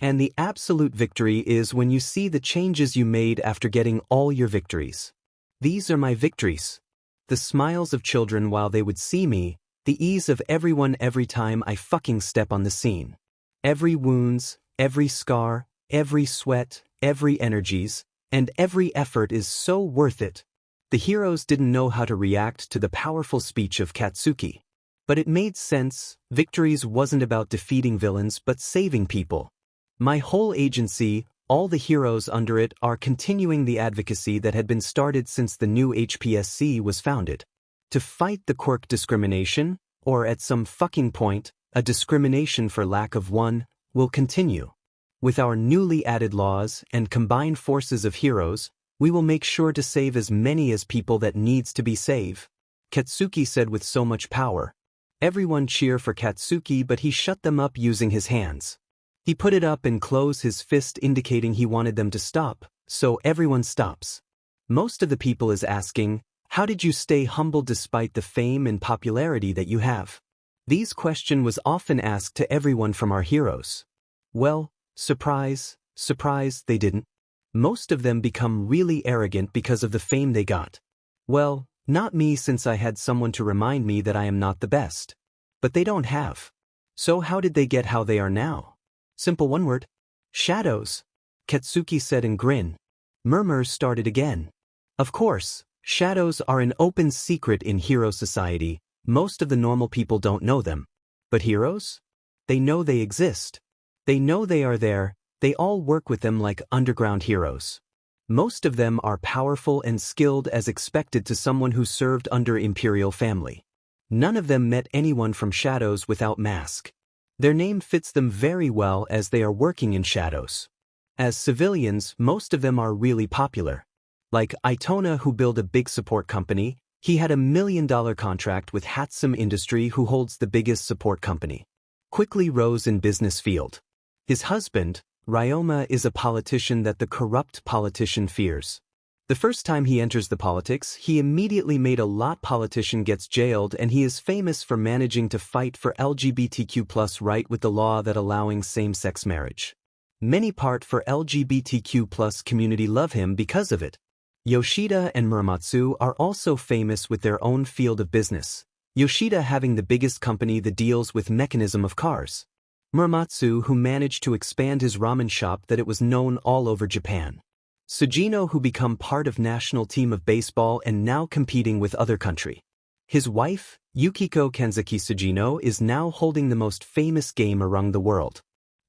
And the absolute victory is when you see the changes you made after getting all your victories. These are my victories. The smiles of children while they would see me, the ease of everyone every time I fucking step on the scene. Every wounds, every scar, every sweat, every energies, and every effort is so worth it. The heroes didn't know how to react to the powerful speech of Katsuki. But it made sense. Victories wasn't about defeating villains but saving people. My whole agency, all the heroes under it, are continuing the advocacy that had been started since the new HPSC was founded. To fight the quirk discrimination, or at some fucking point, a discrimination for lack of one, will continue. With our newly added laws and combined forces of heroes, we will make sure to save as many as people that needs to be saved, Katsuki said with so much power. Everyone cheer for Katsuki, but he shut them up using his hands. He put it up and closed his fist indicating he wanted them to stop, so everyone stops. Most of the people is asking, how did you stay humble despite the fame and popularity that you have? These question was often asked to everyone from our heroes. Well, surprise, surprise, they didn't. Most of them become really arrogant because of the fame they got. Well, not me since I had someone to remind me that I am not the best. But they don't have. So how did they get how they are now? Simple one word. Shadows. Katsuki said and grinned. Murmurs started again. Of course, shadows are an open secret in hero society. Most of the normal people don't know them. But heroes? They know they exist. They know they are there. They all work with them like underground heroes. Most of them are powerful and skilled as expected to someone who served under imperial family. None of them met anyone from shadows without mask. Their name fits them very well as they are working in shadows. As civilians, most of them are really popular. Like Itona, who built a big support company. He had $1 million contract with Hatsum Industry, who holds the biggest support company. Quickly rose in business field. His husband, Ryoma, is a politician that the corrupt politician fears. The first time he enters the politics, he immediately made a lot politician gets jailed, and he is famous for managing to fight for LGBTQ+ right with the law that allowing same-sex marriage. Many part for LGBTQ+ community love him because of it. Yoshida and Muramatsu are also famous with their own field of business. Yoshida having the biggest company that deals with mechanism of cars. Muramatsu, who managed to expand his ramen shop that it was known all over Japan. Sugino, who become part of national team of baseball and now competing with other country. His wife, Yukiko Kanzaki Sugino, is now holding the most famous game around the world.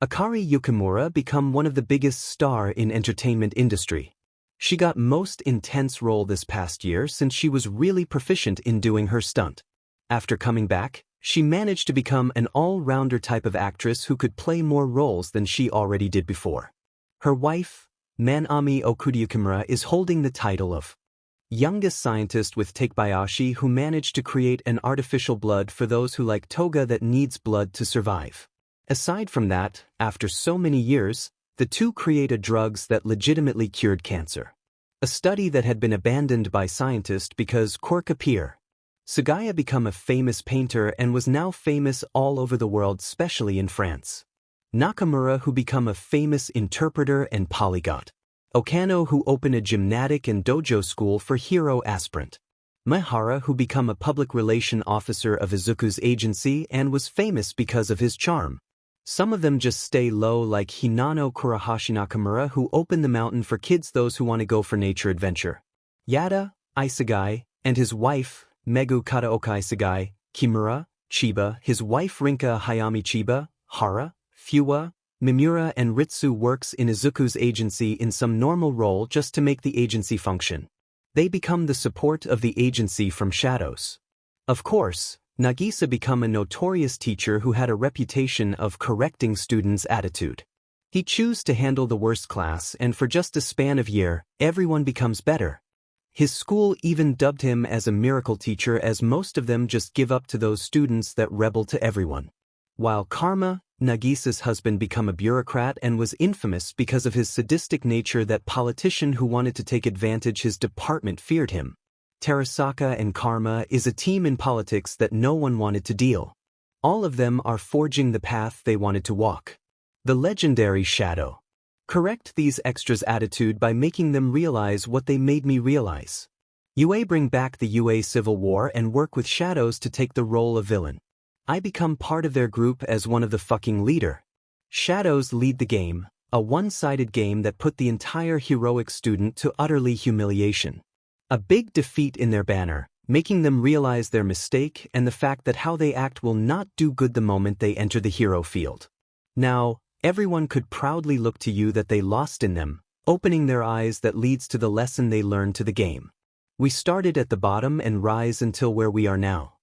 Akari Yukimura become one of the biggest star in entertainment industry. She got most intense role this past year since she was really proficient in doing her stunt. After coming back, she managed to become an all-rounder type of actress who could play more roles than she already did before. Her wife, Manami Okudayukimura, is holding the title of youngest scientist with Takebayashi, who managed to create an artificial blood for those who like toga that needs blood to survive. Aside from that, after so many years, the two created drugs that legitimately cured cancer. A study that had been abandoned by scientists because quirk appear. Sugaya become a famous painter and was now famous all over the world, especially in France. Nakamura, who become a famous interpreter and polyglot. Okano, who opened a gymnastic and dojo school for hero aspirant. Mihara, who became a public relation officer of Izuku's agency and was famous because of his charm. Some of them just stay low, like Hinano Kurahashi Nakamura, who opened the mountain for kids, those who want to go for nature adventure. Yada, Isegai, and his wife, Megu Kataoka Isegai, Kimura, Chiba, his wife Rinka Hayami Chiba, Hara, Fuwa, Mimura and Ritsu works in Izuku's agency in some normal role just to make the agency function. They become the support of the agency from shadows. Of course, Nagisa become a notorious teacher who had a reputation of correcting students' attitude. He choose to handle the worst class, and for just a span of year, everyone becomes better. His school even dubbed him as a miracle teacher, as most of them just give up to those students that rebel to everyone. While Karma, Nagisa's husband, become a bureaucrat and was infamous because of his sadistic nature, that politician who wanted to take advantage his department feared him. Terasaka and Karma is a team in politics that no one wanted to deal. All of them are forging the path they wanted to walk. The legendary Shadow. Correct these extras' attitude by making them realize what they made me realize. UA bring back the UA Civil War and work with Shadows to take the role of villain. I become part of their group as one of the fucking leader. Shadows lead the game, a one-sided game that put the entire heroic student to utterly humiliation. A big defeat in their banner, making them realize their mistake and the fact that how they act will not do good the moment they enter the hero field. Now, everyone could proudly look to you that they lost in them, opening their eyes that leads to the lesson they learned to the game. We started at the bottom and rise until where we are now.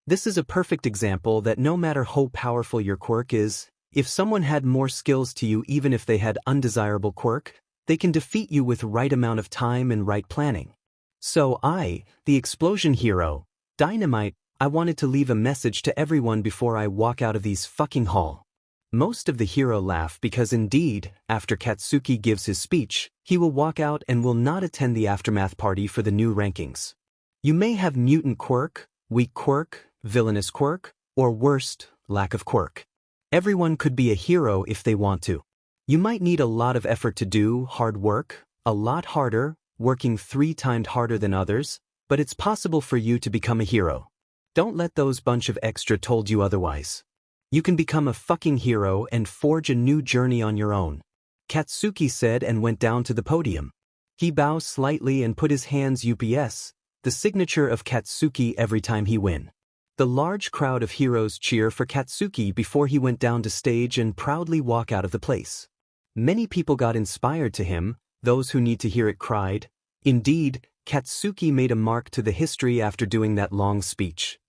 This is a perfect example that no matter how powerful your quirk is, if someone had more skills to you, even if they had undesirable quirk, they can defeat you with right amount of time and right planning. So I, the explosion hero, Dynamite, I wanted to leave a message to everyone before I walk out of these fucking hall. Most of the hero laugh because indeed, after Katsuki gives his speech, he will walk out and will not attend the aftermath party for the new rankings. You may have mutant quirk, weak quirk, villainous quirk, or worst, lack of quirk. Everyone could be a hero if they want to. You might need a lot of effort to do hard work, a lot harder, working 3 times harder than others, but it's possible for you to become a hero. Don't let those bunch of extra told you otherwise. You can become a fucking hero and forge a new journey on your own. Katsuki said and went down to the podium. He bows slightly and put his hands UPS, the signature of Katsuki every time he win. The large crowd of heroes cheer for Katsuki before he went down to stage and proudly walk out of the place. Many people got inspired to him, those who need to hear it cried. Indeed, Katsuki made a mark to the history after doing that long speech.